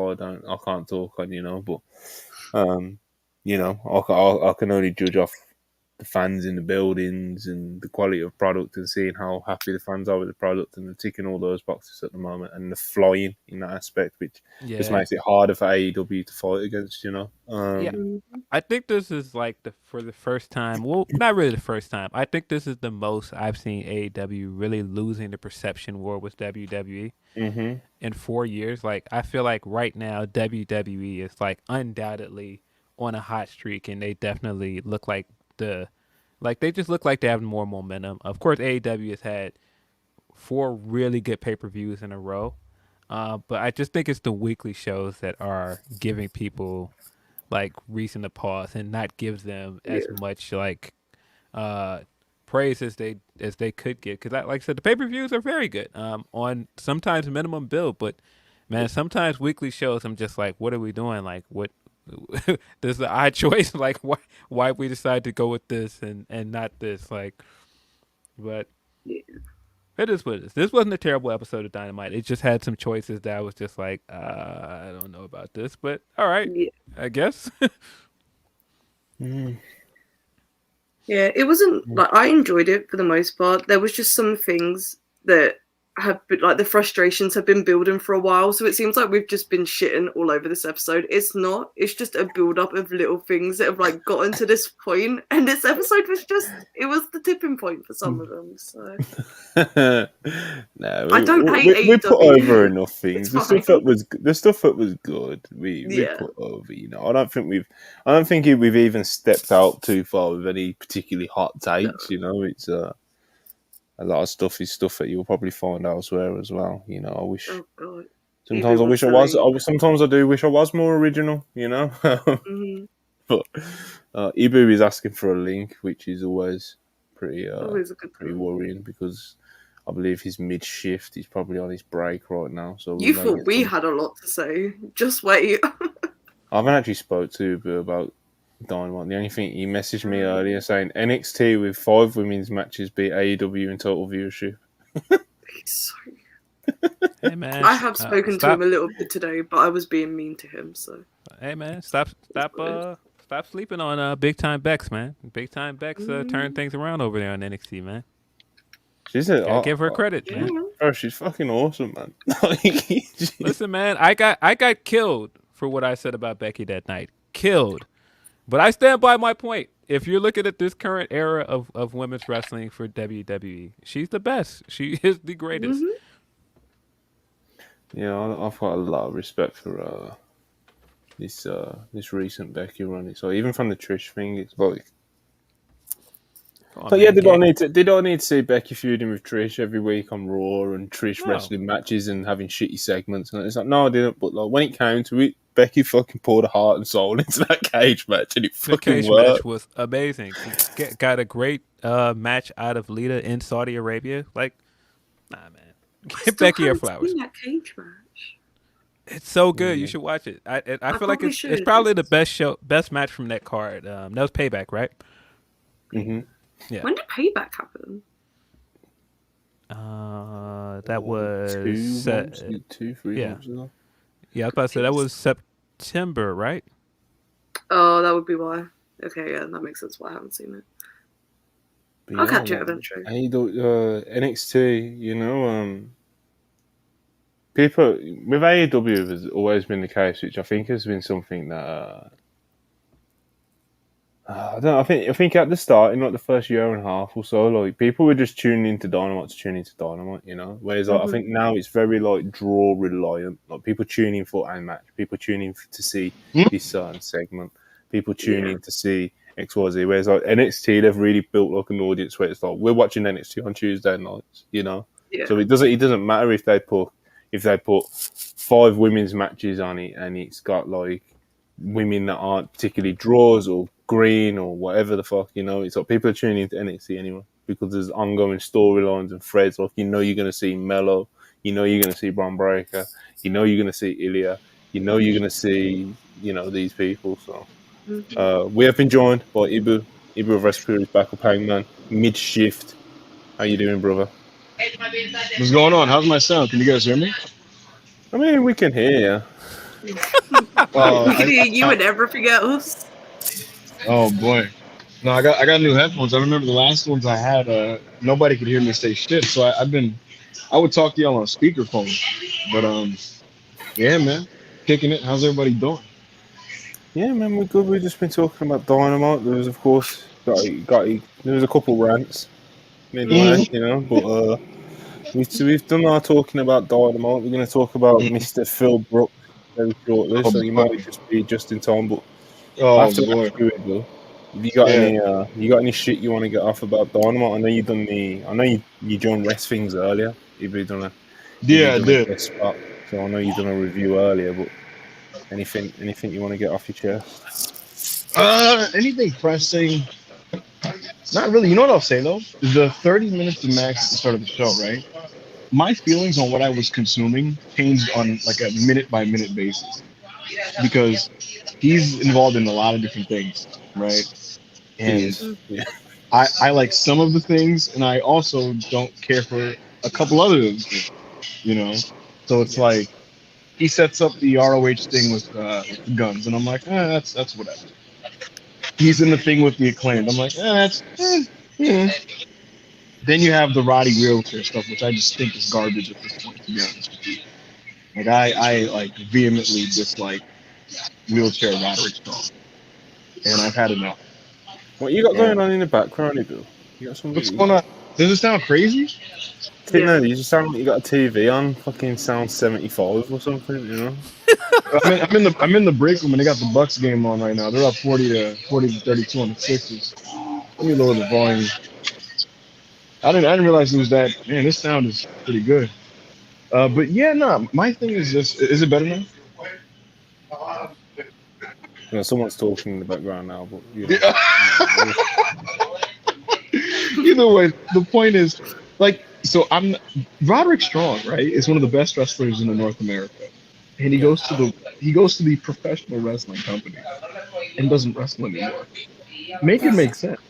I can't talk on, you know, but you know, I can only judge off the fans in the buildings and the quality of product and seeing how happy the fans are with the product, and they're ticking all those boxes at the moment, and the flying in that aspect, which just makes it harder for AEW to fight against, you know. I think this is like for the first time. Well, not really the first time. I think this is the most I've seen AEW really losing the perception war with WWE in 4 years. Like, I feel like right now WWE is like undoubtedly on a hot streak, and they definitely look like they just look like they have more momentum. Of course, AEW has had 4 really good pay-per-views in a row, but I just think it's the weekly shows that are giving people like reason to pause and not gives them as much like praise as they could get. Because like I said, the pay-per-views are very good on sometimes minimum bill, but man, sometimes weekly shows I'm just like, what are we doing? Like, what this is an odd choice. Like, why we decided to go with this and not this? Like, but it is what it is. This wasn't a terrible episode of Dynamite. It just had some choices that I was just like, I don't know about this, but all right, I guess. Yeah, it wasn't like I enjoyed it for the most part. There was just some things that have been, like, the frustrations have been building for a while, so it seems like we've just been shitting all over this episode. It's not. It's just a build-up of little things that have like gotten to this point, and this episode was the tipping point for some of them. So no, I don't hate AEW. We put over enough things. The stuff that was good. We put over. You know, I don't think we've even stepped out too far with any particularly hot takes. No. You know, it's a lot of stuff is stuff that you'll probably find elsewhere as well. You know, I wish. Oh God. Sometimes I wish I was. Sometimes I do wish I was more original. You know, but Ibu is asking for a link, which is always pretty worrying, because I believe he's mid-shift. He's probably on his break right now. So you thought we had a lot to say. Just wait. I haven't actually spoke to Ibu about Dynamite. The only thing, he messaged me earlier saying NXT with 5 women's matches beat AEW in total viewership. Sorry. Hey man, I have spoken to him a little bit today, but I was being mean to him. So hey man, stop sleeping on Big Time Bex, man. Big Time Bex turned things around over there on NXT, man. Give her credit, man. Oh, she's fucking awesome, man. Listen, man, I got killed for what I said about Becky that night. Killed. But I stand by my point. If you're looking at this current era of women's wrestling for WWE, she's the best. She is the greatest. Yeah, I've got a lot of respect for this recent Becky run. So even from the Trish thing, it's like, did I need to see Becky feuding with Trish every week on Raw and Trish wrestling matches and having shitty segments? And it's like, no, I didn't. But like when it came to it, Becky fucking poured her heart and soul into that cage match, and it The fucking cage worked. match was amazing. Got a great match out of Lita in Saudi Arabia. Like, nah, man, give Becky her flowers. That cage match. It's so good. You should watch it. I feel like it's probably the best match from that card. That was Payback, right? Mm-hmm. Yeah. When did Payback happen? That was 3 months ago. Yeah, I was about to say that was September, right? Oh, that would be why. Okay, yeah, that makes sense why I haven't seen it. But I'll catch it eventually. NXT, you know, people with AEW has always been the case, which I think has been something that I don't know. I think at the start, in like the first year and a half or so, like people were just tuning into Dynamite to tune into Dynamite, you know. Whereas like, I think now it's very like draw reliant. Like people tune in for a match, people tune in to see this certain segment, people tune in to see XYZ. Whereas like NXT, they've really built like an audience where it's like we're watching NXT on Tuesday nights, you know. Yeah. So it doesn't matter if they put 5 women's matches on it and it's got like women that aren't particularly draws or green or whatever the fuck, you know. It's like people are tuning into NXT anyway because there's ongoing storylines and threads. Like, you know, you're going to see Mello, you know, you're going to see Bron Breakker, you know, you're going to see Ilya, you know, you're going to see, you know, these people. So we have been joined by Ibu of WrestlePurists Backup Hangman mid-shift. How you doing, brother? What's going on? How's my sound? Can you guys hear me? I mean, we can hear you. We can hear you and everything else. Oh boy. No, I got new headphones. I remember the last ones I had, nobody could hear me say shit. So I would talk to y'all on speakerphone. But yeah, man. Kicking it. How's everybody doing? Yeah, man, we're good. We've just been talking about Dynamite. There was, of course, there was a couple rants midway, you know, but we've done our talking about Dynamite. We're going to talk about Mr. Phil Brooks very shortly, so you might just be just in time. But after that, have you got any shit you want to get off about Dynamite? I know you joined Rest Things earlier. I did. Spot, so I know you've done a review earlier, but anything you want to get off your chest? Anything pressing? Not really. You know what I'll say though? The 30 minutes of max at the start of the show, right? My feelings on what I was consuming changed on like a minute by minute basis because he's involved in a lot of different things, right? And I like some of the things, and I also don't care for a couple other things, you know. So it's like he sets up the ROH thing with the guns, and I'm like, that's whatever. He's in the thing with the Acclaimed. I'm like, yeah. Then you have the Roddy wheelchair stuff, which I just think is garbage at this point, to be honest with you. Like I like vehemently dislike wheelchair Roderick Strong, and I've had enough. What you got going on in the background, Bill? You got something? What's going on? Does it sound crazy? No, you just sound like you got a TV on. Fucking sound 75 or something, you know. I'm in the break room and they got the Bucks game on right now. They're up 40 to 32 on the Sixers. Let me lower the volume. I didn't realize it was that. Man, this sound is pretty good. But yeah, no. My thing is just, is it better now? You know, someone's talking in the background now, but you know. Either way, the point is, like, so Roderick Strong, right? Is one of the best wrestlers in North America, and he goes to the professional wrestling company and doesn't wrestle anymore. Make it make sense.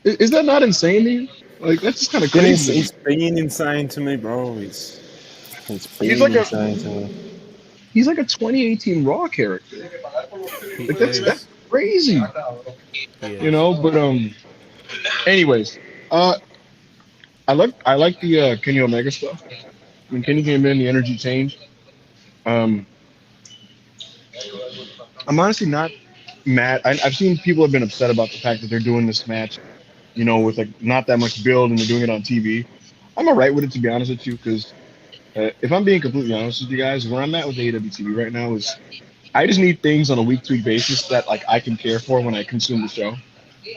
Is that not insane to you? Like, that's just kind of crazy. It's being insane to me, bro. It's being insane to me. He's like a 2018 Raw character. Like, that's crazy. You know, but anyways, I like the Kenny Omega stuff. When Kenny came in, the energy changed. I'm honestly not mad. I've seen people have been upset about the fact that they're doing this match, you know, with like not that much build and they're doing it on TV. I'm alright with it, to be honest with you, because if I'm being completely honest with you guys, where I'm at with AEW TV right now is I just need things on a week-to-week basis that like I can care for when I consume the show,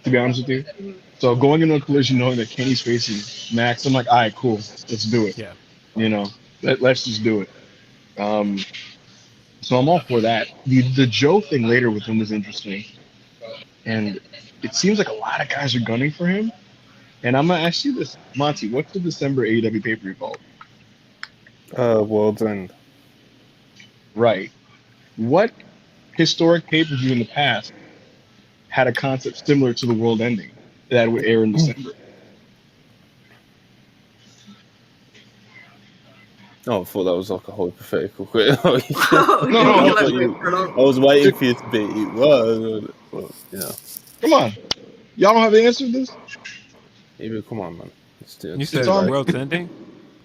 to be honest with you. So going into a collision knowing that Kenny's facing Max, I'm like, all right, cool, let's do it. Yeah. You know, let's just do it. So I'm all for that. The Joe thing later with him was interesting, and it seems like a lot of guys are gunning for him. And I'm gonna ask you this, Monty. What's the December AEW pay-per-view called? World's End. Right. What historic pay-per-view in the past had a concept similar to the world ending that would air in December? Oh, I thought that was like a hypothetical question. No, I was waiting for you to beat it. Well, Come on. Y'all don't have the answer to this? Yeah, come on, man. You said It's on- World's Ending?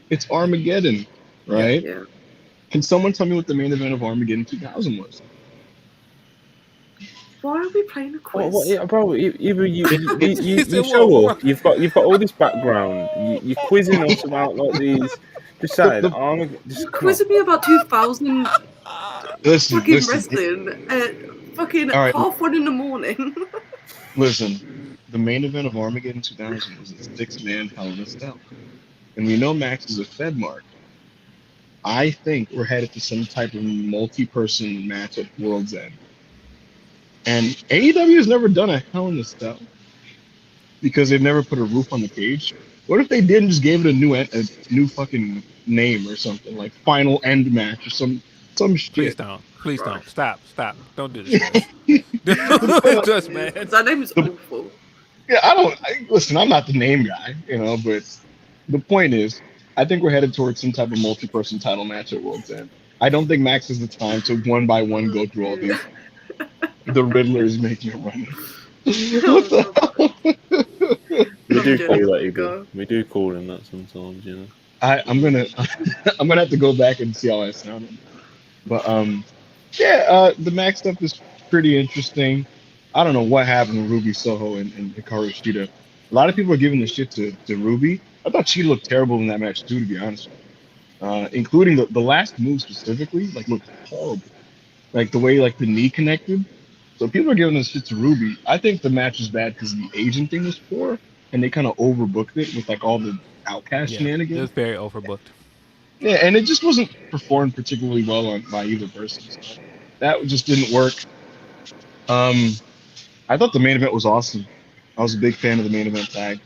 It's Armageddon, right? Yeah. Can someone tell me what the main event of Armageddon 2000 was? Why are we playing a quiz? yeah, bro. Either you said, show "Whoa." up. You've got all this background. You're quizzing us about like these. Just saying, You're quizzing me about 2000 fucking wrestling at fucking All right. 1:30 in the morning. Listen, the main event of Armageddon 2000 was a 6-man Hell in a Cell. And we know Max is a Fed mark. I think we're headed to some type of multi-person match at World's End. And AEW has never done a Hell in a Cell because they've never put a roof on the cage. What if they did and just gave it a new fucking name or something, like Final End Match or some shit? Please don't. Please don't. Stop. Don't do this, man. Don't do this, man. That name is awful. Yeah, listen, I'm not the name guy, but the point is, I think we're headed towards some type of multi-person title match at World's End. I don't think Max has the time to one by one go through all these. The Riddler is making a run. What the hell? We do call that Eagle. We do call him that sometimes, I'm gonna have to go back and see how I sounded. But the Max stuff is pretty interesting. I don't know what happened with Ruby Soho and Hikaru Shida. A lot of people are giving the shit to Ruby. I thought she looked terrible in that match too, to be honest. Including the last move specifically, looked horrible. Like the way the knee connected. So people are giving this shit to Ruby. I think the match was bad because the agent thing was poor, and they kind of overbooked it with all the Outcast shenanigans. It was very overbooked. Yeah, and it just wasn't performed particularly well by either person. So that just didn't work. I thought the main event was awesome. I was a big fan of the main event tag.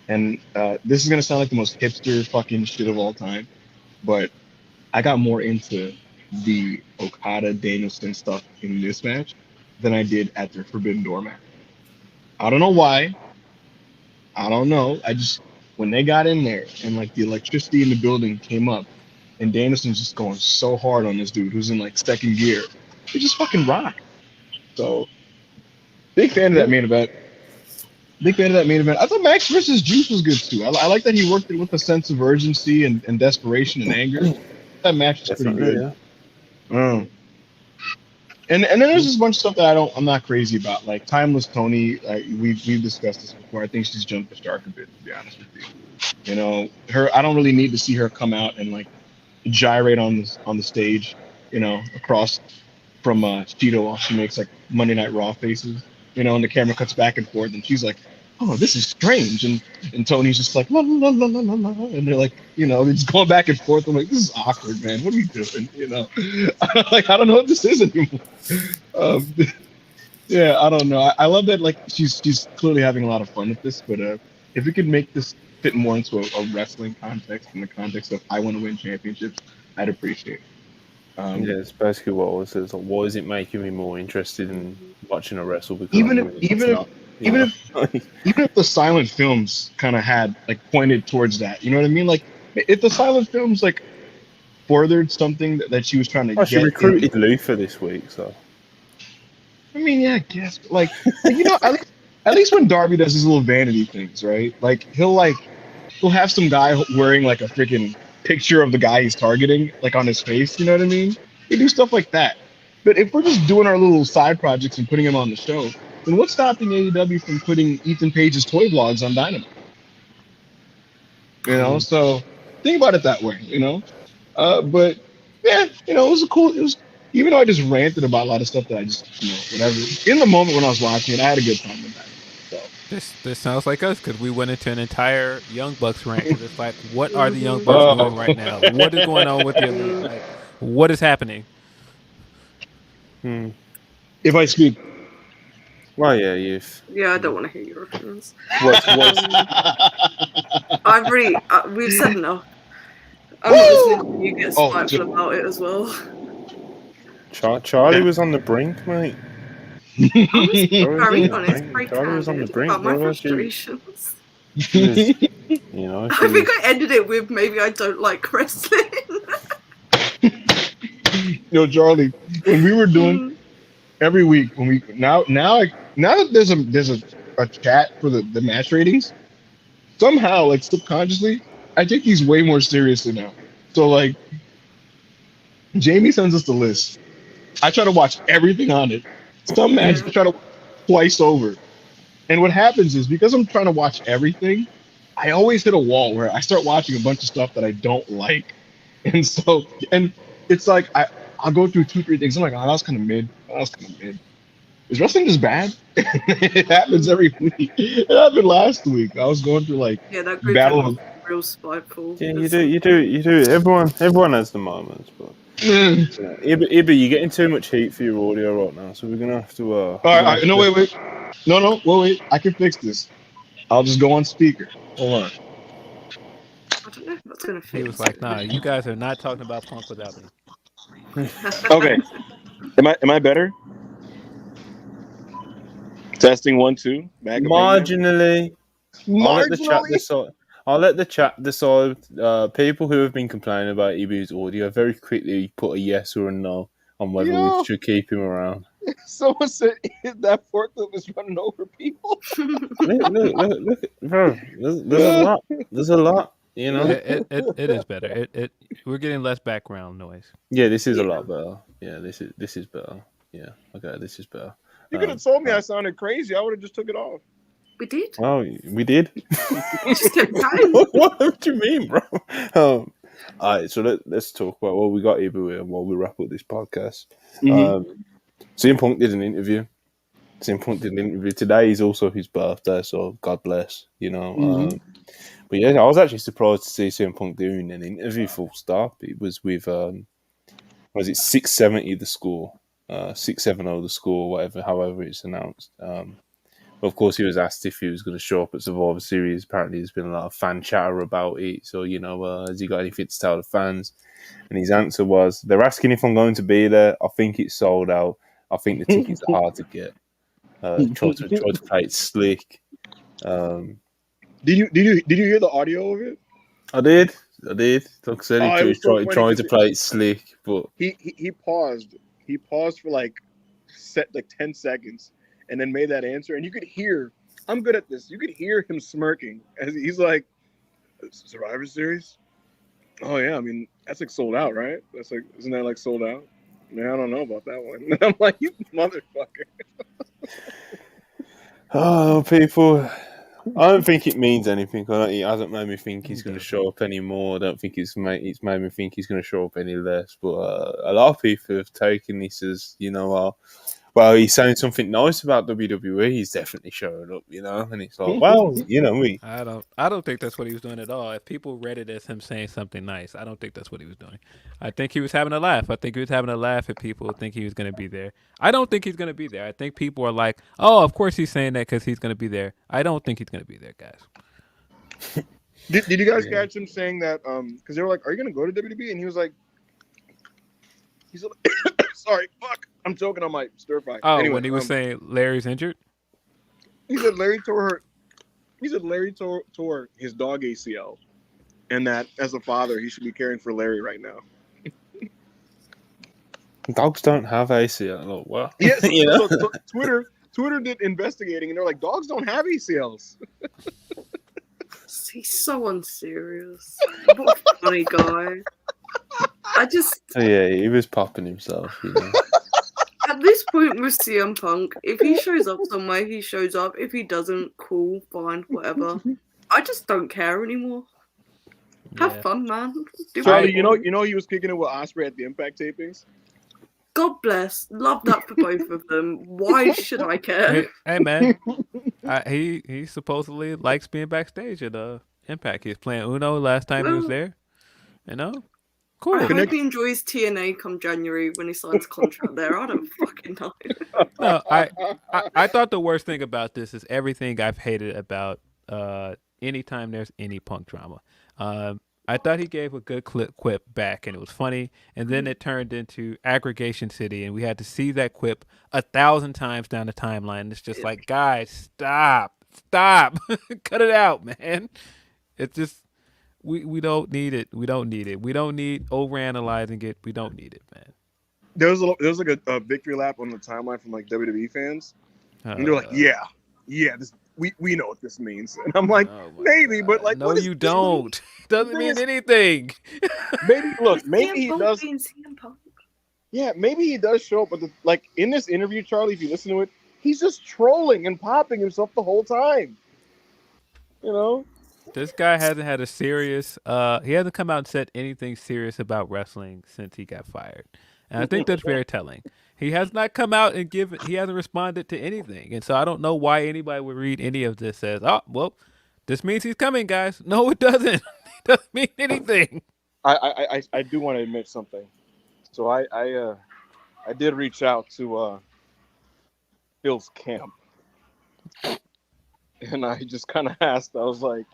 And this is going to sound like the most hipster fucking shit of all time, but I got more into the Okada Danielson stuff in this match than I did at their Forbidden Door match. I don't know why. I don't know. When they got in there and the electricity in the building came up and Danielson's just going so hard on this dude who's in second gear, it just fucking rocked. So, big fan of that main event. I thought Max versus Juice was good too. I like that he worked it with a sense of urgency and desperation and anger. That match was pretty good. Yeah. And then there's this bunch of stuff that I'm not crazy about, like Timeless Toni. We've discussed this before. I think she's jumped the shark a bit, to be honest with you. I don't really need to see her come out and gyrate on the stage, across from Cheeto while she makes Monday Night Raw faces, and the camera cuts back and forth, and she's like, "Oh, this is strange," and Tony's just like, "La la la la la la," and they're they're just going back and forth. I'm like, "This is awkward, man. What are you doing?" I don't know what this is anymore. Yeah, I don't know. I love that she's clearly having a lot of fun with this, but if we could make this fit more into a wrestling context, in the context of I want to win championships, I'd appreciate it. It's basically what I was. Why is it making me more interested in watching a wrestle? Because even if the silent films kind of had pointed towards that, you know what I mean? If the silent films furthered something that she was trying to get. She recruited Luther this week, so. I mean, yeah, I guess. At least when Darby does his little vanity things, right? He'll have some guy wearing a freaking picture of the guy he's targeting, on his face, you know what I mean? They do stuff like that. But if we're just doing our little side projects and putting them on the show, then what's stopping AEW from putting Ethan Page's toy vlogs on Dynamite? So think about it that way, But yeah, it was even though I just ranted about a lot of stuff that I just, whatever. In the moment when I was watching it, I had a good time with that. So. This sounds like us because we went into an entire Young Bucks rant. It's what are the Young Bucks doing right now? What is going on with them? What is happening? If I speak. Well, yeah, you've. Yeah, I don't want to hear your opinions. What's We've said enough. I'm not listening to you get spiteful about it as well. Charlie was on the brink, mate. Very honest, very Charlie was on the brink. about my frustrations. You know, I think I ended it with maybe I don't like wrestling. Yo, Charlie, when we were doing every week, when we now that there's a chat for the match ratings, somehow like subconsciously I take these way more seriously now. So like Jamie sends us the list. I try to watch everything on it. Some matches I try to twice over. And what happens is because I'm trying to watch everything, I always hit a wall where I start watching a bunch of stuff that I don't like. And so it's like I'll go through 2-3 things. I'm like, oh, that was kind of mid. Is wrestling just bad? It happens every week. It happened last week. I was going through like that group battle of real spiteful. Yeah, you do. Everyone has the moments, but Ibby, you're getting too much heat for your audio right now, so we're gonna have to. All right, no, wait. No, wait. I can fix this. I'll just go on speaker. Hold on. I don't know if that's gonna fit. He was like, "Nah, you guys are not talking about Punk without me." Okay. Am I better? Testing 1 2. Marginally. I'll let the chat decide. People who have been complaining about Ibu's audio very quickly put a yes or a no on whether we should keep him around. Someone said that forklift is running over people. Look, bro. There's a lot. You know, it is better. We're getting less background noise. Yeah, this is a lot better. Yeah, this is better. Yeah, okay, this is better. You could have told me I sounded crazy. I would have just took it off. We did. Oh, we did. Just kept going. What do you mean, bro? All right, so let's talk about what we got Ibu here while we wrap up this podcast. CM Punk did an interview. Today is also his birthday, so God bless. You know. But yeah, I was actually surprised to see CM Punk doing an interview full stop. It was with, was it 670 the score? 670 the score, however it's announced. Of course, he was asked if he was going to show up at Survivor Series. Apparently, there's been a lot of fan chatter about it. So, you know, has he got anything to tell the fans? And his answer was, they're asking if I'm going to be there. I think it's sold out. I think the tickets are hard to get. Try to play it slick. Did you hear the audio of it? I did. Like I said, he was trying to play it slick, but he paused. He paused for like 10 seconds, and then made that answer. And you could hear, I'm good at this. You could hear him smirking as he's like, Survivor Series? Oh yeah, I mean that's like sold out, right? That's like, isn't that like sold out? Man, I don't know about that one. And I'm like, you motherfucker. Oh, people. I don't think it means anything. It hasn't made me think he's going to show up anymore. I don't think it's made me think he's going to show up any less. But a lot of people have taken this as, you know, well, he's saying something nice about WWE. He's definitely showing up, you know. And it's like, well, you know, I don't think that's what he was doing at all. If people read it as him saying something nice, I don't think that's what he was doing. I think he was having a laugh. I think he was having a laugh at people who think he was going to be there. I don't think he's going to be there. I think people are like, oh, of course he's saying that because he's going to be there. I don't think he's going to be there, guys. Did you guys catch him saying that? Because they were like, are you going to go to WWE? And he was like, sorry, fuck. I'm choking on my stir fry. Oh, anyway, when he was saying Larry's injured? He said Larry tore his dog ACL. And that as a father, he should be caring for Larry right now. Dogs don't have ACL. Oh, well. Yes, so Twitter did investigating, and they're like, dogs don't have ACLs. He's so unserious. What a funny guy. Yeah, he was popping himself, you know. At this point with CM Punk, if he shows up somewhere, he shows up. If he doesn't, cool, fine, whatever. I just don't care anymore. Have fun, man. Charlie, you know he was kicking it with Osprey at the Impact tapings? God bless. Love that for both of them. Why should I care? Hey man. He supposedly likes being backstage at Impact. He was playing Uno last time he was there. You know? Cool. I hope he enjoys TNA come January when he signs a contract there. I don't fucking know. No, I thought the worst thing about this is everything I've hated about anytime there's any Punk drama. I thought he gave a good quip back, and it was funny. And then it turned into Aggregation City, and we had to see that quip 1,000 times down the timeline. It's just like, guys, stop, cut it out, man. It's just we don't need it. We don't need it. We don't need overanalyzing it. We don't need it, man. There was like a victory lap on the timeline from like WWE fans, and they're like, yeah, this we know what this means, and I'm like, maybe, God. but like, no, you don't. Doesn't mean anything. Maybe he does. Yeah, maybe he does show up, but like in this interview, Charlie, if you listen to it, he's just trolling and popping himself the whole time. You know, this guy hasn't had a serious. He hasn't come out and said anything serious about wrestling since he got fired, and I think that's very telling. He has not come out and he hasn't responded to anything. And so I don't know why anybody would read any of this as, oh, well, this means he's coming, guys. No, it doesn't. It doesn't mean anything. I do want to admit something. So I did reach out to Phil's camp. And I just kind of asked, I was like,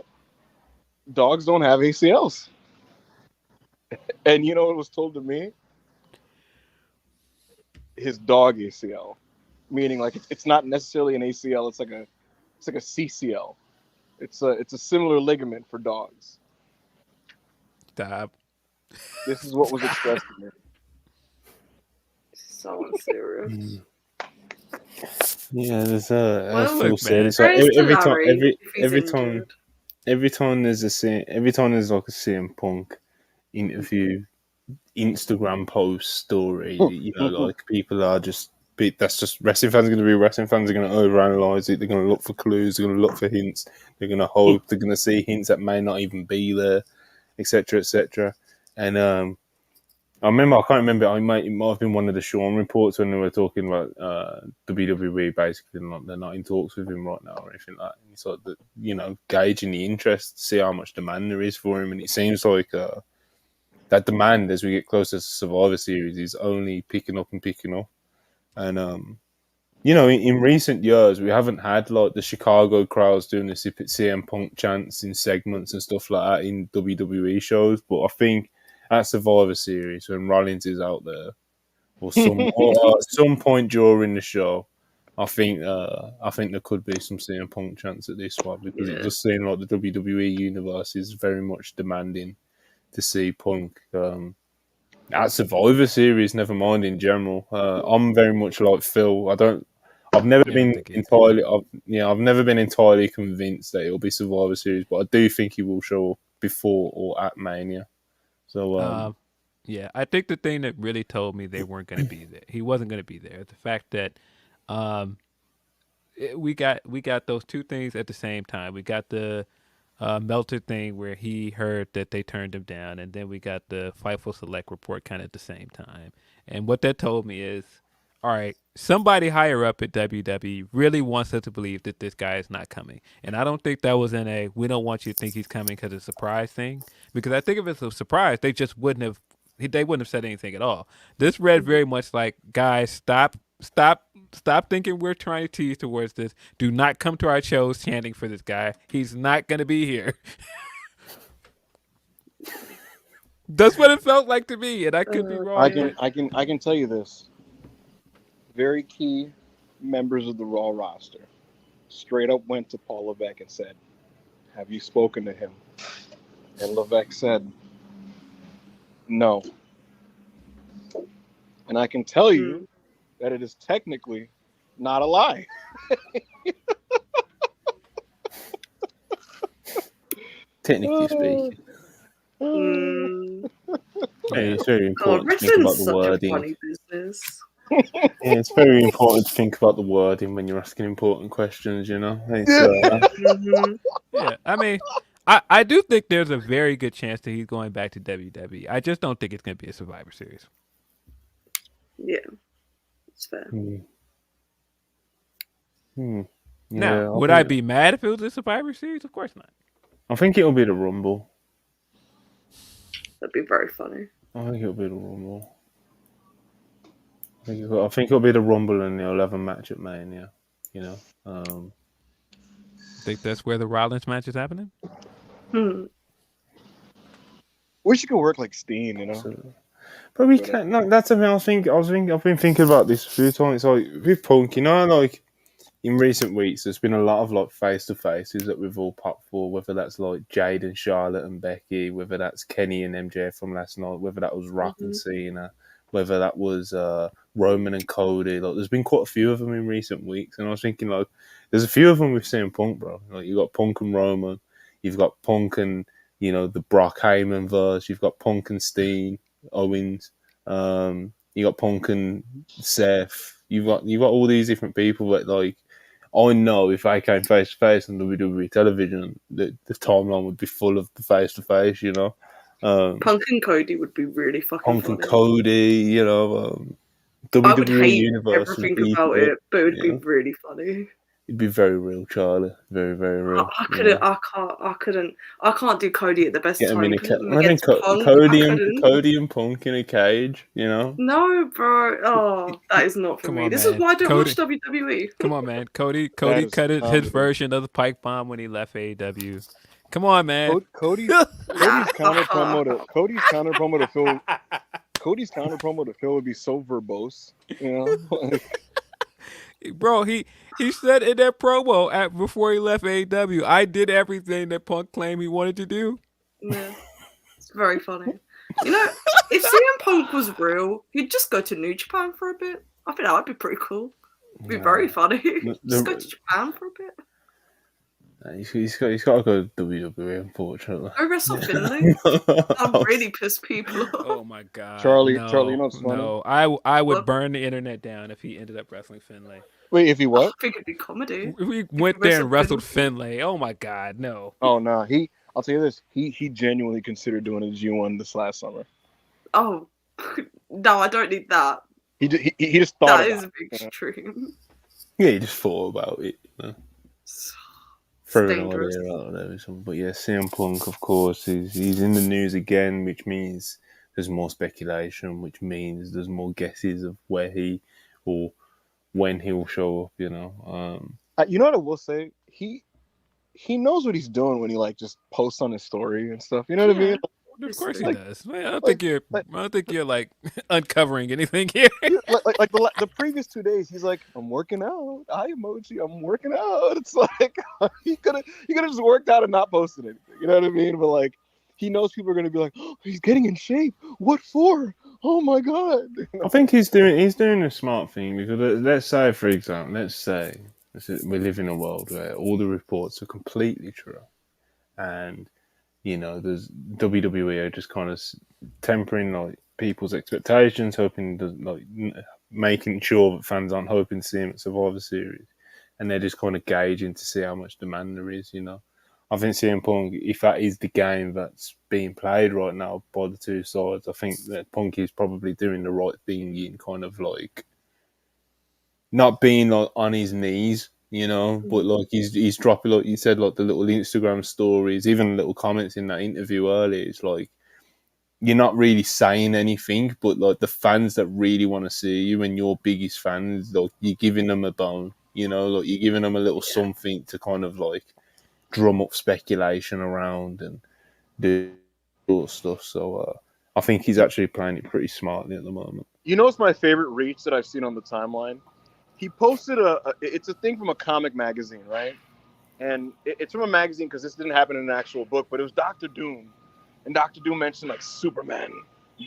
dogs don't have ACLs. And you know what was told to me? His dog ACL, meaning like it's not necessarily an ACL. It's like a CCL. It's a similar ligament for dogs. Stop. This is what was expressed to me. So unserious. Yeah, there's as look, Phil said, it's like every time there's like a CM Punk interview, Instagram post story, you know, like people are just that's just wrestling fans are going to be wrestling fans are going to overanalyze it. They're going to look for clues. They're going to look for hints. They're going to hope. They're going to see hints that may not even be there, etc., etc. And I can't remember. It might have been one of the Sean reports when they were talking about WWE. Basically, they're not in talks with him right now or anything like that. And it's like you know, gauging the interest, see how much demand there is for him, and it seems like that demand as we get closer to Survivor Series is only picking up. And you know, in recent years, we haven't had like the Chicago crowds doing the CM Punk chants in segments and stuff like that in WWE shows. But I think at Survivor Series, when Rollins is out there, or at some point during the show, I think there could be some CM Punk chants at this one because it does seem like the WWE universe is very much demanding to see Punk at Survivor Series. Never mind in general. I'm very much like Phil. I've never been entirely convinced that it'll be Survivor Series, but I do think he will show up before or at Mania. So yeah, I think the thing that really told me they weren't going to be there, he wasn't going to be there. The fact that we got those two things at the same time. We got the Melter thing where he heard that they turned him down, and then we got the Fightful Select report kind of at the same time. And what that told me is, all right, somebody higher up at WWE really wants us to believe that this guy is not coming. And I don't think that was we don't want you to think he's coming because it's a surprise thing. Because I think if it's a surprise, they wouldn't have said anything at all. This read very much like, guys, stop thinking we're trying to tease towards this. Do not come to our shows chanting for this guy. He's not going to be here. That's what it felt like to me, and I could be wrong. I can tell you this. Very key members of the Raw roster straight up went to Paul Levesque and said, "Have you spoken to him?" And Levesque said, "No." And I can tell you that it is technically not a lie. Technically speaking. It's very important to think about the wording. It's very important to think about the wording when you're asking important questions, you know? Yeah, I mean, I do think there's a very good chance that he's going back to WWE. I just don't think it's going to be a Survivor Series. Yeah, it's fair. Now, would I be mad if it was a Survivor Series? Of course not. I think it'll be the Rumble. That'd be very funny. I think it'll be the Rumble. I think it'll be the Rumble and the 11 match at Mania. You know, Think that's where the Rollins match is happening? Wish you could work like Steen, you know. so, but we can't. No, that's something I was thinking. I've been thinking about this a few times. Like with Punk, you know, like in recent weeks, there's been a lot of like face to faces that we've all popped for. Whether that's like Jade and Charlotte and Becky, whether that's Kenny and MJF from last night, whether that was Rock and Cena, whether that was Roman and Cody. Like, there's been quite a few of them in recent weeks, and I was thinking like, there's a few of them we've seen Punk, bro. Like you got Punk and Roman, you've got Punk and the Brock Heyman verse, you've got Punk and Steen Owens, you got Punk and Seth, you've got all these different people that like. I know if I came face to face on WWE television, the timeline would be full of the face to face, you know. Punk and Cody would be really fucking Punk funny. and Cody, you know. I would WWE hate Universe everything about it, but it would be really funny. It'd be very real, Charlie. Very, very real. I can't do Cody at the best Get him time. in a Put him I think against Punk, Cody and Punk in a cage, you know. No, bro. Oh, that is not for Come me. on, This man. is why I don't Cody. watch WWE. Come on, man. Cody is cut his comedy. version of the pipe bomb when he left AEW. Come on, man. Cody's counter promo to Phil would be so verbose, you know. Bro, he said in that promo before he left AEW, I did everything that Punk claimed he wanted to do. Yeah, it's very funny. You know, if CM Punk was real, he'd just go to New Japan for a bit. I think that would be pretty cool. It'd be very funny. Just go to Japan for a bit. He's got to go to WWE, unfortunately. Go wrestle Finlay. I'll really piss people off. Oh my god, Charlie, no, you know what's funny? No, I would What? burn the internet down if he ended up wrestling Finlay. Wait, if he what? I think it'd be comedy. We went there and wrestled Finlay. Oh my god, no. Oh no, I'll tell you this. He genuinely considered doing a G1 this last summer. Oh, no, I don't need that. He just thought That about is a it, big you know? extreme. Yeah, he just thought about it. You know? It's Throw an dangerous. idea out there or something. But yeah, CM Punk, of course, he's in the news again, which means there's more speculation, which means there's more guesses of where he or when he'll show up. You know, You know what I will say? He knows what he's doing when he like just posts on his story and stuff. You know what I mean? Of course he Like- does. Man, I don't think you're like uncovering anything here. like the previous 2 days, he's like, I'm working out. Eye emoji. I'm working out. It's like he could have just worked out and not posted anything. You know what I mean? But like, he knows people are gonna be like, oh, he's getting in shape. What for? Oh my god! I think he's doing a smart thing because let's say, for example, we live in a world where all the reports are completely true, and there's WWE are just kind of tempering like people's expectations, making sure that fans aren't hoping to see him at Survivor Series, and they're just kind of gauging to see how much demand there is. I think CM Punk, if that is the game that's being played right now by the two sides, I think that Punk is probably doing the right thing in kind of like not being like on his knees, but like he's dropping, like you said, like the little Instagram stories, even little comments in that interview earlier. It's like you're not really saying anything, but like the fans that really want to see you and your biggest fans, like you're giving them a bone, like you're giving them a little something to kind of like drum up speculation around and do all stuff. So I think he's actually playing it pretty smartly at the moment. You know what's my favorite reach that I've seen on the timeline? He posted it's a thing from a comic magazine, right? And it's from a magazine because this didn't happen in an actual book, but it was Dr. Doom. And Dr. Doom mentioned like Superman,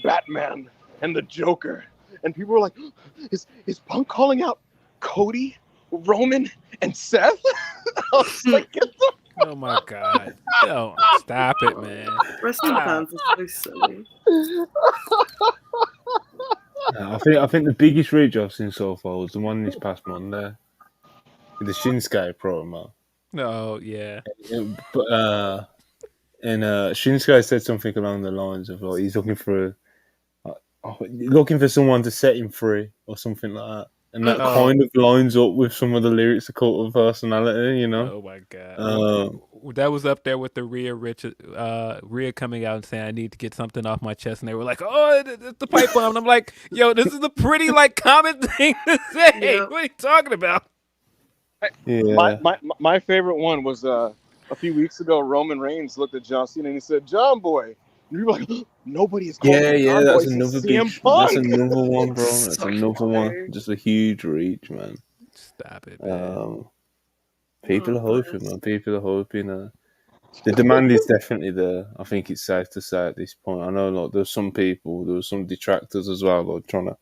Batman, and the Joker. And people were like, is Punk calling out Cody, Roman, and Seth? I was like, get the Oh my god! Don't stop it, man. Wrestling fans are so silly. I think the biggest reach I've seen so far was the one this past Monday with the Shinsuke promo. No, yeah. But Shinsuke said something along the lines of like he's looking for someone to set him free or something like that. And that kind of lines up with some of the lyrics of Cult of Personality, you know? Oh my god. That was up there with the Rhea coming out and saying, I need to get something off my chest. And they were like, oh, it's the pipe bomb. And I'm like, yo, this is a pretty common thing to say. Yeah. What are you talking about? Yeah. My favorite one was a few weeks ago, Roman Reigns looked at John Cena and he said, John Boy. And you were like, nobody is calling him John Boy. That's another that's another one, bro. That's another one. Just a huge reach, man. Stop it, man. People are hoping, man. People are hoping. The demand is definitely there. I think it's safe to say at this point. I know, there's some people, there were some detractors as well, trying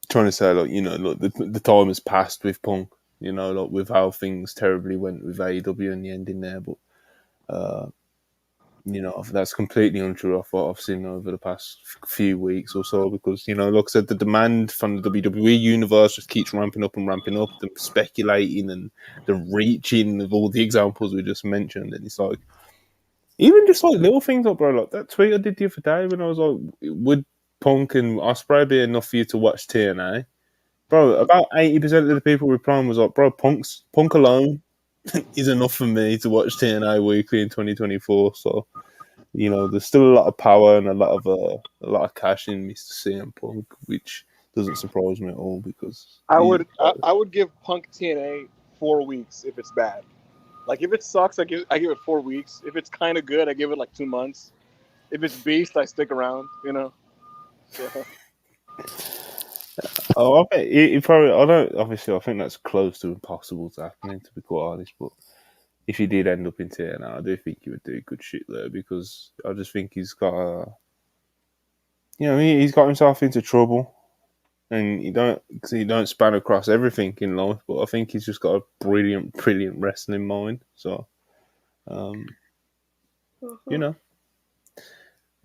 to say, the time has passed with Punk. With how things terribly went with AEW and the ending there, but that's completely untrue of what I've seen over the past few weeks or so, because, like I said, the demand from the WWE universe just keeps ramping up, the speculating and the reaching of all the examples we just mentioned, and it's like, even just little things bro, like that tweet I did the other day when I was like, would Punk and Osprey be enough for you to watch TNA? Bro, about 80% of the people replying was like, bro, Punk alone is enough for me to watch TNA weekly in 2024. So, there's still a lot of power and a lot of cash in Mr. CM Punk, which doesn't surprise me at all, because I would give Punk TNA 4 weeks if it's bad. If it sucks, I give it 4 weeks. If it's kind of good, I give it 2 months. If it's beast, I stick around. So. I bet he probably. I don't. Obviously, I think that's close to impossible to happening, to be quite honest. But if he did end up in TNA, I do think he would do good shit there, because I just think he's got he's got himself into trouble, and he don't span across everything in life. But I think he's just got a brilliant wrestling mind. So,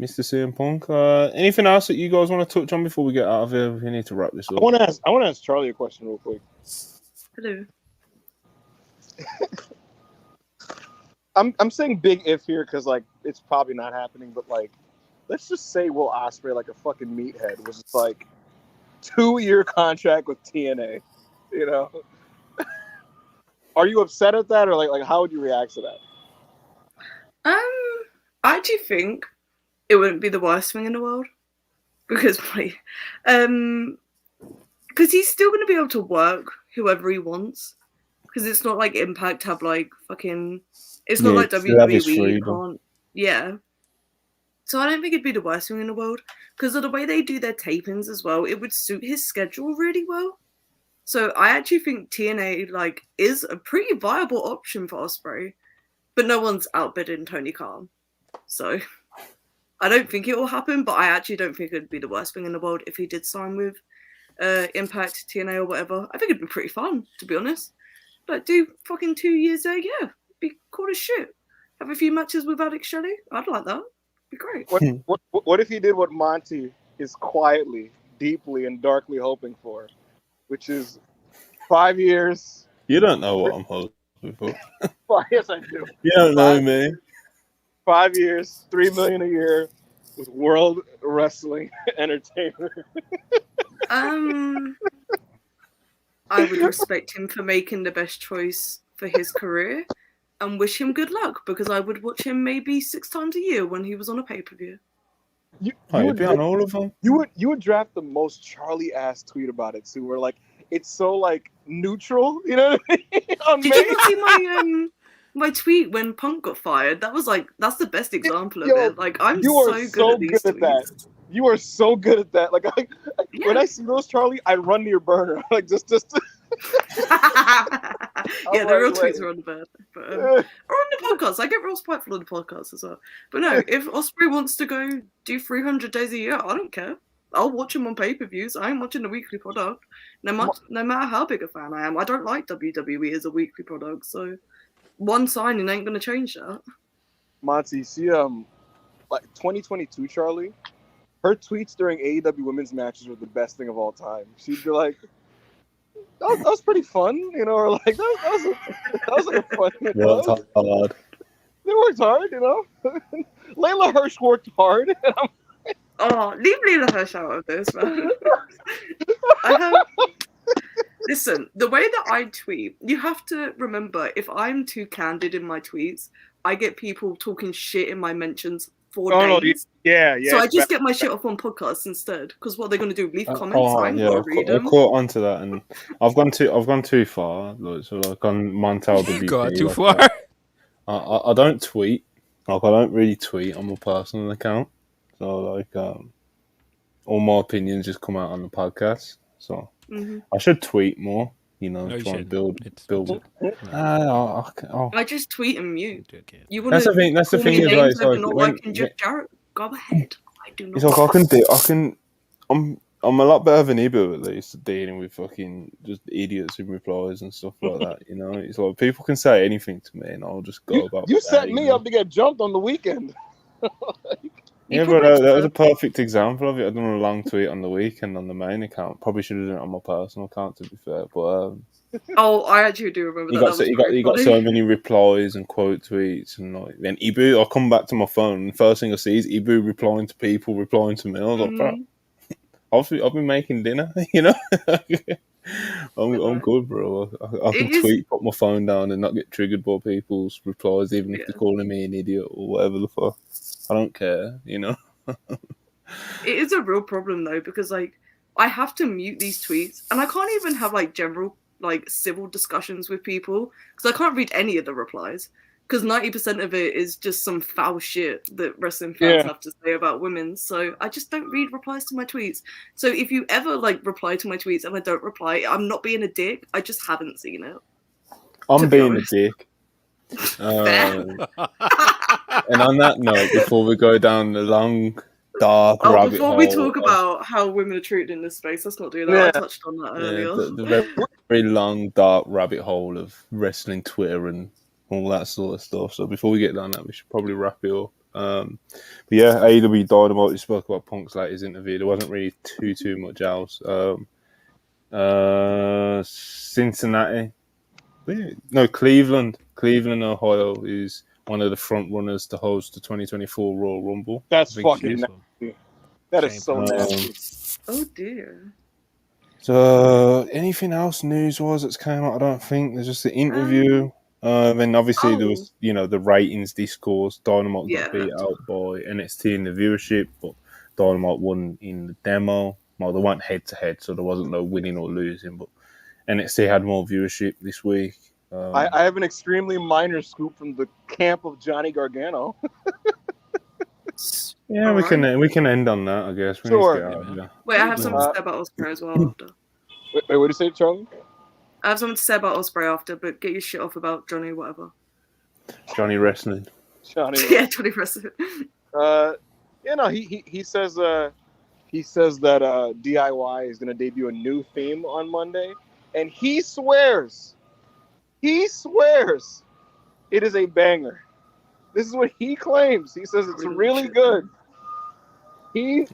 Mr. CM Punk. Anything else that you guys want to touch on before we get out of here? We need to wrap this up. I want to ask Charlie a question real quick. Hello. I'm saying big if here because it's probably not happening, but let's just say Will Osprey, a fucking meathead, was just 2-year contract with TNA. Are you upset at that, or how would you react to that? I actually think it wouldn't be the worst thing in the world, because he's still going to be able to work whoever he wants, because it's not like Impact have fucking, it's not like WWE, you can't, so I don't think it'd be the worst thing in the world, because of the way they do their tapings as well, it would suit his schedule really well. So I actually think TNA is a pretty viable option for Osprey, but no one's outbidding Tony Khan, so I don't think it will happen, but I actually don't think it'd be the worst thing in the world if he did sign with Impact, TNA, or whatever. I think it'd be pretty fun, to be honest. Do fucking 2 years there, yeah. Be cool as shit. Have a few matches with Alex Shelley. I'd like that. Be great. What if he did what Monty is quietly, deeply, and darkly hoping for, which is 5 years? You don't know what I'm hoping for. Yes, I do. You don't know me. 5 years, $3 million a year with World Wrestling Entertainment. I would respect him for making the best choice for his career and wish him good luck, because I would watch him maybe 6 times a year when he was on a pay-per-view. You would be on all of them. You would draft the most Charlie ass tweet about it too, where it's so neutral, you know what I mean? Did you not see my tweet when Punk got fired? That was that's the best example of it. I'm so good at these tweets. You are so good at that. When I see those, Charlie, I run to your burner. just. Yeah, the real tweets are on the bed, but or on the podcast. I get real spiteful on the podcast as well. But no, if Osprey wants to go do 300 days a year, I don't care. I'll watch him on pay-per-views. I ain't watching the weekly product, no matter how big a fan I am. I don't like WWE as a weekly product, so one signing ain't gonna change that. Monty, see, 2022 Charlie, her tweets during AEW women's matches were the best thing of all time. She'd be like, that was pretty fun, or that was a fun. Worked hard. They worked hard, Layla Hirsch worked hard. Oh, leave Layla Hirsch out of this, man. Listen, the way that I tweet, you have to remember, if I'm too candid in my tweets, I get people talking shit in my mentions for days. Yeah. So I just get my shit off on podcasts instead. Because what they're going to do, leave comments? I ain't yeah, going to read I've them. caught onto that, and I've gone too far. Like, so like on Montel WP, God, too like, far. I don't tweet. Like I don't really tweet on my personal account. So like all my opinions just come out on the podcast. So I should tweet more. You know, No, you try and shouldn't. build. I just tweet and mute. You want That's the thing. That's the thing. Is like, it's like not when, liking Jeff Jarrett? Go ahead. I do not. it's like I'm a lot better than Ibu at least at dealing with fucking just idiots in replies and stuff like that. You know, it's like people can say anything to me and I'll just go about. You set me up to get jumped on the weekend. Yeah, but that was a perfect example of it. I done a long tweet on the weekend on the main account. Probably should have done it on my personal account, to be fair. But I actually do remember that. You got so many replies and quote tweets, and like then Ibu. I come back to my phone, and first thing I see is Ibu replying to people, replying to me. I was like, bro, I've been making dinner, you know. I'm good, bro. I can tweet, put my phone down, and not get triggered by people's replies, even if they're calling me an idiot or whatever the fuck. I don't care, you know. It is a real problem though, because like I have to mute these tweets, and I can't even have like general like civil discussions with people because I can't read any of the replies because 90% of it is just some foul shit that wrestling fans have to say about women. So I just don't read replies to my tweets. So if you ever like reply to my tweets and I don't reply, I'm not being a dick. I just haven't seen it. I'm being a dick. And on that note, before we go down the long, dark rabbit hole... Before we talk about how women are treated in this space, let's not do that. I touched on that earlier. The very, very long, dark rabbit hole of wrestling Twitter and all that sort of stuff. So before we get down that, we should probably wrap it up. But yeah, AEW Dynamite, we spoke about Punk's latest interview. There wasn't really too much else. Cincinnati. No, Cleveland, Ohio is one of the front runners to host the 2024 Royal Rumble. That's fucking nasty. That is so nasty. Oh dear. So anything else news-wise that's came out? I don't think. There's just the interview. Then obviously there was, the ratings discourse. Dynamite got beat out by NXT in the viewership, but Dynamite won in the demo. Well, they weren't head-to-head, so there wasn't no winning or losing, but NXT had more viewership this week. I have an extremely minor scoop from the camp of Johnny Gargano. Yeah, we can end on that, I guess. Sure. Wait, I have something to say about Osprey as well after. Wait, what did you say, Charlie? I have something to say about Osprey after, but get your shit off about Johnny whatever. Johnny Wrestling. Johnny Wrestling. He says that DIY is going to debut a new theme on Monday, and he swears it is a banger. This is what he claims. He says it's really good. He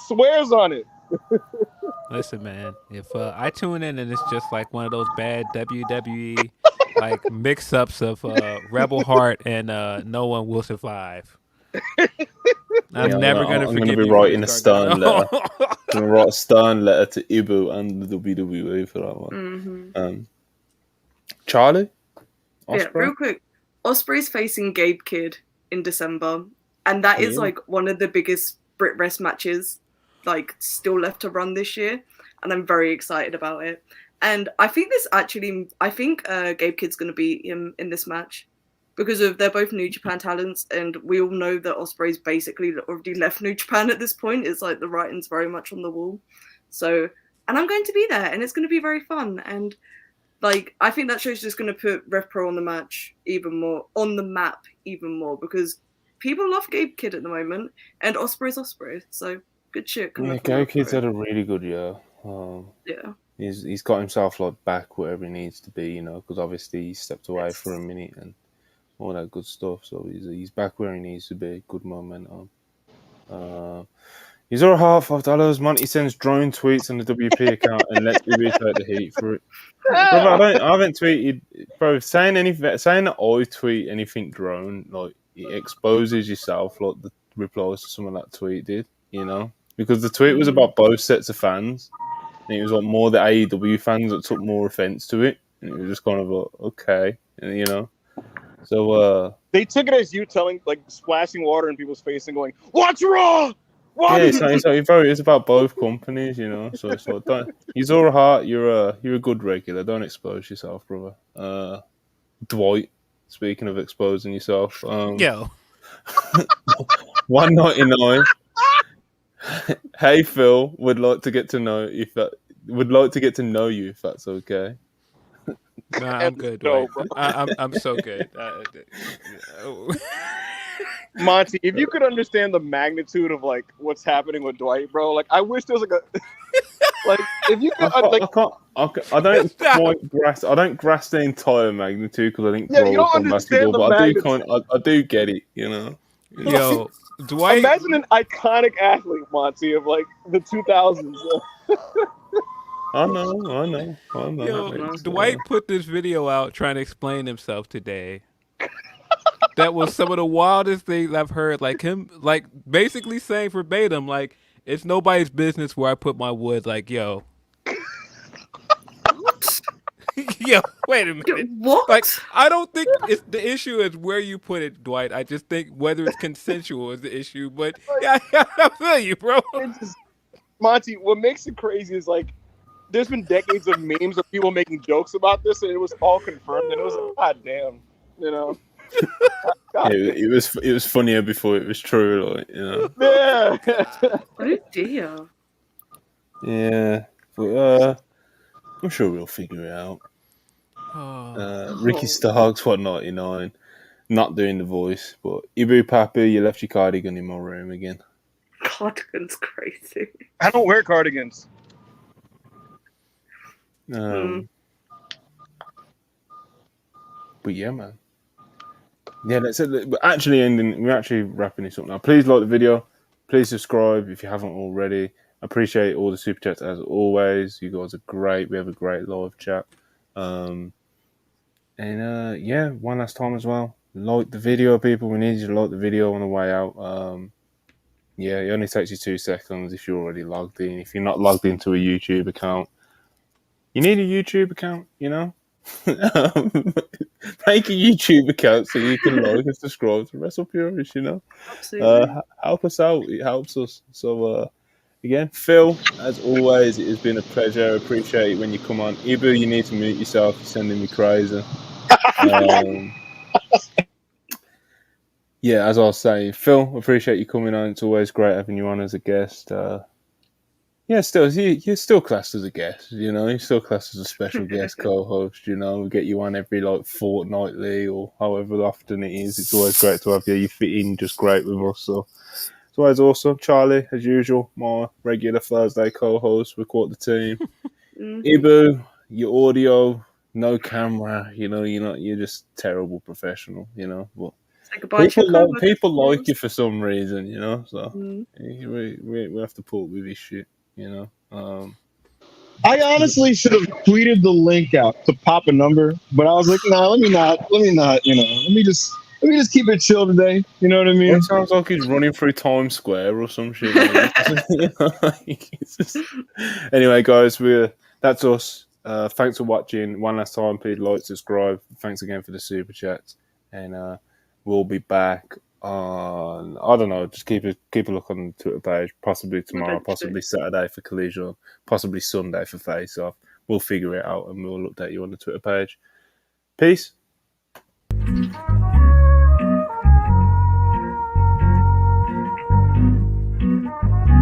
swears on it. Listen, man, if I tune in and it's just like one of those bad WWE like mix-ups of Rebel Heart and No One Will Survive, I'm never going to forgive you. I'm going to be writing a stern letter. I'm going to write a stern letter to Ibu and the WWE for that one. Mm-hmm. Charlie? Osprey? Yeah, real quick. Osprey's facing Gabe Kidd in December, and that is like one of the biggest Brit Rest matches like still left to run this year, and I'm very excited about it. And I think Gabe Kidd's going to be in this match because they're both New Japan talents, and we all know that Osprey's basically already left New Japan at this point. It's like the writing's very much on the wall. So, and I'm going to be there, and it's going to be very fun. And like, I think that show's just going to put Rev Pro on the map even more because people love Gabe Kidd at the moment, and Osprey's Osprey. So good shit. Gabe Kidd's had a really good year. He's got himself like back wherever he needs to be, because obviously he stepped away for a minute and all that good stuff. So he's back where he needs to be. Good momentum. He's our $5. Monty sends drone tweets on the WP account and lets me take the heat for it. Bro, I haven't tweeted, bro. Saying that I tweet anything drone, like it exposes yourself, like the replies to someone that tweet did, because the tweet was about both sets of fans. And it was like more the AEW fans that took more offense to it. And it was just kind of like, okay, you know. So they took it as you telling, like, splashing water in people's face and going, "What's Raw? What?" yeah, it's about both companies, you know. So it's like, don't, you're Hart, you're a good regular. Don't expose yourself, brother. Dwight, speaking of exposing yourself, Yo. 199. Hey Phil, would like to get to know you if that's okay. Nah, I'm good, No, Dwight. I'm so good. Monty, if you could understand the magnitude of like what's happening with Dwight, bro, like I wish there was like a like if you could I don't grasp the entire magnitude because I think you don't understand basketball, but magnitude. I do get it, you know. Yo, Dwight. Imagine an iconic athlete, Monty, of like the 2000s. I know. Yo, Dwight put this video out trying to explain himself today. That was some of the wildest things I've heard. Like him, like basically saying verbatim, like it's nobody's business where I put my wood. Like, yo, yo, wait a minute. What? Like, I don't think it's the issue is where you put it, Dwight. I just think whether it's consensual is the issue. But yeah, I feel you, bro. Monty, what makes it crazy is like there's been decades of memes of people making jokes about this, and it was all confirmed, and it was like, God damn, you know. It was funnier before it was true, like, you know. Yeah. Oh dear. Yeah, but I'm sure we'll figure it out. Ricky Starks, 199, not doing the voice, but Ibu Papu, you left your cardigan in my room again. Cardigan's crazy. I don't wear cardigans. But yeah, man. Yeah, that's it. We're actually wrapping this up now. Please like the video. Please subscribe if you haven't already. I appreciate all the super chats as always. You guys are great. We have a great live chat. Yeah, one last time as well. Like the video, people. We need you to like the video on the way out. Yeah, it only takes you 2 seconds if you're already logged in. If you're not logged into a YouTube account, you need a YouTube account, you know? Make a YouTube account so you can like and subscribe to WrestlePurists, you know? Absolutely. Help us out. It helps us. So, again, Phil, as always, it has been a pleasure. I appreciate it when you come on. Ibu, you need to mute yourself. You're sending me crazy. Yeah, as I was saying, Phil, appreciate you coming on. It's always great having you on as a guest. Yeah, you're still classed as a guest, you know. You're still classed as a special guest co-host, you know. We get you on every like fortnightly or however often it is. It's always great to have you. You fit in just great with us. So it's always awesome. Charlie, as usual, my regular Thursday co-host. We caught the team. Ibu, your audio, no camera. You know, you're just terrible professional. You know, but people like you for some reason. You know, so we have to put up with this shit. You know, I honestly should have tweeted the link out to pop a number, but I was like, nah, let me not, you know, let me just keep it chill today. You know what I mean? It sounds like he's running through Times Square or some shit. Anyway, guys, that's us. Thanks for watching. One last time, please like, subscribe. Thanks again for the super chats, and we'll be back on, I don't know, just keep a look on the Twitter page, possibly tomorrow, possibly Saturday for Collision, possibly Sunday for Face Off. We'll figure it out and we'll update you on the Twitter page. Peace.